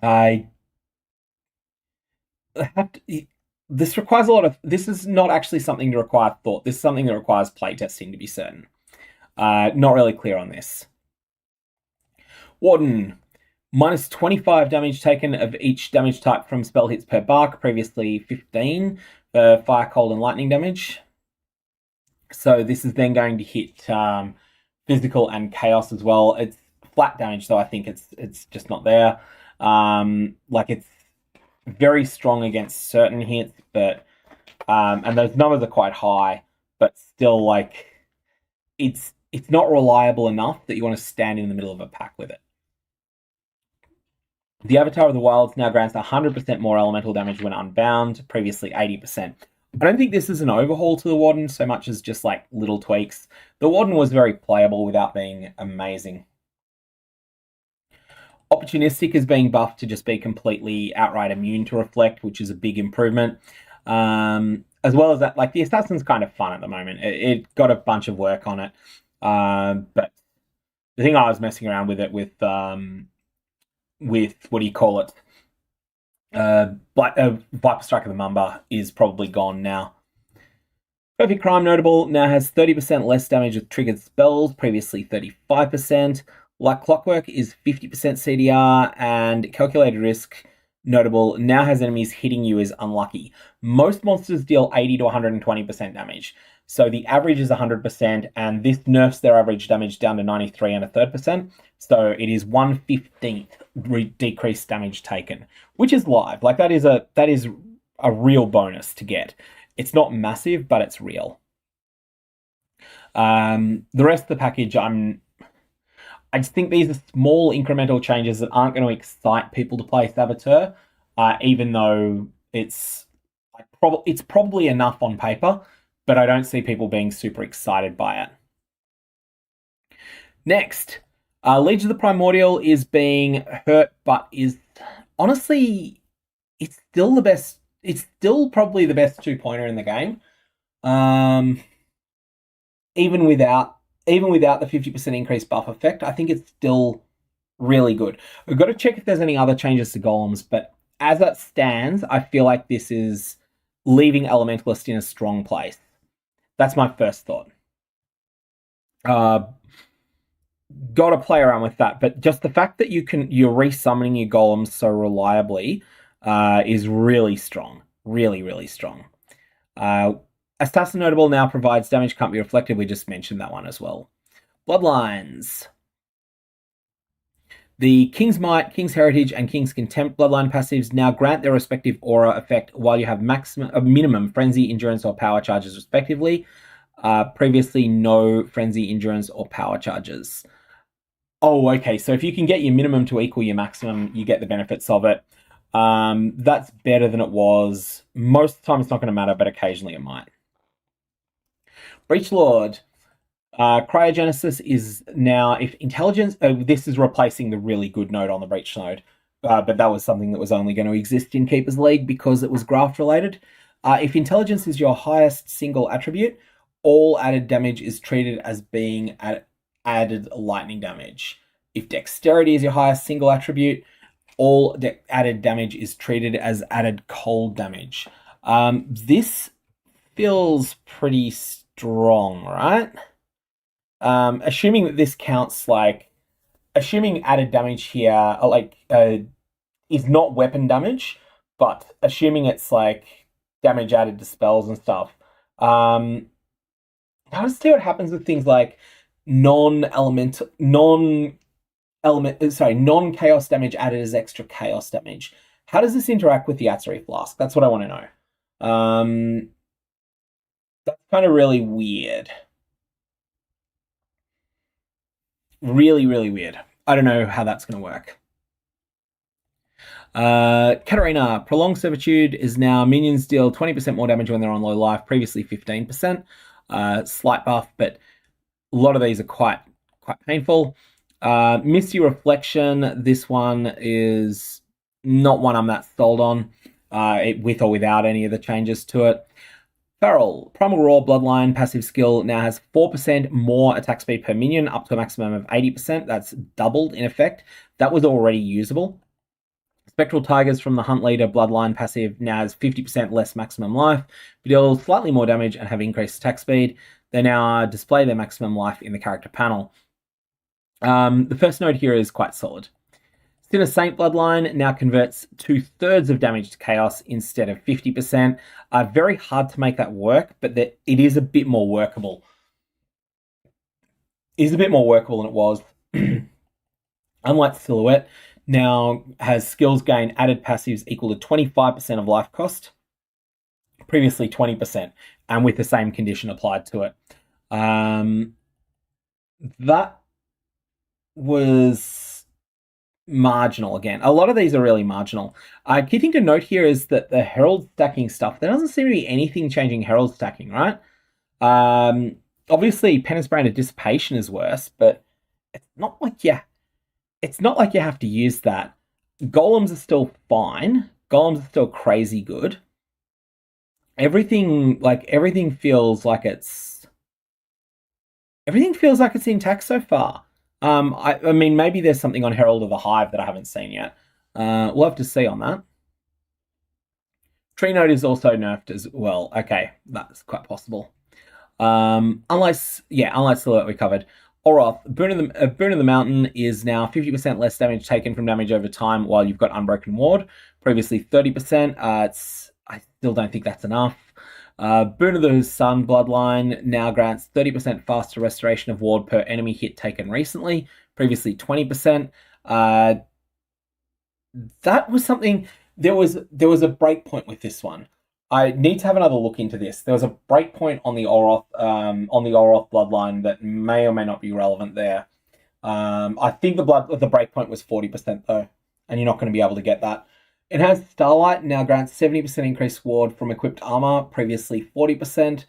I have to. This requires a lot of. This is not actually something to require thought. This is something that requires playtesting to be certain. Not really clear on this. Warden. Minus 25 damage taken of each damage type from spell hits per bark, previously 15 for fire, cold, and lightning damage. So this is then going to hit physical and chaos as well. It's flat damage, so I think it's just not there. It's very strong against certain hits, but and those numbers are quite high, but still, like, it's not reliable enough that you want to stand in the middle of a pack with it. The Avatar of the Wilds now grants 100% more elemental damage when unbound, previously 80%. I don't think this is an overhaul to the Warden so much as just like little tweaks. The Warden was very playable without being amazing. Opportunistic is being buffed to just be completely outright immune to Reflect, which is a big improvement. As well as that, like, the Assassin's kind of fun at the moment. It got a bunch of work on it. But the thing I was messing around with it with what do you call it? Viper Strike of the Mamba is probably gone now. Perfect Crime Notable now has 30% less damage with triggered spells, previously 35%. Like Clockwork is 50% CDR, and Calculated Risk Notable now has enemies hitting you as unlucky. Most monsters deal 80 to 120% damage. So the average is 100%, and this nerfs their average damage down to 93 and a third percent. So it is 1/15 decreased damage taken, which is live. Like that is a real bonus to get. It's not massive, but it's real. The rest of the package, I just think these are small incremental changes that aren't going to excite people to play Saboteur, even though it's probably enough on paper, but I don't see people being super excited by it. Next, Legion of the Primordial is being hurt, but is honestly, it's still the best. It's still probably the best 2-pointer in the game. Even without the 50% increased buff effect, I think it's still really good. We've got to check if there's any other changes to golems, but as that stands, I feel like this is leaving Elementalist in a strong place. That's my first thought. Got to play around with that, but just the fact that you're resummoning your golems so reliably is really strong. Really, really strong. Assassin Notable now provides damage can't be reflected. We just mentioned that one as well. Bloodlines. The King's Might, King's Heritage, and King's Contempt bloodline passives now grant their respective aura effect while you have minimum Frenzy, Endurance, or Power charges respectively. Previously, no Frenzy, Endurance, or Power charges. Oh, okay. So if you can get your minimum to equal your maximum, you get the benefits of it. That's better than it was. Most of the time, it's not going to matter, but occasionally it might. Breachlord. Cryogenesis is now, if intelligence, this is replacing the really good node on the Breach node, but that was something that was only going to exist in Keeper's League because it was graft related. If intelligence is your highest single attribute, all added damage is treated as being added lightning damage. If dexterity is your highest single attribute, all added damage is treated as added cold damage. This feels pretty strong, right? Assuming that this counts assuming added damage here, is not weapon damage, but assuming it's damage added to spells and stuff. Let's see what happens with things like non-chaos damage added as extra chaos damage. How does this interact with the Atzeri Flask? That's what I want to know. That's kind of really weird. Really, really weird. I don't know how that's going to work. Katarina, Prolonged Servitude is now minions deal 20% more damage when they're on low life, previously 15%. Slight buff, but a lot of these are quite painful. Misty Reflection, this one is not one I'm that sold on, with or without any of the changes to it. Feral, Primal Roar Bloodline passive skill now has 4% more attack speed per minion, up to a maximum of 80%. That's doubled in effect. That was already usable. Spectral Tigers from the Hunt Leader Bloodline passive now has 50% less maximum life, but deal slightly more damage and have increased attack speed. They now display their maximum life in the character panel. The first node here is quite solid. Sinner Saint Bloodline now converts 2/3 of damage to chaos instead of 50%. Very hard to make that work, but it is a bit more workable. It is a bit more workable than it was. Unlike Silhouette, now has skills gain added passives equal to 25% of life cost, previously 20%, and with the same condition applied to it. That was marginal again. A lot of these are really marginal. Key thing to note here is that the Herald stacking stuff, there doesn't seem to be anything changing Herald stacking, right? Obviously, Penance Brand of Dissipation is worse, but it's not like you have to use that. Golems are still fine. Golems are still crazy good. Everything feels like it's intact so far. I mean, maybe there's something on Herald of the Hive that I haven't seen yet. We'll have to see on that. Tree Node is also nerfed as well. Okay, that's quite possible. Unless Silhouette we covered. Oroth, Boon of the Mountain is now 50% less damage taken from damage over time while you've got Unbroken Ward. Previously 30%. I still don't think that's enough. Boon of the Sun Bloodline now grants 30% faster restoration of ward per enemy hit taken recently. Previously 20%. That was something. There was a breakpoint with this one. I need to have another look into this. There was a breakpoint on the Oroth bloodline that may or may not be relevant there. I think the breakpoint was 40% though, and you're not going to be able to get that. Enhanced Starlight now grants 70% increased ward from equipped armor, previously 40%,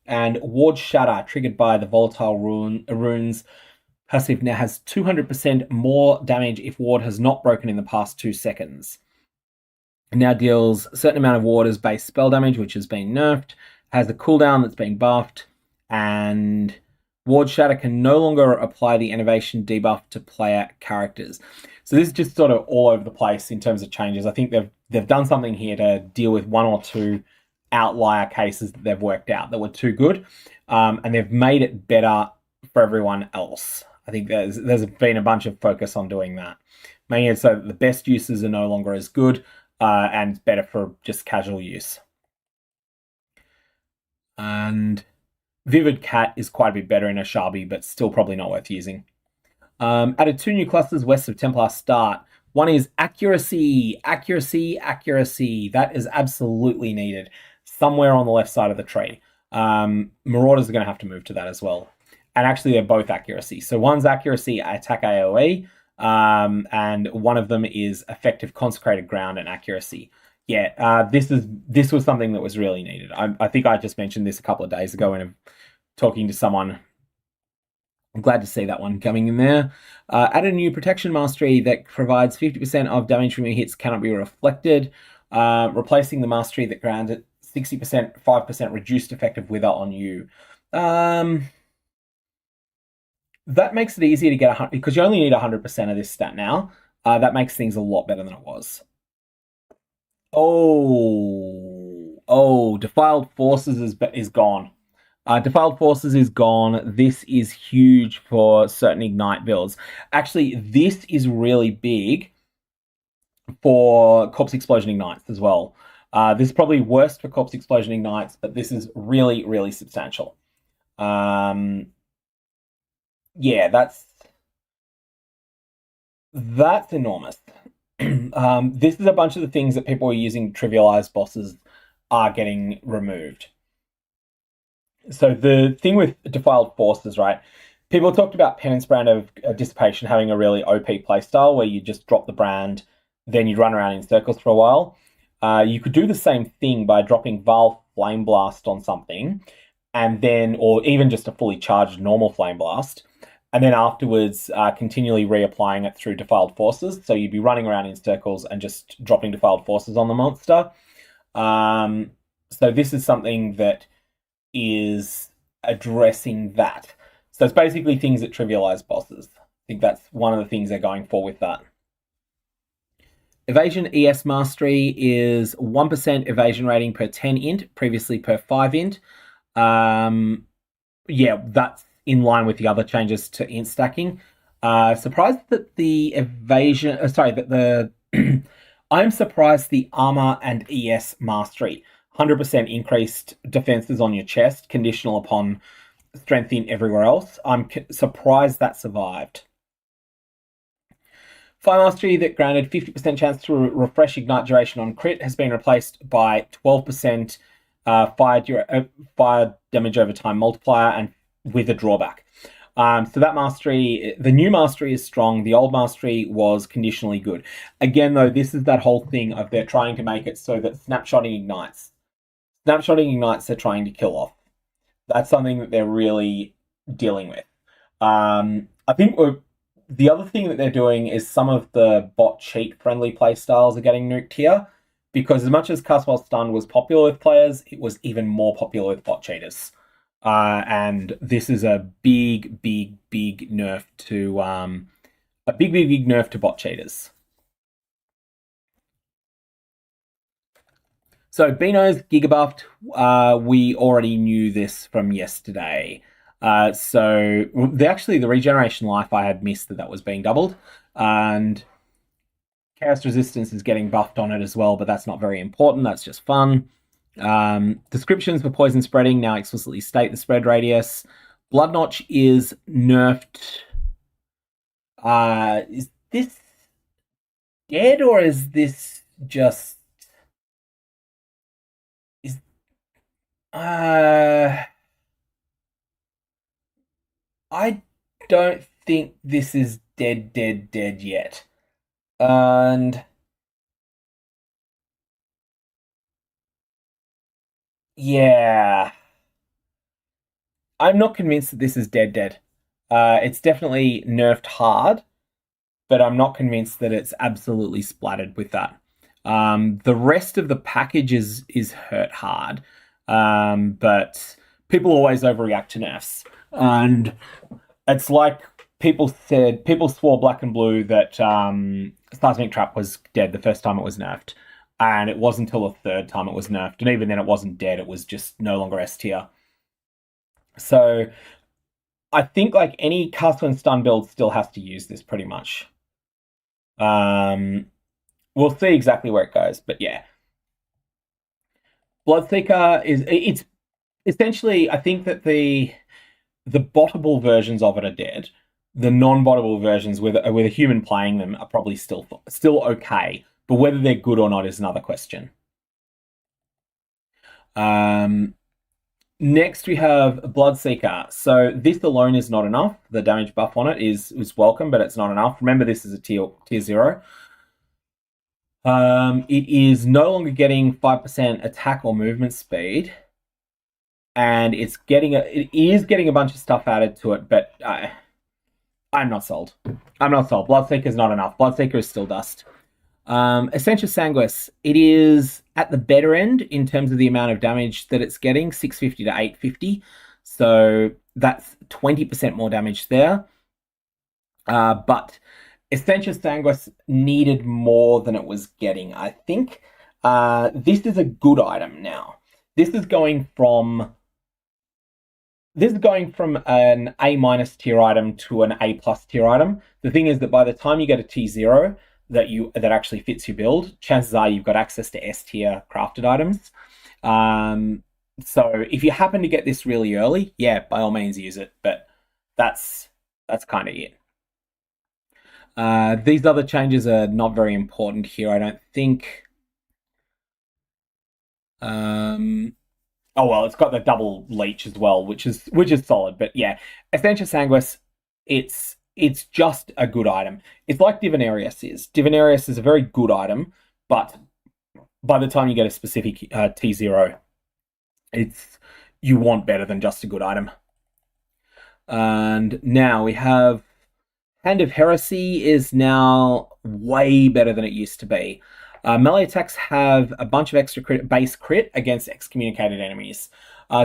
and Ward Shatter triggered by the volatile runes passive now has 200% more damage if ward has not broken in the past 2 seconds. It now deals a certain amount of ward as base spell damage, which has been nerfed, has a cooldown that's been buffed, and Ward Shatter can no longer apply the innovation debuff to player characters. So this is just sort of all over the place in terms of changes. I think they've done something here to deal with 1 or 2 outlier cases that they've worked out that were too good, and they've made it better for everyone else. I think there's been a bunch of focus on doing that, making it so that the best uses are no longer as good, and better for just casual use. And Vivid Cat is quite a bit better in a Sharby, but still probably not worth using. Added 2 new clusters west of Templar Start. One is accuracy. That is absolutely needed somewhere on the left side of the tree. Marauders are going to have to move to that as well. And actually, they're both accuracy. So one's accuracy, attack AoE, and one of them is effective consecrated ground and accuracy. Yeah, this was something that was really needed. I think I just mentioned this a couple of days ago when I'm talking to someone. I'm glad to see that one coming in there. Add a new protection mastery that provides 50% of damage from your hits cannot be reflected, replacing the mastery that granted 60%, 5% reduced effective wither on you. That makes it easier to get 100 because you only need 100% of this stat now. That makes things a lot better than it was. Defiled Forces is gone. Defiled Forces is gone. This is huge for certain Ignite builds. Actually, this is really big for Corpse Explosion Ignites as well. This is probably worst for Corpse Explosion Ignites, but this is really, really substantial. Yeah, that's enormous. This is a bunch of the things that people are using to trivialize bosses are getting removed. So the thing with Defiled Forces, right? People talked about Penance Brand of Dissipation having a really OP playstyle where you just drop the brand, then you run around in circles for a while. You could do the same thing by dropping Val Flame Blast on something, and then, or even just a fully charged normal Flame Blast, and then afterwards continually reapplying it through Defiled Forces. So you'd be running around in circles and just dropping Defiled Forces on the monster. So this is something that is addressing that. So it's basically things that trivialize bosses. I think that's one of the things they're going for with that. Evasion ES Mastery is 1% evasion rating per 10 int, previously per 5 int. Yeah, that's in line with the other changes to int stacking. Surprised that the evasion... I'm surprised the armor and ES Mastery. 100% increased defenses on your chest, conditional upon strength in everywhere else. I'm surprised that survived. Fire Mastery that granted 50% chance to refresh Ignite duration on crit has been replaced by 12% fire damage over time multiplier and with a drawback. So that mastery, the new mastery is strong. The old mastery was conditionally good. Again, though, this is that whole thing of they're trying to make it so that snapshotting ignites. Snapshotting ignites they're trying to kill off. That's something that they're really dealing with. I think the other thing that they're doing is some of the bot cheat friendly playstyles are getting nuked here, because as much as Cast While Stunned was popular with players, it was even more popular with bot cheaters. And this is a big nerf to big nerf to bot cheaters. So Beano's gigabuffed. We already knew this from yesterday. So the regeneration life I had missed that was being doubled, and chaos resistance is getting buffed on it as well, but that's not very important. That's just fun. Descriptions for poison spreading now explicitly state the spread radius. Blood Notch is nerfed. Is this dead or is this just I don't think this is dead yet. And yeah, I'm not convinced that this is dead. It's definitely nerfed hard, but I'm not convinced that it's absolutely splattered with that. The rest of the package is hurt hard, but people always overreact to nerfs, and it's like people swore black and blue that Seismic Trap was dead the first time it was nerfed, and it wasn't until the third time it was nerfed, and even then it wasn't dead, it was just no longer S tier. So I think like any Castle and Stun build still has to use this pretty much. We'll see exactly where it goes, but yeah. Bloodseeker it's essentially, I think that the bottable versions of it are dead. The non-bottable versions with a human playing them are probably still okay, but whether they're good or not is another question. Next we have Bloodseeker. So this alone is not enough. The damage buff on it is welcome, but it's not enough. Remember, this is a tier 0. It is no longer getting 5% attack or movement speed, and it is getting a bunch of stuff added to it, but I'm not sold. Bloodseeker is not enough. Bloodseeker is still dust. Essentia Sanguis, it is at the better end in terms of the amount of damage that it's getting, 650 to 850. So that's 20% more damage there. But Essentia Sanguis needed more than it was getting, I think. This is a good item now. This is going from an A- tier item to an A+ tier item. The thing is that by the time you get a T0 that actually fits your build, chances are you've got access to S tier crafted items. So if you happen to get this really early, yeah, by all means use it. But that's kind of it. These other changes are not very important here, I don't think. Oh well, it's got the double leech as well, which is solid. But yeah, Essentia Sanguis, it's just a good item. It's like Divinarius is. Divinarius is a very good item, but by the time you get a specific T0, you want better than just a good item. And now we have Hand of Heresy is now way better than it used to be. Melee attacks have a bunch of extra base crit against excommunicated enemies.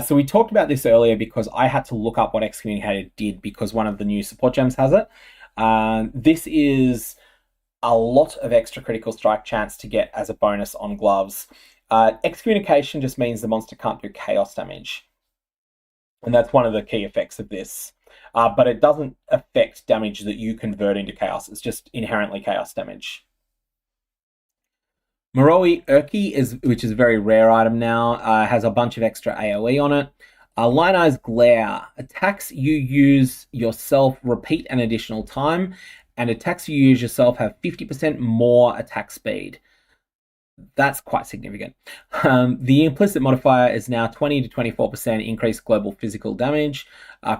So we talked about this earlier because I had to look up what excommunicated did because one of the new support gems has it. This is a lot of extra critical strike chance to get as a bonus on gloves. Excommunication just means the monster can't do chaos damage. And that's one of the key effects of this. But it doesn't affect damage that you convert into chaos. It's just inherently chaos damage. Moroi Urki, which is a very rare item now, has a bunch of extra AoE on it. Lionized Glare. Attacks you use yourself repeat an additional time, and attacks you use yourself have 50% more attack speed. That's quite significant. The implicit modifier is now 20 to 24% increased global physical damage.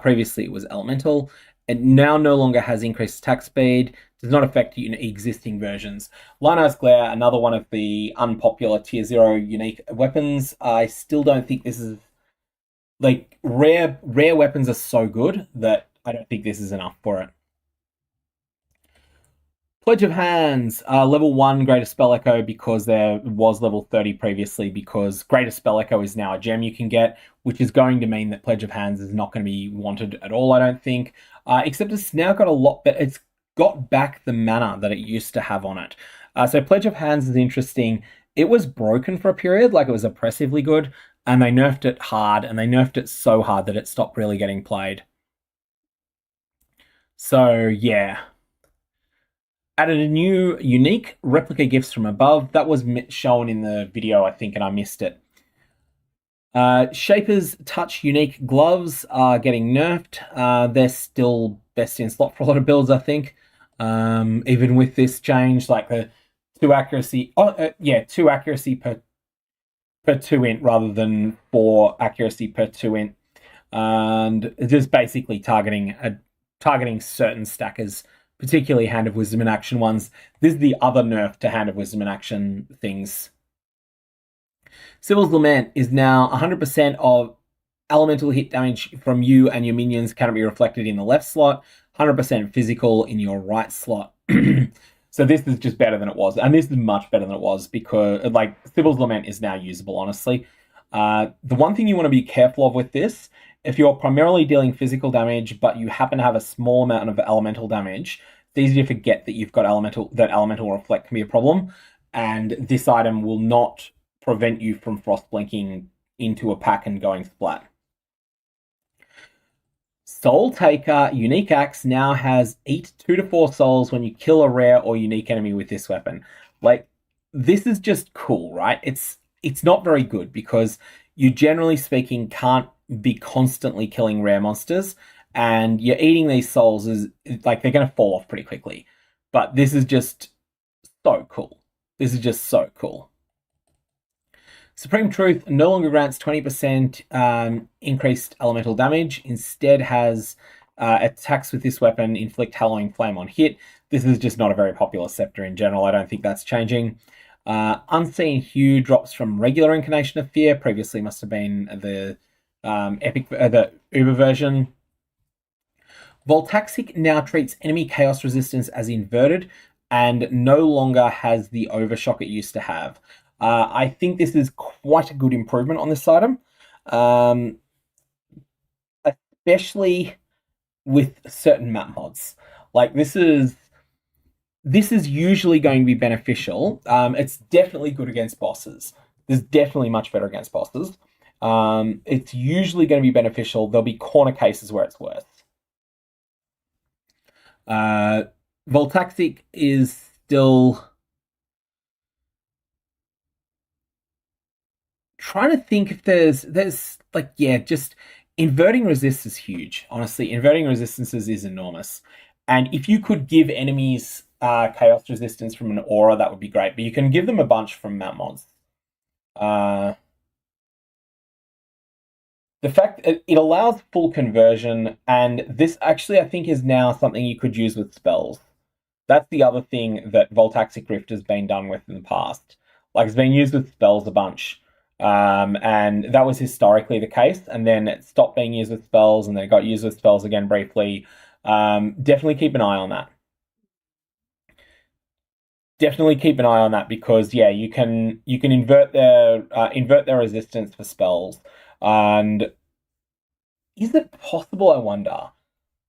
Previously it was elemental. It now no longer has increased attack speed. Does not affect existing versions. Lionized Glare, another one of the unpopular tier 0 unique weapons. I still don't think this is... Like, rare weapons are so good that I don't think this is enough for it. Pledge of Hands, level 1 Greater Spell Echo because there was level 30 previously, because Greater Spell Echo is now a gem you can get, which is going to mean that Pledge of Hands is not going to be wanted at all, I don't think. Except it's now got a lot better. It's got back the mana that it used to have on it. So Pledge of Hands is interesting. it was broken for a period, like it was oppressively good, and they nerfed it hard, and they nerfed it so hard that it stopped really getting played. So yeah. Added a new unique replica gifts from above. That was shown in the video, I think, and I missed it. Shaper's Touch unique gloves are getting nerfed. They're still best in slot for a lot of builds, I think. Even with this change, like the 2 accuracy. Yeah, 2 accuracy per 2 int rather than 4 accuracy per 2 int, and just basically targeting certain stackers, particularly Hand of Wisdom in action ones. This is the other nerf to Hand of Wisdom in action things. Sybil's Lament is now 100% of elemental hit damage from you and your minions cannot be reflected in the left slot, 100% physical in your right slot. So this is just better than it was, and this is much better than it was because, like, Sybil's Lament is now usable, honestly. The one thing you want to be careful of with this, if you're primarily dealing physical damage, but you happen to have a small amount of elemental damage, it's easy to forget that you've got elemental reflect can be a problem, and this item will not prevent you from frost blinking into a pack and going splat. Soul Taker Unique Axe now has eat 2 to 4 souls when you kill a rare or unique enemy with this weapon. Like, this is just cool, right? It's not very good because you, generally speaking, can't be constantly killing rare monsters, and you're eating these souls is like they're going to fall off pretty quickly. But this is just so cool. This is just so cool. Supreme Truth no longer grants 20% increased elemental damage. Instead has attacks with this weapon inflict Hallowing Flame on hit. This is just not a very popular scepter in general. I don't think that's changing. Unseen Hue drops from regular Incarnation of Fear. Previously must have been the the Uber version. Voltaxic now treats enemy chaos resistance as inverted and no longer has the overshock it used to have. I think this is quite a good improvement on this item, especially with certain map mods. Like, this is usually going to be beneficial. It's definitely good against bosses. This is definitely much better against bosses. It's usually going to be beneficial. There'll be corner cases where it's worse. Voltaxic is still trying to think if there's like, yeah, just inverting resist is huge. Honestly, inverting resistances is enormous. And if you could give enemies chaos resistance from an aura, that would be great. But you can give them a bunch from map mods. The fact it allows full conversion, and this actually I think is now something you could use with spells. That's the other thing that Voltaxic Rift has been done with in the past. Like, it's been used with spells a bunch. And that was historically the case, and then it stopped being used with spells, and then it got used with spells again briefly. Definitely keep an eye on that. Definitely keep an eye on that because, yeah, you can invert their resistance for spells. And is it possible, I wonder?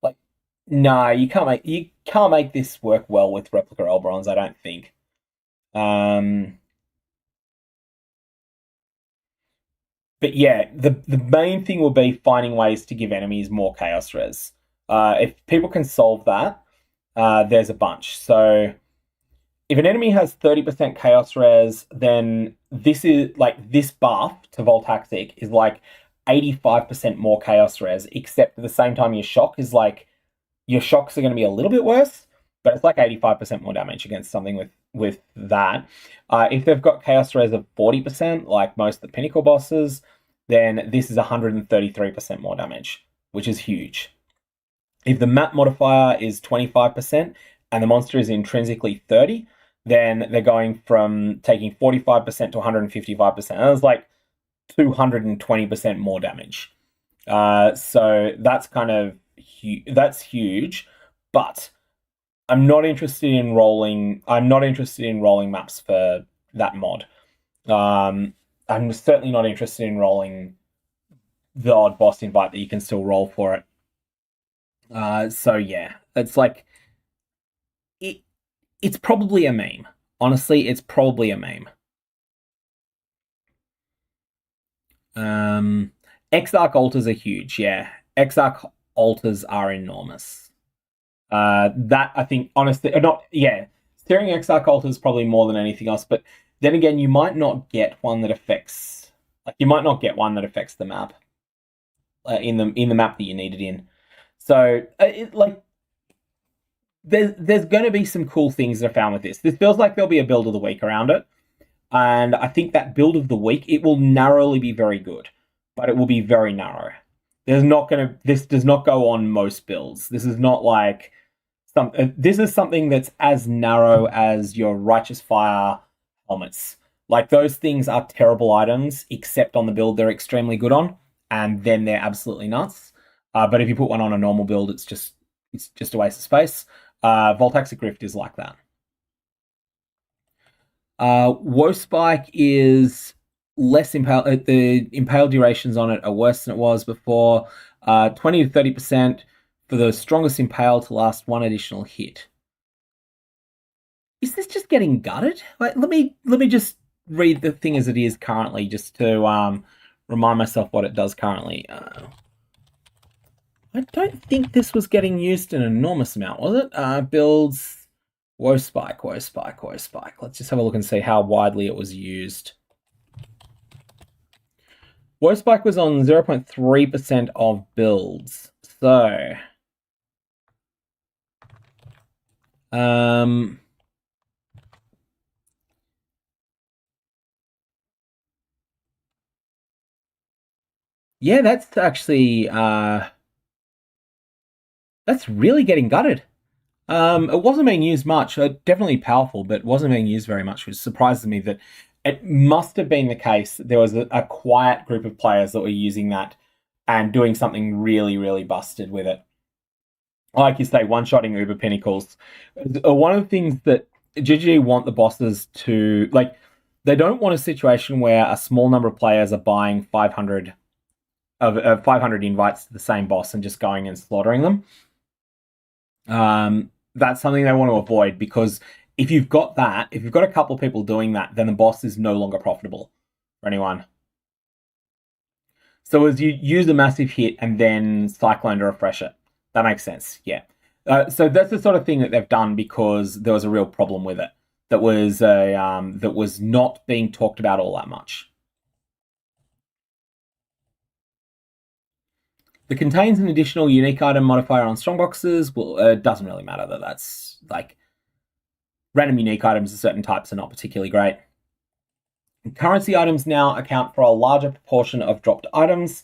Like, no, you can't make this work well with replica Elbrons, I don't think. But yeah, the main thing will be finding ways to give enemies more chaos res. If people can solve that, there's a bunch. So if an enemy has 30% chaos res, then this is like this buff to Voltaxic is like 85% more chaos res, except at the same time your shock is like your shocks are going to be a little bit worse, but it's like 85% more damage against something with that. If they've got chaos res of 40%, like most of the pinnacle bosses, then this is 133% more damage, which is huge. If the map modifier is 25% and the monster is intrinsically 30, then they're going from taking 45% to 155%. That's like 220% more damage. So that's kind of that's huge, but I'm not interested in rolling maps for that mod. I'm certainly not interested in rolling the odd boss invite that you can still roll for it. So yeah, it's like it's probably a meme. Honestly, it's probably a meme. Exarch altars are huge, yeah. Exarch altars are enormous. That, I think, honestly, not, yeah, steering Exarch altars probably more than anything else, but then again, you might not get one that affects, you might not get one that affects the map, in the map that you need it in. So, there's going to be some cool things that are found with this. This feels like there'll be a build of the week around it. And I think that build of the week, it will narrowly be very good, but it will be very narrow. This does not go on most builds. This is not like this is something that's as narrow as your Righteous Fire helmets. Like, those things are terrible items, except on the build they're extremely good on, and then they're absolutely nuts. But if you put one on a normal build, it's just a waste of space. Voltaxic Rift is like that. Woe Spike is less impale. The impale durations on it are worse than it was before. 20 to 30% for the strongest impale to last one additional hit. Is this just getting gutted? Let me just read the thing as it is currently, just to remind myself what it does currently. I don't think this was getting used an enormous amount, was it? Builds. Woe Spike, Woe Spike, Woe Spike. Let's just have a look and see how widely it was used. Woe Spike was on 0.3% of builds. So, yeah, that's actually, that's really getting gutted. It wasn't being used much. Definitely powerful, but wasn't being used very much, which surprises me. That it must have been the case. There was a quiet group of players that were using that and doing something really, really busted with it. Like you say, one-shotting Uber Pinnacles. One of the things that GG want the bosses to, like, they don't want a situation where a small number of players are buying 500 invites to the same boss and just going and slaughtering them. That's something they want to avoid, because if you've got a couple of people doing that, then the boss is no longer profitable for anyone. So as you use a massive hit and then Cyclone to refresh it, that makes sense, yeah. So that's the sort of thing that they've done because there was a real problem with it that was not being talked about all that much. It contains an additional unique item modifier on strongboxes. Well, it doesn't really matter that that's like random unique items of certain types are not particularly great. Currency items now account for a larger proportion of dropped items.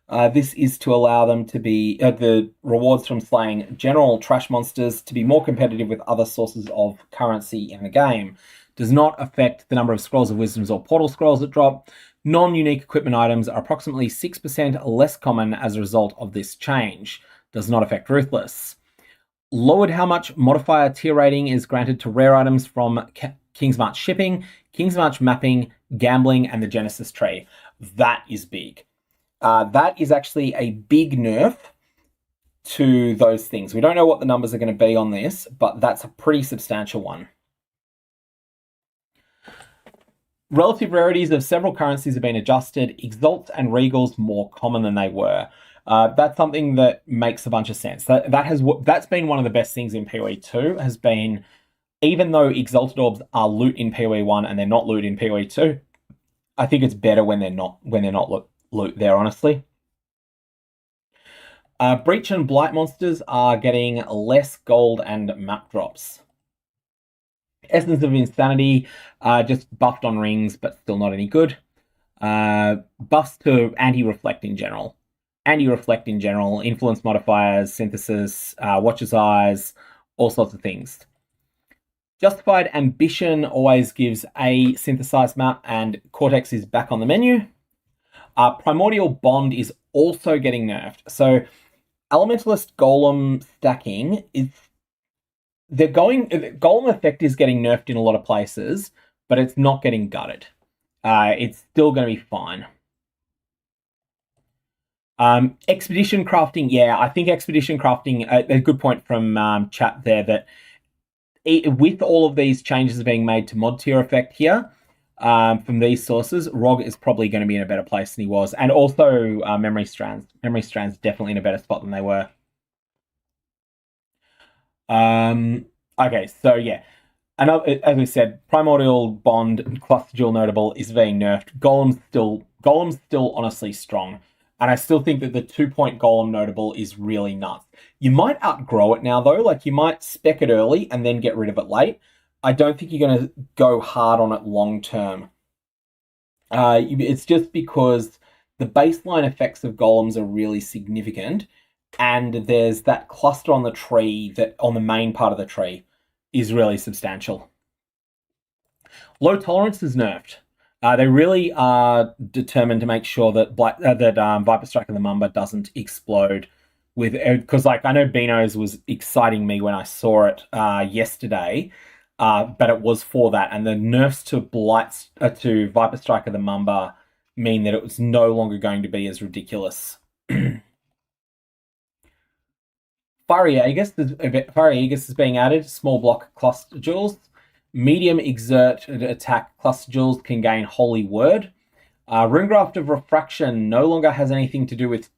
This is to allow them to be the rewards from slaying general trash monsters to be more competitive with other sources of currency in the game. Does not affect the number of Scrolls of Wisdoms or Portal Scrolls that drop. Non-unique equipment items are approximately 6% less common as a result of this change. Does not affect Ruthless. Lowered how much modifier tier rating is granted to rare items from Kingsmarch shipping, Kingsmarch mapping, gambling, and the Genesis tree. That is big. That is actually a big nerf to those things. We don't know what the numbers are going to be on this, but that's a pretty substantial one. Relative rarities of several currencies have been adjusted. Exalts and Regals more common than they were. That's something that makes a bunch of sense. That's been one of the best things in POE 2, has been, even though Exalted Orbs are loot in POE 1 and they're not loot in POE 2, I think it's better when they're not loot there, honestly. Breach and Blight monsters are getting less gold and map drops. Essence of Insanity, just buffed on rings, but still not any good. Buffs to anti-reflect in general. Anti-reflect in general, influence modifiers, synthesis, Watcher's Eyes, all sorts of things. Justified Ambition always gives a synthesized map, and Cortex is back on the menu. Primordial Bond is also getting nerfed. So Elementalist Golem stacking is... Golem effect is getting nerfed in a lot of places, but it's not getting gutted. It's still going to be fine. Expedition crafting, yeah, I think expedition crafting, a good point from chat there, that with all of these changes being made to mod tier effect here, from these sources, Rog is probably going to be in a better place than he was. And also Memory Strands. Memory Strands definitely in a better spot than they were. Okay, so yeah. Another, as we said, Primordial Bond Cluster Jewel Notable is being nerfed. Golem's still honestly strong. And I still think that the 2-point Golem Notable is really nuts. You might outgrow it now, though. Like, you might spec it early and then get rid of it late. I don't think you're going to go hard on it long term. It's just because the baseline effects of golems are really significant, and there's that cluster on the tree, that on the main part of the tree, is really substantial. Low tolerance is nerfed. They really are determined to make sure that Viper Strike of the Mamba doesn't explode with, because like I know Beano's was exciting me when I saw it yesterday, but it was for that, and the nerfs to Viper Strike of the Mamba mean that it was no longer going to be as ridiculous. Fiery Aegis is being added. Small block cluster jewels. Medium exert attack cluster jewels can gain Holy Word. Runegraft of Refraction no longer has anything to do with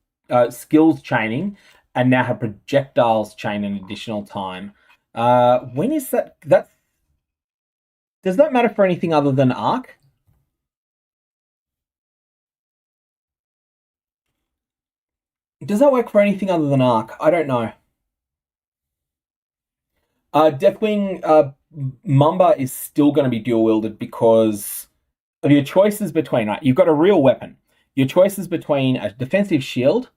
skills chaining, and now have projectiles chain an additional time. When is that? Does that matter for anything other than Arc? Does that work for anything other than Arc? I don't know. Deathwing Mamba is still going to be dual wielded because of your choices between, right? You've got a real weapon. Your choices between a defensive shield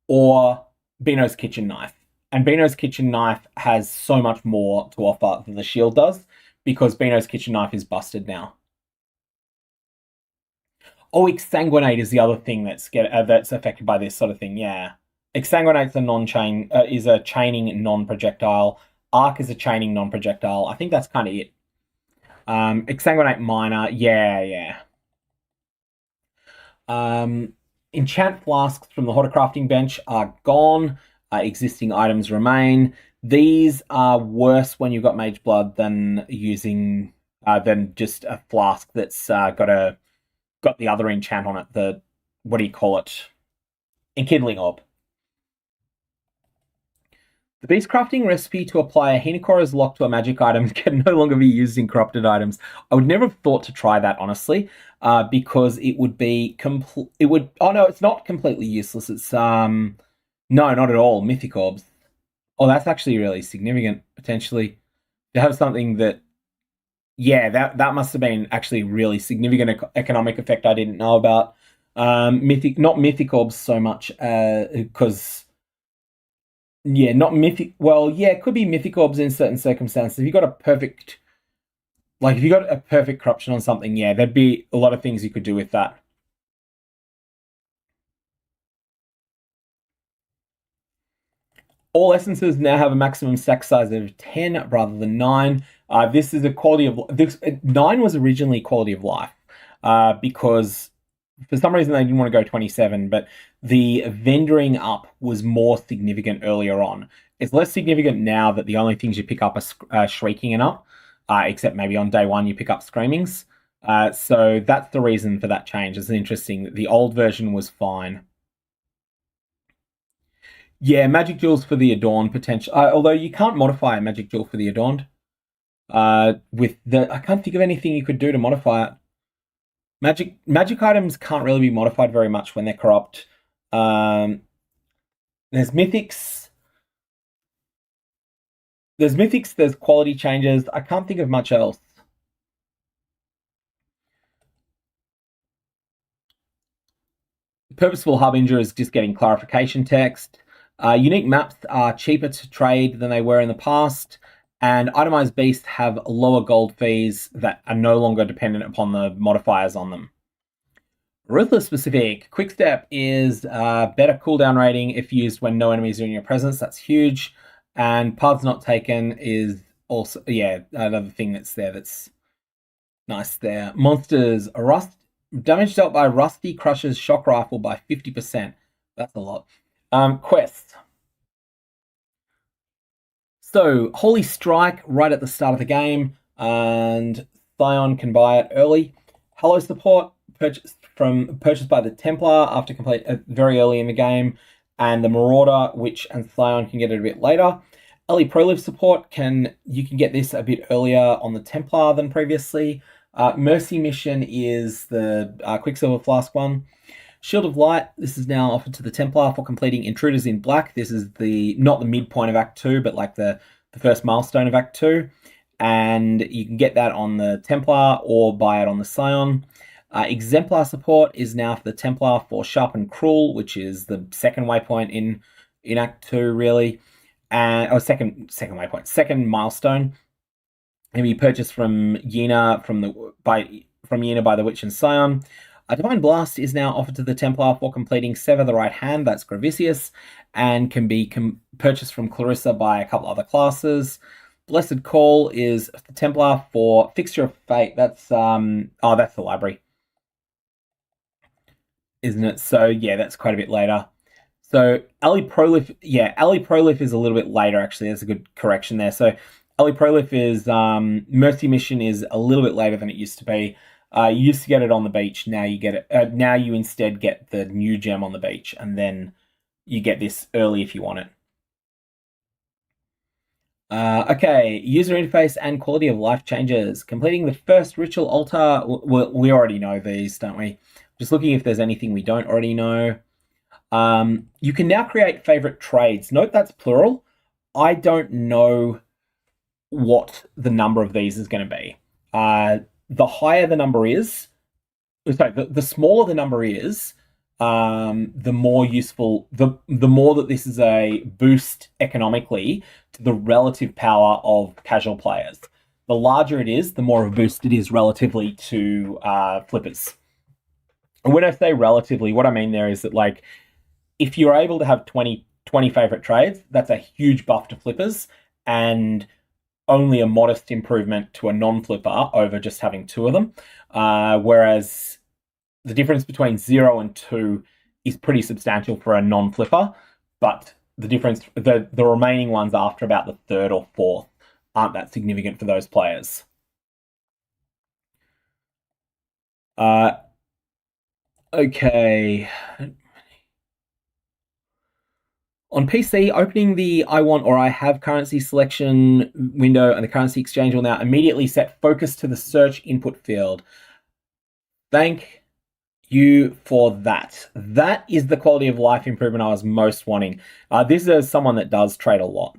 or Beano's kitchen knife. And Beano's kitchen knife has so much more to offer than the shield does, because Beano's kitchen knife is busted now. Oh, Exsanguinate is the other thing that's affected by this sort of thing. Yeah, Exsanguinate's is a chaining non-projectile. Arc is a chaining non-projectile. I think that's kind of it. Exsanguinate Minor, yeah. Enchant flasks from the Horticrafting bench are gone. Existing items remain. These are worse when you've got Mage Blood than using than just a flask that's got the other enchant on it. The, what do you call it? Enkindling Orb. The Beast Crafting recipe to apply a Hinokora's lock to a magic item can no longer be used in corrupted items. I would never have thought to try that, honestly, because it would be oh no, it's not completely useless. It's no, not at all. Mythic Orbs. Oh, that's actually really significant, potentially. To have something that, yeah, that must have been actually really significant economic effect I didn't know about. Not Mythic Orbs so much, because yeah, not Mythic. Well, yeah, it could be Mythic Orbs in certain circumstances. If you got a perfect, if you got a perfect corruption on something, yeah, there'd be a lot of things you could do with that. All essences now have a maximum stack size of 10 rather than 9. This is a quality of... 9 was originally quality of life, because for some reason they didn't want to go 27, but the vendoring up was more significant earlier on. It's less significant now that the only things you pick up are shrieking and up, except maybe on day 1 you pick up screamings. So that's the reason for that change. It's interesting. The old version was fine. Yeah, Magic Jewels for the Adorned potential. Although you can't modify a Magic Jewel for the Adorned. I can't think of anything you could do to modify it. Magic items can't really be modified very much when they're corrupt. There's mythics. There's quality changes. I can't think of much else. Purposeful Harbinger is just getting clarification text. Unique maps are cheaper to trade than they were in the past, and itemized beasts have lower gold fees that are no longer dependent upon the modifiers on them. Ruthless specific. Quickstep is better cooldown rating if used when no enemies are in your presence. That's huge. And Paths Not Taken is also, yeah, another thing that's there that's nice there. Monsters. Damage dealt by Rusty crushes shock rifle by 50%. That's a lot. Quests. So, Holy Strike right at the start of the game, and Scion can buy it early. Hello support purchased by the Templar after complete very early in the game, and the Marauder, Witch, and Scion can get it a bit later. Early Prolive support you can get this a bit earlier on the Templar than previously. Mercy Mission is the Quicksilver Flask one. Shield of Light, this is now offered to the Templar for completing Intruders in Black. This is not the midpoint of Act 2, but like the first milestone of Act 2. And you can get that on the Templar or buy it on the Scion. Exemplar support is now for the Templar for Sharp and Cruel, which is the second waypoint in Act 2, really. And second waypoint, second milestone. Can be purchased from Yena from Yena by the Witch and Scion. A Divine Blast is now offered to the Templar for completing Sever the Right Hand, that's Gravicius, and can be purchased from Clarissa by a couple other classes. Blessed Call is the Templar for Fixture of Fate, that's the library, isn't it? So yeah, that's quite a bit later. So Ali Prolif is a little bit later, actually. That's a good correction there. So Ali Prolif is Mercy Mission is a little bit later than it used to be. You used to get it on the beach. Now you get it. Now you instead get the new gem on the beach, and then you get this early if you want it. Okay, user interface and quality of life changes. Completing the first ritual altar. We already know these, don't we? Just looking if there's anything we don't already know. You can now create favorite trades. Note that's plural. I don't know what the number of these is going to be. The higher the number is, the smaller the number is, the more useful, the more that this is a boost economically to the relative power of casual players. The larger it is, the more of a boost it is relatively to flippers. And when I say relatively, what I mean there is that, like, if you're able to have 20 favorite trades, that's a huge buff to flippers and only a modest improvement to a non-flipper over just having 2 of them. Whereas the difference between 0 and 2 is pretty substantial for a non-flipper, but the difference, the remaining ones after about the 3rd or 4th aren't that significant for those players. Okay. On PC, opening the I want or I have currency selection window and the currency exchange will now immediately set focus to the search input field. Thank you for that. That is the quality of life improvement I was most wanting. This is someone that does trade a lot.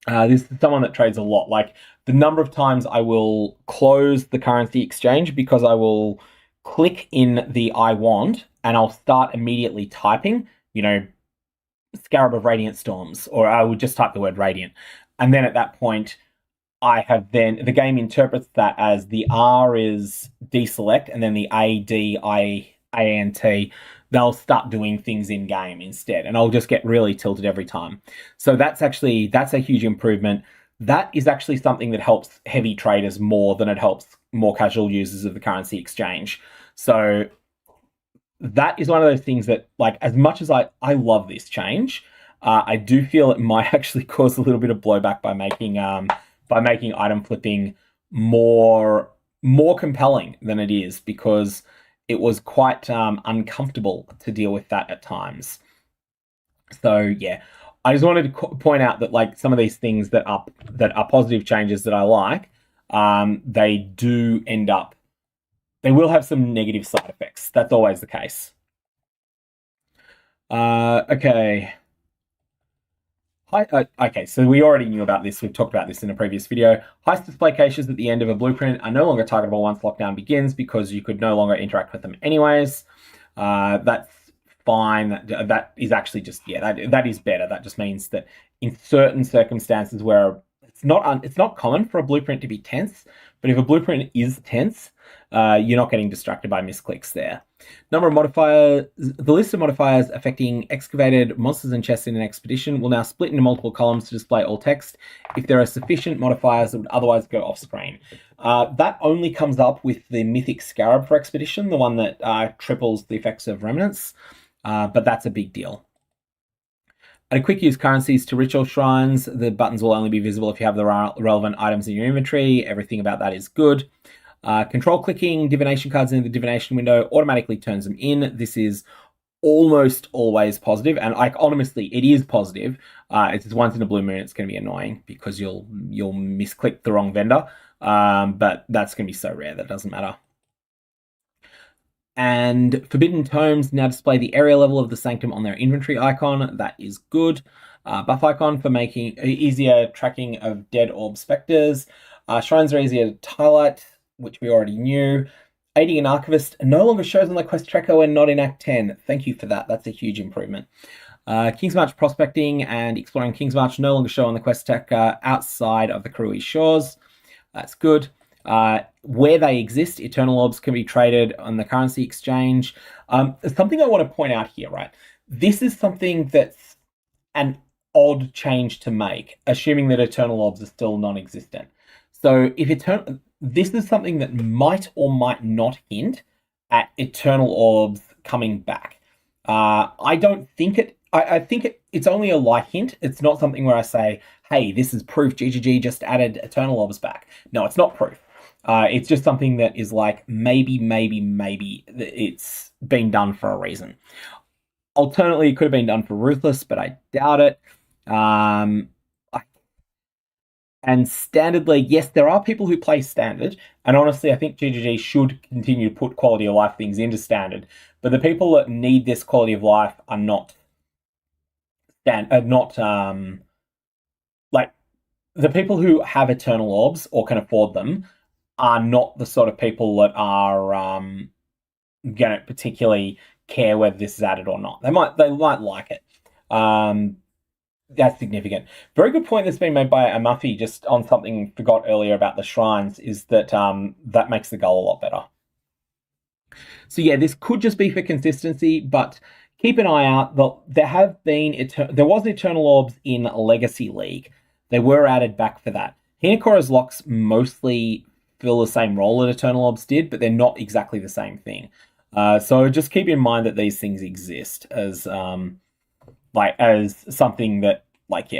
This is someone that trades a lot. Like, the number of times I will close the currency exchange because I will click in the I want and I'll start immediately typing, Scarab of Radiant Storms, or I would just type the word Radiant. And then at that point, the game interprets that as the R is deselect and then the ADIANT, they'll start doing things in game instead. And I'll just get really tilted every time. So that's a huge improvement. That is actually something that helps heavy traders more than it helps more casual users of the currency exchange. So that is one of those things that, like, as much as I love this change, I do feel it might actually cause a little bit of blowback by making item flipping more compelling than it is, because it was quite uncomfortable to deal with that at times. So yeah, I just wanted to point out that, like, some of these things that are positive changes that I like, they will have some negative side effects. That's always the case. Okay. Okay, so we already knew about this. We've talked about this in a previous video. Heist display caches at the end of a blueprint are no longer targetable once lockdown begins because you could no longer interact with them anyways. That's fine. That is actually just, that is better. That just means that in certain circumstances where it's not common for a blueprint to be tense, but if a blueprint is tense, you're not getting distracted by misclicks there. Number of modifiers. The list of modifiers affecting excavated monsters and chests in an expedition will now split into multiple columns to display all text if there are sufficient modifiers that would otherwise go off screen. That only comes up with the Mythic Scarab for Expedition, the one that triples the effects of Remnants, but that's a big deal. Add quick use currencies to ritual shrines. The buttons will only be visible if you have the relevant items in your inventory. Everything about that is good. Control clicking divination cards in the divination window automatically turns them in. This is almost always positive, and honestly, it is positive. It's just once in a blue moon, it's going to be annoying because you'll misclick the wrong vendor, but that's going to be so rare that doesn't matter. And Forbidden Tomes now display the area level of the Sanctum on their inventory icon. That is good. Buff icon for making easier tracking of dead orb specters. Shrines are easier to highlight, which we already knew. Aiding an Archivist no longer shows on the quest tracker when not in Act 10. Thank you for that. That's a huge improvement. Kingsmarch prospecting and exploring Kingsmarch no longer show on the quest tracker outside of the Karui shores. That's good. Where they exist, Eternal Orbs can be traded on the currency exchange. Something I want to point out here, right? This is something that's an odd change to make, assuming that Eternal Orbs are still non-existent. So if this is something that might or might not hint at Eternal Orbs coming back. I don't think it. I think it's only a light hint. It's not something where I say, "Hey, this is proof. GGG just added Eternal Orbs back." No, it's not proof. It's just something that is like maybe it's been done for a reason. Alternately, it could have been done for Ruthless, but I doubt it. And Standard League, yes, there are people who play Standard, and honestly, I think GGG should continue to put quality of life things into Standard. But the people that need this quality of life are not like the people who have Eternal Orbs or can afford them are not the sort of people that are gonna particularly care whether this is added or not. They might like it. That's significant. Very good point that's been made by Amuffy just on something we forgot earlier about the shrines is that that makes the goal a lot better. So yeah, this could just be for consistency, but keep an eye out. There was Eternal Orbs in Legacy League. They were added back for that. Hinakora's locks mostly fill the same role that Eternal Orbs did, but they're not exactly the same thing. So just keep in mind that these things exist as something that,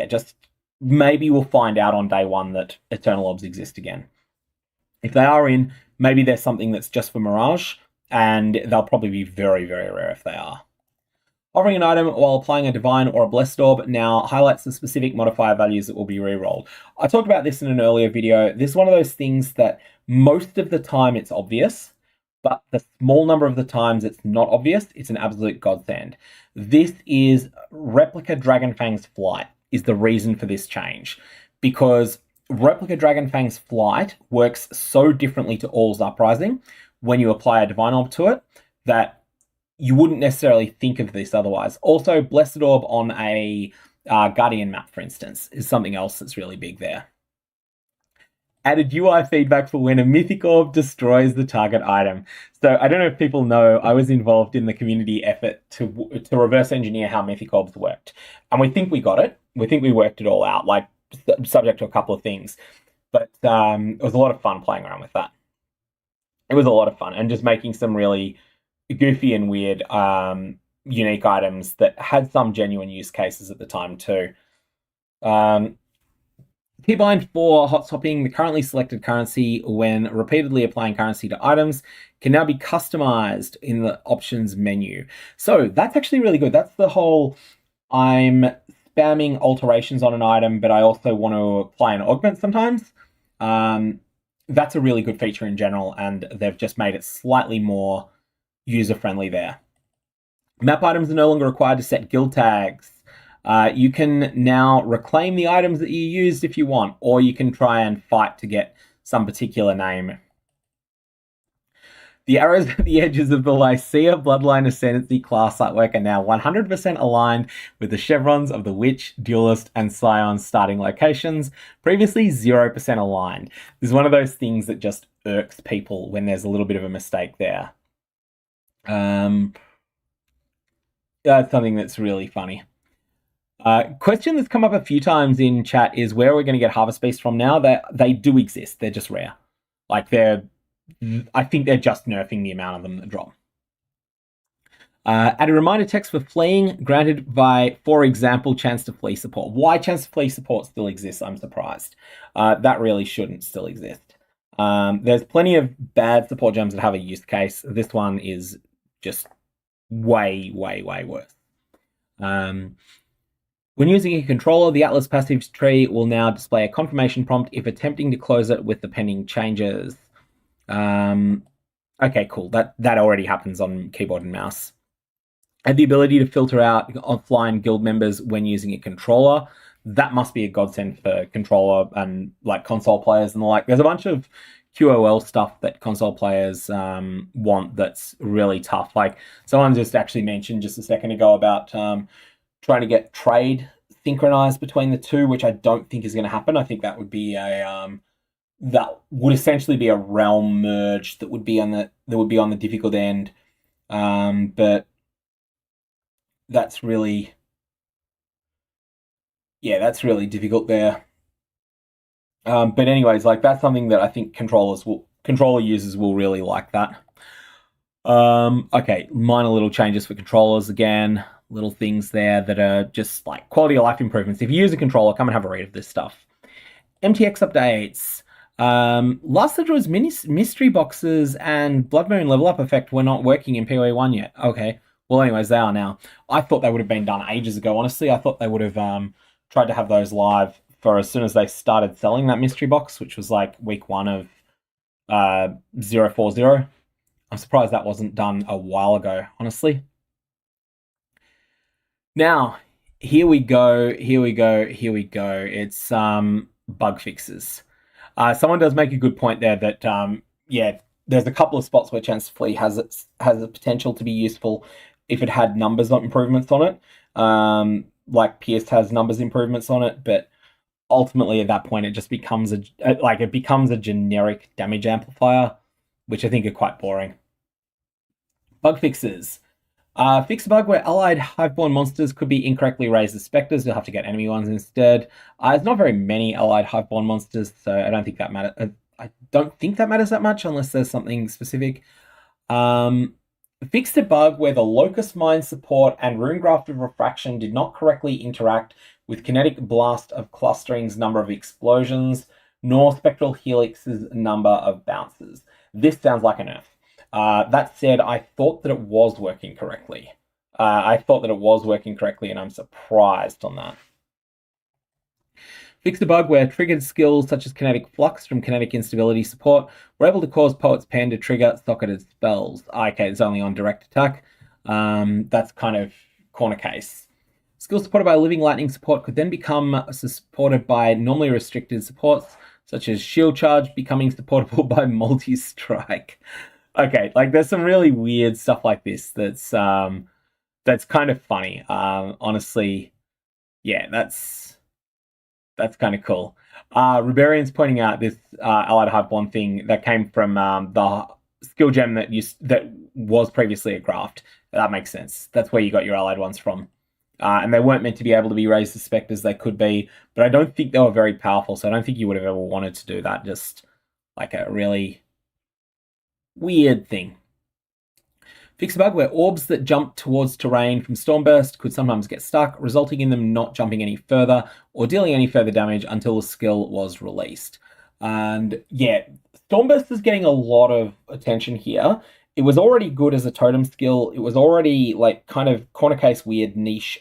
just maybe we'll find out on day one that Eternal Orbs exist again. If they are in, maybe there's something that's just for Mirage, and they'll probably be very, very rare if they are. Offering an item while applying a Divine or a Blessed Orb now highlights the specific modifier values that will be rerolled. I talked about this in an earlier video. This is one of those things that most of the time it's obvious, but the small number of the times it's not obvious, it's an absolute godsend. This is Replica Dragonfang's Flight is the reason for this change, because Replica Dragonfang's Flight works so differently to All's Uprising when you apply a Divine Orb to it that you wouldn't necessarily think of this otherwise. Also, Blessed Orb on a Guardian map, for instance, is something else that's really big there. Added UI feedback for when a Mythic Orb destroys the target item. So I don't know if people know, I was involved in the community effort to reverse engineer how Mythic Orbs worked. And we think we got it. We think we worked it all out, subject to a couple of things. But it was a lot of fun playing around with that. It was a lot of fun, and just making some really goofy and weird unique items that had some genuine use cases at the time too. Keybind for hot swapping, the currently selected currency when repeatedly applying currency to items can now be customized in the options menu. So that's actually really good. That's the whole, I'm spamming alterations on an item, but I also want to apply an augment sometimes. That's a really good feature in general, and they've just made it slightly more user-friendly there. Map items are no longer required to set guild tags. You can now reclaim the items that you used if you want, or you can try and fight to get some particular name. The arrows at the edges of the Lycia Bloodline Ascendancy class artwork are now 100% aligned with the chevrons of the Witch, Duelist, and Scion starting locations, previously 0% aligned. This is one of those things that just irks people when there's a little bit of a mistake there. That's something that's really funny. Question that's come up a few times in chat is where are we going to get Harvest Beasts from now? They do exist. They're just rare. I think they're just nerfing the amount of them that drop. Add a reminder text for fleeing, granted by, for example, Chance to Flee support. Why Chance to Flee support still exists, I'm surprised. That really shouldn't still exist. There's plenty of bad support gems that have a use case. This one is just way, way, way worse. When using a controller, the Atlas passive tree will now display a confirmation prompt if attempting to close it with the pending changes. Okay, cool. That already happens on keyboard and mouse. And the ability to filter out offline guild members when using a controller. That must be a godsend for controller and like console players and the like. There's a bunch of QOL stuff that console players want that's really tough. Like someone just actually mentioned just a second ago about trying to get trade synchronized between the two, which I don't think is going to happen. I think that would be that would essentially be a realm merge that would be on the difficult end. But that's really difficult there. But anyways, like that's something that I think controller users will really like that. Okay, minor little changes for controllers again, little things there that are just like quality of life improvements. If you use a controller, come and have a read of this stuff. MTX updates. Last that was mystery boxes and Blood Moon level up effect were not working in POE 1 yet. Okay. Well, anyways, they are now. I thought they would have been done ages ago, honestly. I thought they would have tried to have those live for as soon as they started selling that mystery box, which was like week 1 of 040. I'm surprised that wasn't done a while ago, honestly. Now, here we go. It's bug fixes. Someone does make a good point there that, there's a couple of spots where Chance Flea has the potential to be useful if it had numbers improvements on it. Like Pierce has numbers improvements on it, but ultimately at that point it just becomes a generic damage amplifier, which I think are quite boring. Bug fixes. Fix a bug where allied hiveborn monsters could be incorrectly raised as specters. You'll have to get enemy ones instead. There's not very many allied hiveborn monsters, so I don't think that matters. I don't think that matters that much unless there's something specific. Fixed a bug where the Locust Mine support and Runegraft of Refraction did not correctly interact with Kinetic Blast of Clustering's number of explosions, nor Spectral Helix's number of bounces. This sounds like a nerf. That said, I thought that it was working correctly. And I'm surprised on that. Fixed a bug where triggered skills such as Kinetic Flux from Kinetic Instability support were able to cause Poet's Pen to trigger socketed spells. Okay, it's only on direct attack. That's kind of corner case. Skills supported by Living Lightning support could then become supported by normally restricted supports, such as Shield Charge becoming supportable by Multi-Strike. Okay, like there's some really weird stuff like this that's kind of funny. Honestly, yeah, that's kind of cool. Ruberian's pointing out this Allied Hiveborn thing that came from the skill gem that was previously a graft. That makes sense. That's where you got your allied ones from. And they weren't meant to be able to be raised to specters. They could be, but I don't think they were very powerful, so I don't think you would have ever wanted to do that. Just like a really weird thing. Fix a bug where orbs that jump towards terrain from Stormburst could sometimes get stuck, resulting in them not jumping any further or dealing any further damage until the skill was released. And yeah, Stormburst is getting a lot of attention here. It was already good as a totem skill. It was already like kind of corner case weird niche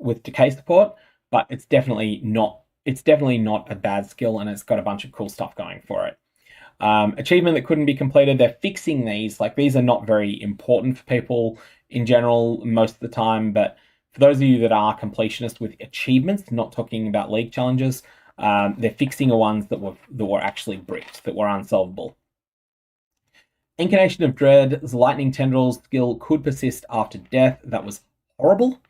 with decay support, but it's definitely not a bad skill, and it's got a bunch of cool stuff going for it. Achievement that couldn't be completed, they're fixing these. Like, these are not very important for people in general most of the time, but for those of you that are completionists with achievements, not talking about league challenges, they're fixing the ones that were actually bricked, that were unsolvable. Incarnation of Dread's Lightning Tendrils skill could persist after death. That was horrible.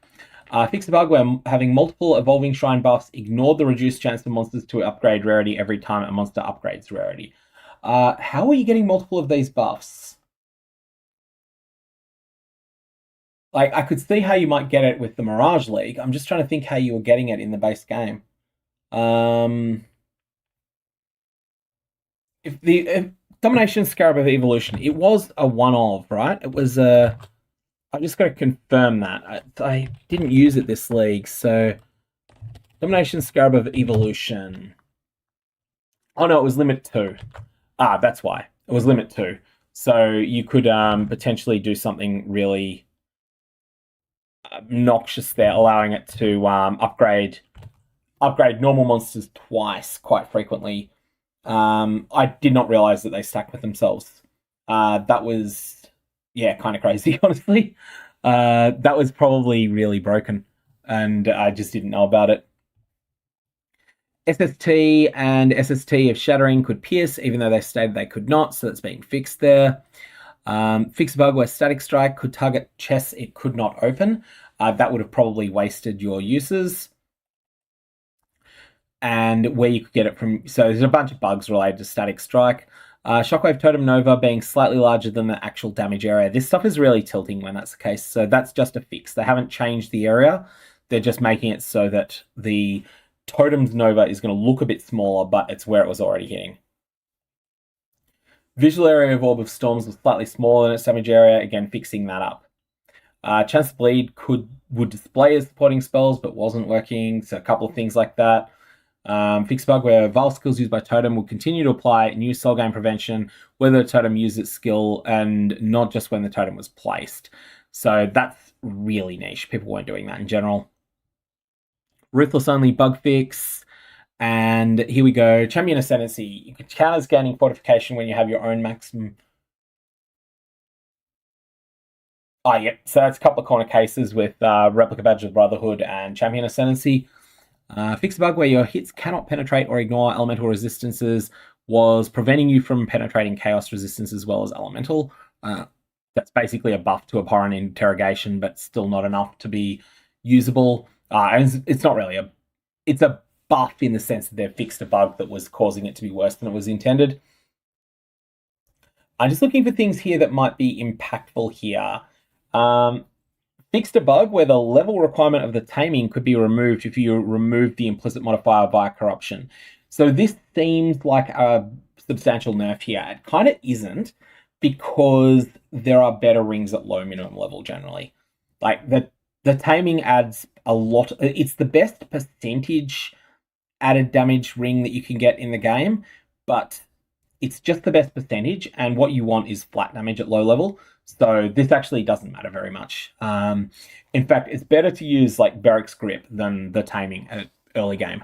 Fix the bug where having multiple Evolving Shrine buffs ignored the reduced chance for monsters to upgrade rarity every time a monster upgrades rarity. How are you getting multiple of these buffs? Like, I could see how you might get it with the Mirage League. I'm just trying to think how you were getting it in the base game. If Domination Scarab of Evolution, it was a one-of, right? It was a... I just got to confirm that. I didn't use it this league, so... Domination Scarab of Evolution. Oh no, it was limit 2. That's why. It was limit 2. So you could potentially do something really obnoxious there, allowing it to upgrade normal monsters twice quite frequently. I did not realize that they stack with themselves. That was, yeah, kind of crazy, honestly. That was probably really broken, and I just didn't know about it. SST and SST of Shattering could pierce, even though they stated they could not, so that's being fixed there. Fix a bug where Static Strike could target chests it could not open. That would have probably wasted your uses. And where you could get it from. So there's a bunch of bugs related to Static Strike. Shockwave Totem Nova being slightly larger than the actual damage area. This stuff is really tilting when that's the case. So that's just a fix. They haven't changed the area. They're just making it so that the Totem's Nova is going to look a bit smaller, but it's where it was already hitting. Visual area of Orb of Storms was slightly smaller than its damage area, again fixing that up. Chance to Bleed would display as supporting spells, but wasn't working, so a couple of things like that. Fix bug where Vile skills used by Totem will continue to apply new soul gain prevention whether the Totem used its skill and not just when the Totem was placed. So that's really niche. People weren't doing that in general. Ruthless only bug fix. And here we go. Champion Ascendancy. You can counter gaining fortification when you have your own maximum. Yep. So that's a couple of corner cases with Replica Badge of Brotherhood and Champion Ascendancy. Fix a bug where your hits cannot penetrate or ignore elemental resistances was preventing you from penetrating chaos resistance as well as elemental. That's basically a buff to abhorrent interrogation, but still not enough to be usable. And it's not really it's a buff in the sense that they've fixed a bug that was causing it to be worse than it was intended. I'm just looking for things here that might be impactful here. Fixed a bug where the level requirement of the taming could be removed if you remove the implicit modifier via corruption. So this seems like a substantial nerf here. It kind of isn't, because there are better rings at low minimum level generally. Like the taming adds a lot. It's the best percentage added damage ring that you can get in the game, but it's just the best percentage, and what you want is flat damage at low level. So this actually doesn't matter very much. In fact, it's better to use like Beric's Grip than the taming at early game.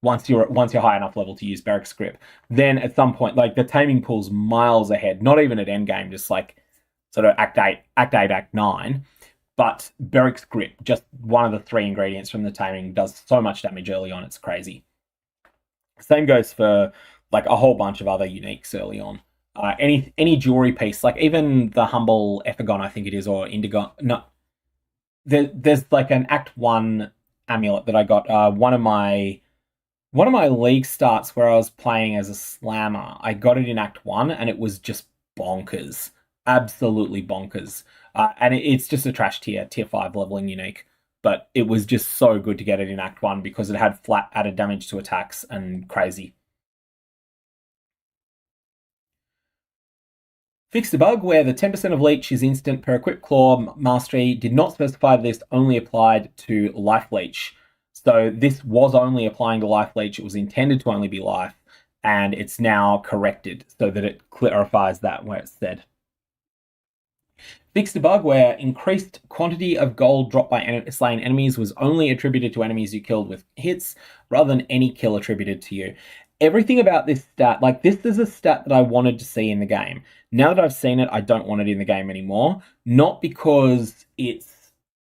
Once you're high enough level to use Beric's Grip, then at some point, like the taming pool's miles ahead. Not even at endgame, just like sort of Act 8, Act 9. But Beric's Grip, just one of the 3 ingredients from the taming, does so much damage early on, it's crazy. Same goes for like a whole bunch of other uniques early on. Any jewelry piece, like even the humble Ephagon, I think it is, or Indigo. No, there's like an Act 1 amulet that I got. One of my league starts where I was playing as a slammer, I got it in Act 1, and it was just bonkers, absolutely bonkers. And it's just a trash tier 5 leveling unique. But it was just so good to get it in Act 1 because it had flat added damage to attacks and crazy. Fixed a bug where the 10% of leech is instant per equipped claw mastery. Did not specify this only applied to life leech. So this was only applying to life leech. It was intended to only be life, and it's now corrected so that it clarifies that where it's said. Fixed a bug where increased quantity of gold dropped by slain enemies was only attributed to enemies you killed with hits rather than any kill attributed to you. Everything about this stat, like this is a stat that I wanted to see in the game. Now that I've seen it, I don't want it in the game anymore. Not because it's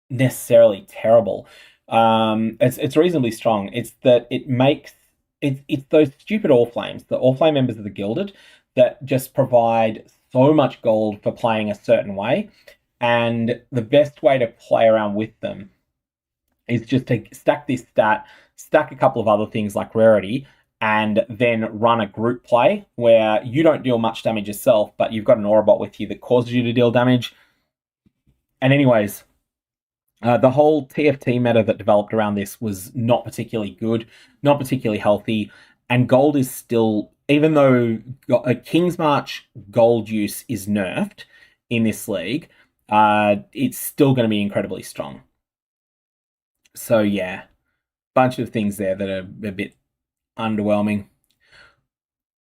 necessarily terrible. It's reasonably strong. It's that it makes it's those stupid Orflames, the Orflame members of the Gilded, that just provide so much gold for playing a certain way, and the best way to play around with them is just to stack this stat, stack a couple of other things like rarity, and then run a group play where you don't deal much damage yourself, but you've got an Aurabot with you that causes you to deal damage. And anyways, the whole TFT meta that developed around this was not particularly good, not particularly healthy, and gold is still, even though a Kingsmarch gold use is nerfed in this league, it's still going to be incredibly strong. So yeah, bunch of things there that are a bit underwhelming.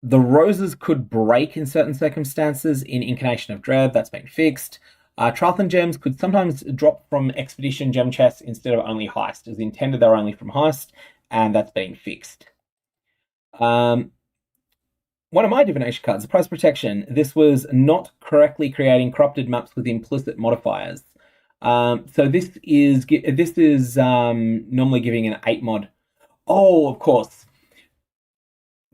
The roses could break in certain circumstances in Incarnation of Dread. That's been fixed. Triathlon gems could sometimes drop from Expedition gem chests instead of only Heist. As intended, they're only from Heist, and that's been fixed. One of my divination cards, the Price Protection. This was not correctly creating corrupted maps with implicit modifiers. So this is normally giving an 8 mod. Oh, of course.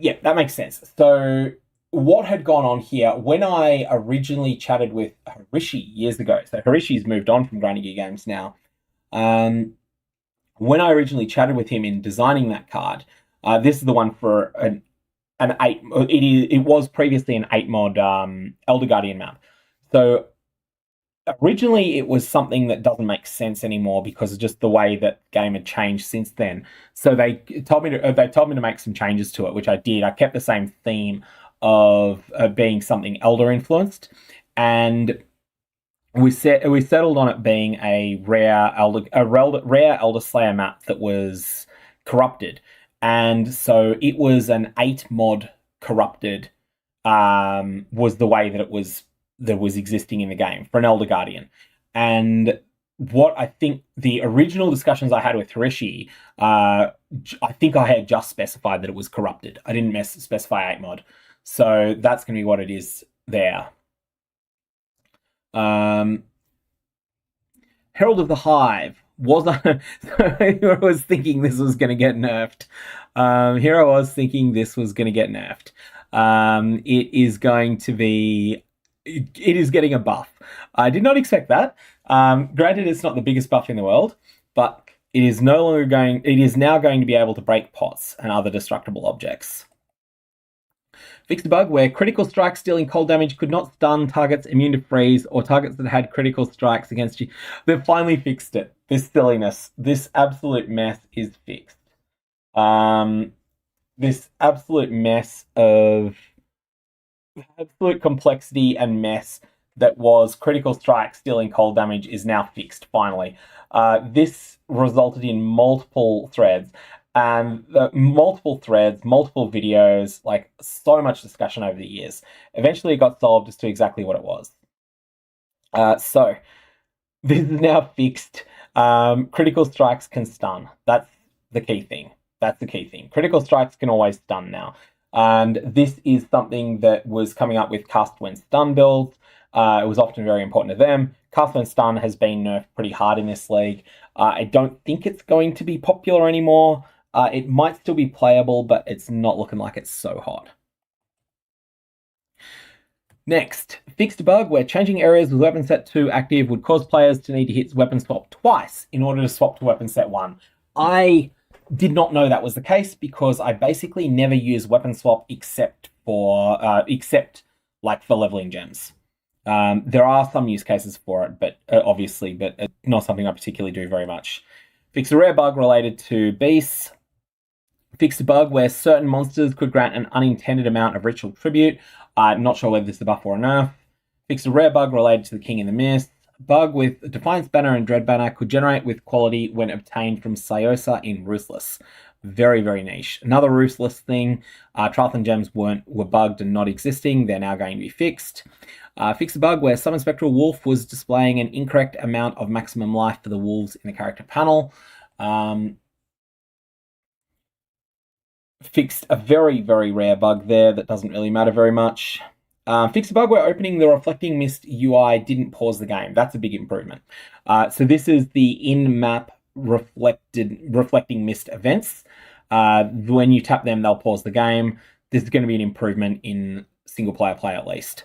Yeah, that makes sense. So what had gone on here when I originally chatted with Harishi years ago? So Harishi's moved on from Grinding Gear Games now. When I originally chatted with him in designing that card, this is the one for an 8. It was previously an 8 mod Elder Guardian map. So originally it was something that doesn't make sense anymore because of just the way that game had changed since then. So they told me to make some changes to it, which I did. I kept the same theme of being something Elder influenced, and we settled on it being a rare Elder Slayer map that was corrupted, and so it was an 8 mod corrupted. Was the way that it was existing in the game for an Elder Guardian. And what I think the original discussions I had with Harishi, I think I had just specified that it was corrupted. I didn't specify 8 mod. So that's going to be what it is there. Herald of the Hive. I was thinking this was going to get nerfed. Here I was thinking this was going to get nerfed. It is going to be... It is getting a buff. I did not expect that. Granted, it's not the biggest buff in the world, but it is now going to be able to break pots and other destructible objects. Fixed a bug where critical strikes dealing cold damage could not stun targets immune to freeze or targets that had critical strikes against you. They've finally fixed it. This silliness, this absolute mess is fixed. This absolute mess of absolute complexity and mess that was critical strikes dealing cold damage is now fixed, finally. This resulted in multiple threads, and multiple videos, like so much discussion over the years. Eventually it got solved as to exactly what it was. So this is now fixed. Critical strikes can stun. That's the key thing. Critical strikes can always stun now. And this is something that was coming up with Cast When Stun builds. It was often very important to them. Cast When Stun has been nerfed pretty hard in this league. I don't think it's going to be popular anymore. It might still be playable, but it's not looking like it's so hot. Next, fixed a bug where changing areas with weapon set 2 active would cause players to need to hit weapon swap twice in order to swap to weapon set 1. I did not know that was the case because I basically never use weapon swap except like for leveling gems. There are some use cases for it, but obviously, but it's not something I particularly do very much. Fixed a rare bug related to beasts. Fixed a bug where certain monsters could grant an unintended amount of ritual tribute. I'm not sure whether this is a buff or a nerf. Fixed a rare bug related to the King in the Mist. Bug with Defiance Banner and Dread Banner could generate with quality when obtained from Sayosa in Ruthless. Very, very niche. Another Ruthless thing. Triathlon gems were bugged and not existing. They're now going to be fixed. Fixed a bug where Summon Spectral Wolf was displaying an incorrect amount of maximum life for the wolves in the character panel. Fixed a very, very rare bug there that doesn't really matter very much. Fixed a bug where opening the Reflecting Mist UI didn't pause the game. That's a big improvement. So this is the in-map Reflecting Mist events. When you tap them, they'll pause the game. This is going to be an improvement in single-player play at least.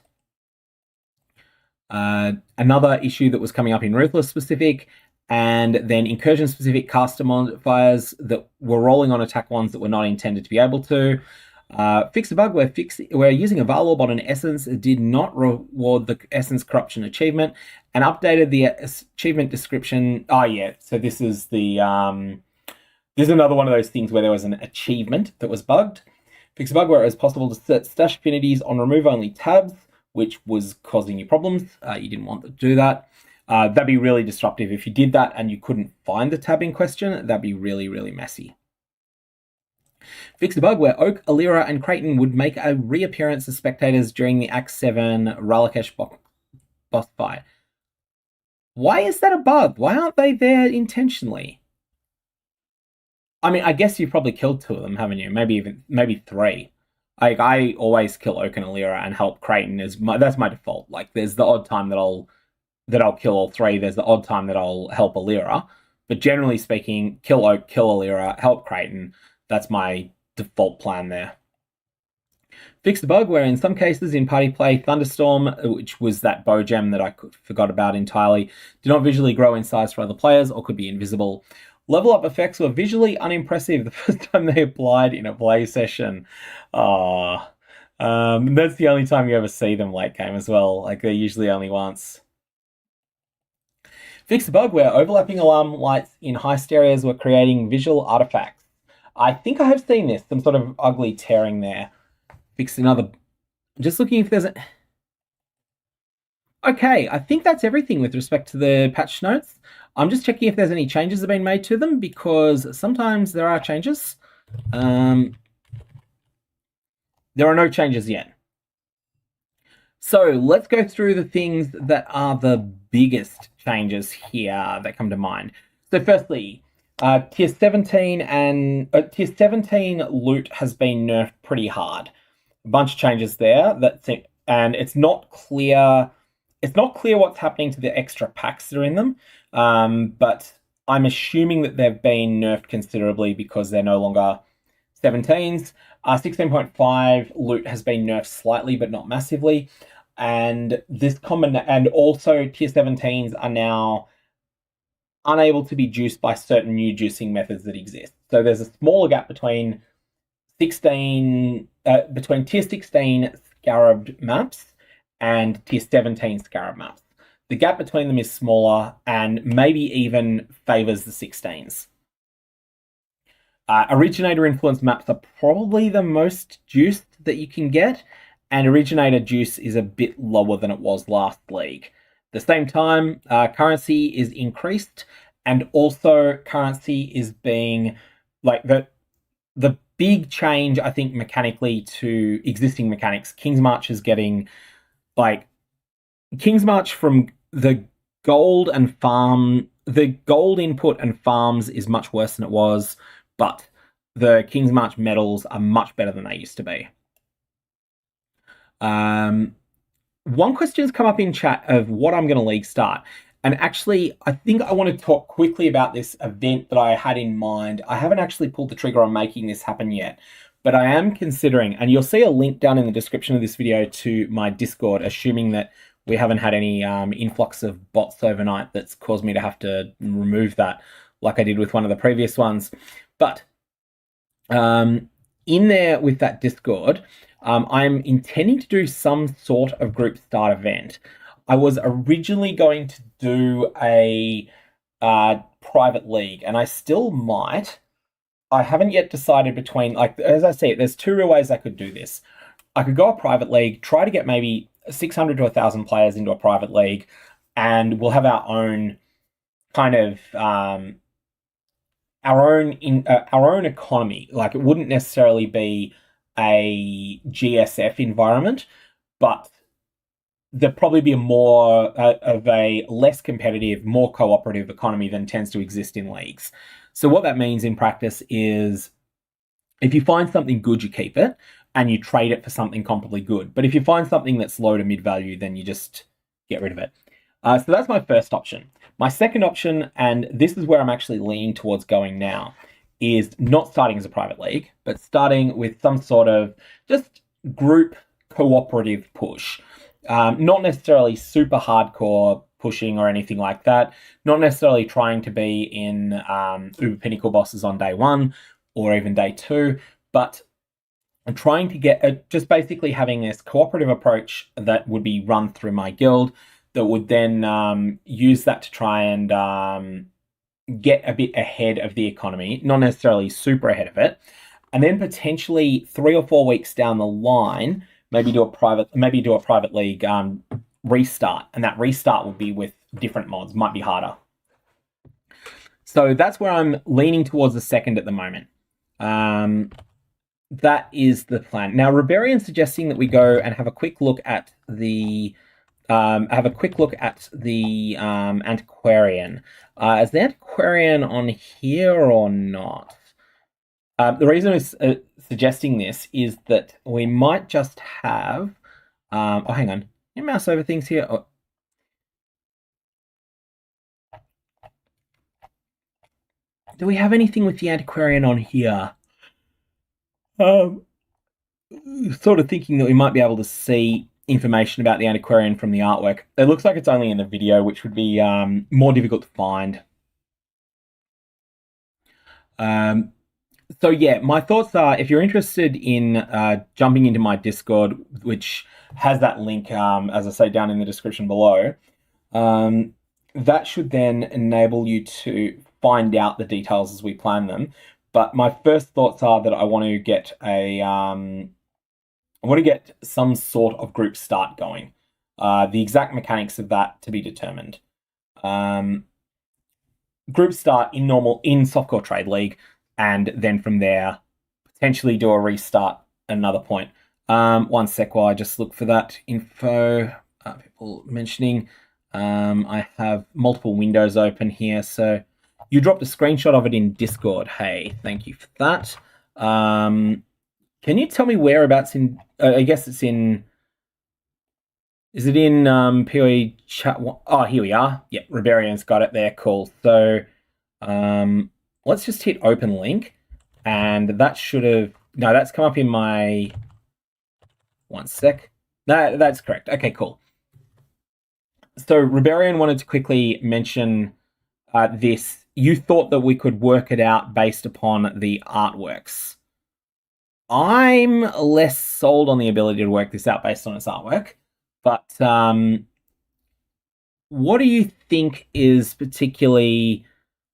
Another issue that was coming up in Ruthless specific, and then incursion specific caster modifiers that were rolling on attack ones that were not intended to be able to. Fix a bug where using a Val Orb on an Essence did not reward the Essence Corruption achievement, and updated the achievement description. Oh yeah, so this is the this is another one of those things where there was an achievement that was bugged. Fix a bug where it was possible to set stash affinities on remove only tabs, which was causing you problems. You didn't want to do that. That'd be really disruptive if you did that and you couldn't find the tab in question. That'd be really, really messy. Fix the bug where Oak, Alira, and Creighton would make a reappearance as spectators during the Act 7 Ralakesh boss fight. Why is that a bug? Why aren't they there intentionally? I mean, I guess you've probably killed 2 of them, haven't you? Maybe 3. Like, I always kill Oak and Alira and help Creighton. That's my default. Like, there's the odd time that I'll kill all 3. There's the odd time that I'll help Alira. But generally speaking, kill Oak, kill Alira, help Creighton. That's my default plan there. Fix the bug where in some cases in party play, Thunderstorm, which was that bow gem that I forgot about entirely, did not visually grow in size for other players or could be invisible. Level up effects were visually unimpressive the first time they applied in a play session. That's the only time you ever see them late game as well. Like, they're usually only once. Fix the bug where overlapping alarm lights in heist areas were creating visual artifacts. I think I have seen this, some sort of ugly tearing there. Fix another. Just looking if there's a. Okay, I think that's everything with respect to the patch notes. I'm just checking if there's any changes that have been made to them, because sometimes there are changes. There are no changes yet. So let's go through the things that are the biggest changes here that come to mind. So firstly, tier 17 loot has been nerfed pretty hard. A bunch of changes there, and it's not clear. It's not clear what's happening to the extra packs that are in them, but I'm assuming that they've been nerfed considerably because they're no longer 17s. 16.5 loot has been nerfed slightly, but not massively. And and also tier 17s are now unable to be juiced by certain new juicing methods that exist. So there's a smaller gap between tier 16 scarabed maps and tier 17 scarab maps. The gap between them is smaller and maybe even favors the 16s. Originator influence maps are probably the most juiced that you can get, and originator juice is a bit lower than it was last league. At the same time, currency is increased, and also currency is being like the big change, I think, mechanically to existing mechanics. Kingsmarch is getting like Kingsmarch from the gold input and farms is much worse than it was, but the Kingsmarch medals are much better than they used to be. One question's come up in chat of what I'm going to league start. And actually, I think I want to talk quickly about this event that I had in mind. I haven't actually pulled the trigger on making this happen yet, but I am considering, and you'll see a link down in the description of this video to my Discord, assuming that we haven't had any influx of bots overnight that's caused me to have to remove that like I did with one of the previous ones. But in there with that Discord, I'm intending to do some sort of group start event. I was originally going to do a private league, and I still might. I haven't yet decided between, like, as I say, there's 2 real ways I could do this. I could go a private league, try to get maybe 600 to 1,000 players into a private league, and we'll have our own kind of our own economy. Like, it wouldn't necessarily be a GSF environment, but there'd probably be more of a less competitive, more cooperative economy than tends to exist in leagues. So what that means in practice is if you find something good, you keep it and you trade it for something comparably good. But if you find something that's low to mid value, then you just get rid of it. So that's my first option. My second option, and this is where I'm actually leaning towards going now, is not starting as a private league, but starting with some sort of just group cooperative push. Not necessarily super hardcore pushing or anything like that. Not necessarily trying to be in Uber Pinnacle bosses on day 1 or even day 2, but I'm trying to get just basically having this cooperative approach that would be run through my guild that would then use that to try and get a bit ahead of the economy, not necessarily super ahead of it, and then potentially 3 or 4 weeks down the line, maybe do a private league restart, and that restart would be with different mods, might be harder. So that's where I'm leaning towards the second at the moment. That is the plan. Now, Rebellion suggesting that we go and have a quick look at the antiquarian. Is the antiquarian on here or not? The reason I'm suggesting this is that we might just have. Oh, hang on. Can you mouse over things here? Oh. Do we have anything with the antiquarian on here? Sort of thinking that we might be able to see information about the antiquarian from the artwork. It looks like it's only in the video, which would be more difficult to find. So yeah, my thoughts are, if you're interested in jumping into my Discord, which has that link, as I say, down in the description below, that should then enable you to find out the details as we plan them. But my first thoughts are that I want to get some sort of group start going. The exact mechanics of that to be determined. Group start in softcore trade league, and then from there potentially do a restart at another point. One sec while I just look for that info. People mentioning. I have multiple windows open here, so you dropped a screenshot of it in Discord. Hey, thank you for that. Can you tell me whereabouts in? I guess it's in. Is it in POE chat? Oh, here we are. Yeah, Rebellian's got it there. Cool. So let's just hit open link, and that should have. No, that's come up in my. One sec. No, that's correct. Okay, cool. So Rebellion wanted to quickly mention this. You thought that we could work it out based upon the artworks. I'm less sold on the ability to work this out based on its artwork, but what do you think is particularly,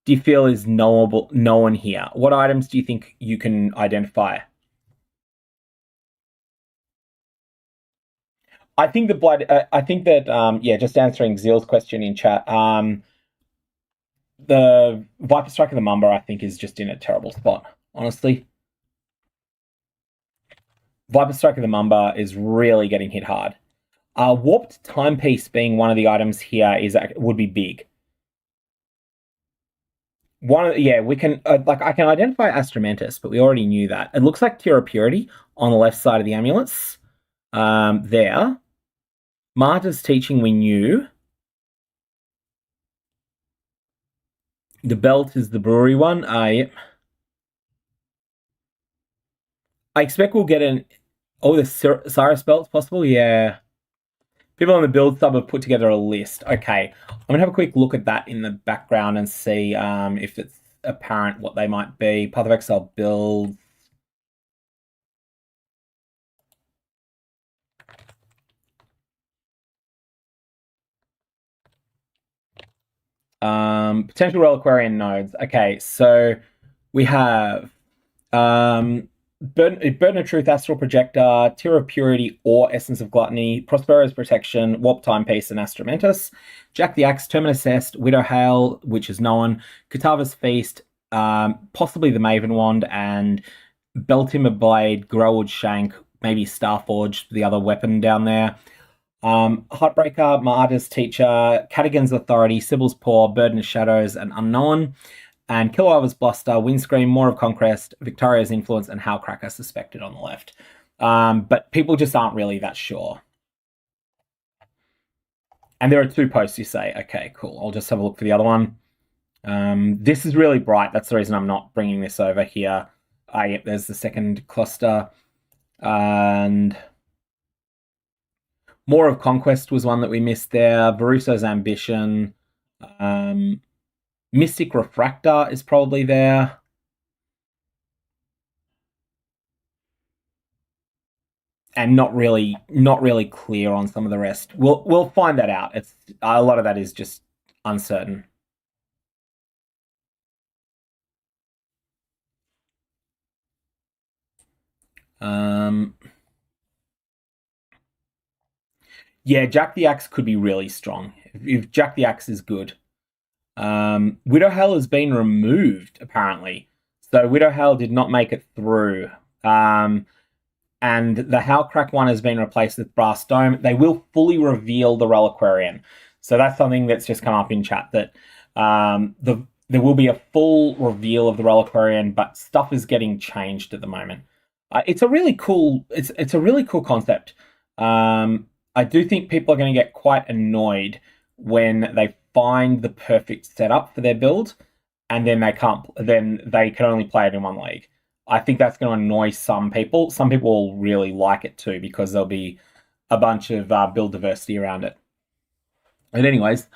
do you feel is known here? What items do you think you can identify? I think the blood. I think that yeah. Just answering Zeal's question in chat. The Viper Strike of the Mamba, I think, is just in a terrible spot. Honestly, Viper Strike of the Mamba is really getting hit hard. Warped Timepiece being one of the items here would be big. We can I can identify Astromantis, but we already knew that. It looks like Tear of Purity on the left side of the amulets. There. Martyr's Teaching we knew. The belt is the brewery one. Yep. I expect we'll get an. Oh, the Cyrus belt's possible? Yeah. People on the build sub have put together a list. Okay. I'm going to have a quick look at that in the background and see if it's apparent what they might be. Path of Exile builds. Potential Reliquarian nodes. Okay, so we have Burden of Truth, Astral Projector, Tear of Purity, or Essence of Gluttony, Prospera's Protection, Warp Timepiece, and Astromantis. Jack the Axe, Terminus Est, Widow Hail, which is known, Katava's Feast, possibly the Maven Wand, and Beltimber Blade, Growwood Shank, maybe Starforge, the other weapon down there. Heartbreaker, Martyr's Teacher, Cadigan's Authority, Sibyl's Paw, Burden of Shadows, and Unknown, and Killowa's Bluster, Windscream, More of Conquest, Victoria's Influence, and Howlcracker suspected on the left. But people just aren't really that sure. And there are 2 posts you say, okay, cool, I'll just have a look for the other one. This is really bright, that's the reason I'm not bringing this over here. Yep, there's the second cluster. And More of Conquest was one that we missed there. Varuso's Ambition. Mystic Refractor is probably there. And not really clear on some of the rest. We'll find that out. It's a lot of that is just uncertain. Yeah, Jack the Axe could be really strong. If Jack the Axe is good. Widow Hail has been removed, apparently. So Widow Hail did not make it through. And the Howlcrack one has been replaced with Brass Dome. They will fully reveal the Reliquarian. So that's something that's just come up in chat, that there will be a full reveal of the Reliquarian, but stuff is getting changed at the moment. It's a really cool concept. I do think people are going to get quite annoyed when they find the perfect setup for their build, and then they can only play it in one league. I think that's going to annoy some people. Some people will really like it too, because there'll be a bunch of build diversity around it. But anyways,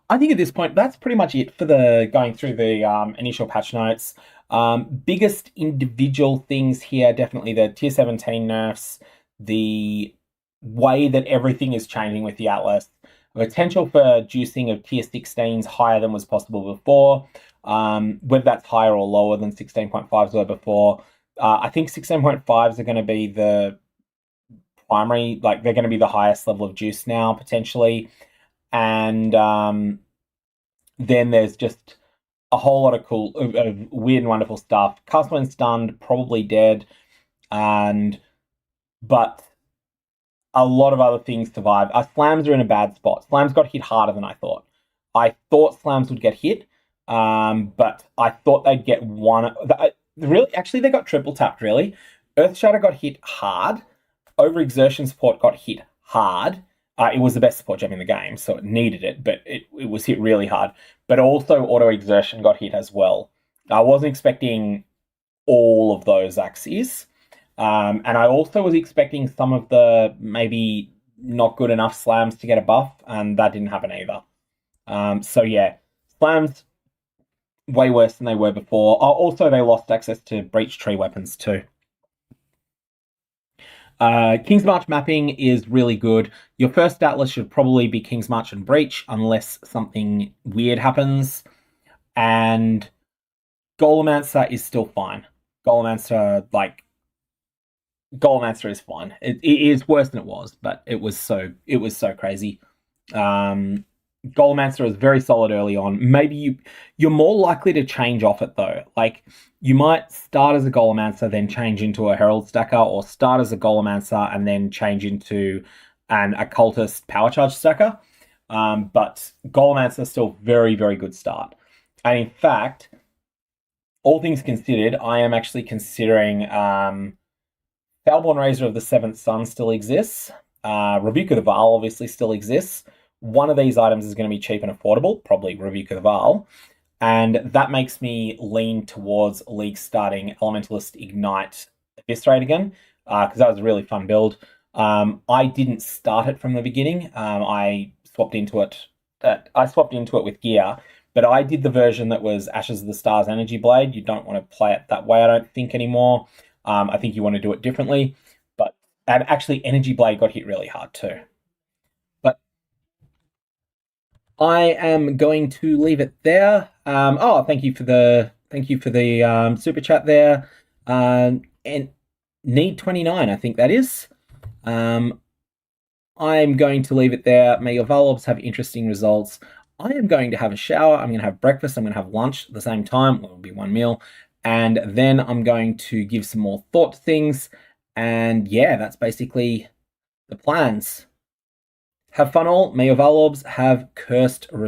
I think at this point, that's pretty much it for the going through the initial patch notes. Biggest individual things here, definitely the tier 17 nerfs, the way that everything is changing with the Atlas, potential for juicing of tier 16s higher than was possible before, whether that's higher or lower than 16.5s were before. I think 16.5s are going to be the primary, like they're going to be the highest level of juice now, potentially. And then there's just a whole lot of cool, weird and wonderful stuff. Cast when stunned, probably dead, but a lot of other things survive. Slams are in a bad spot. Slams got hit harder than I thought. I thought Slams would get hit, but I thought they'd get one. Really, actually, they got triple tapped, really. Earthshatter got hit hard. Overexertion support got hit hard. It was the best support gem in the game, so it needed it, but it was hit really hard. But also auto exertion got hit as well. I wasn't expecting all of those axes. And I also was expecting some of the maybe not good enough slams to get a buff, and that didn't happen either. So yeah, slams way worse than they were before. Also, they lost access to breach tree weapons too. Kingsmarch mapping is really good. Your first Atlas should probably be Kingsmarch and Breach, unless something weird happens. And Golemancer is still fine. Golemancer is fine. It is worse than it was, but it was so crazy. Golemancer is very solid early on. Maybe you're more likely to change off it though. Like, you might start as a Golemancer, then change into a Herald Stacker, or start as a Golemancer and then change into an Occultist Power Charge Stacker. But Golemancer is still very, very good start. And in fact, all things considered, I am actually considering Foulborn Razor of the Seventh Sun still exists. Rebuke of the Vaal obviously still exists. One of these items is going to be cheap and affordable, probably Rebuke of the Vaal. And that makes me lean towards League starting Elementalist Ignite Eviscerate again, because that was a really fun build. I didn't start it from the beginning. I swapped into it with gear, but I did the version that was Ashes of the Stars Energy Blade. You don't want to play it that way, I don't think, anymore. I think you want to do it differently. And actually, Energy Blade got hit really hard too. But I am going to leave it there. Thank you for the super chat there. And Need 29, I think that is. I'm going to leave it there. May your Valobs have interesting results. I am going to have a shower. I'm going to have breakfast. I'm going to have lunch at the same time. It will be one meal. And then I'm going to give some more thought to things. And yeah, that's basically the plans. Have fun all. May your Valobs have cursed results.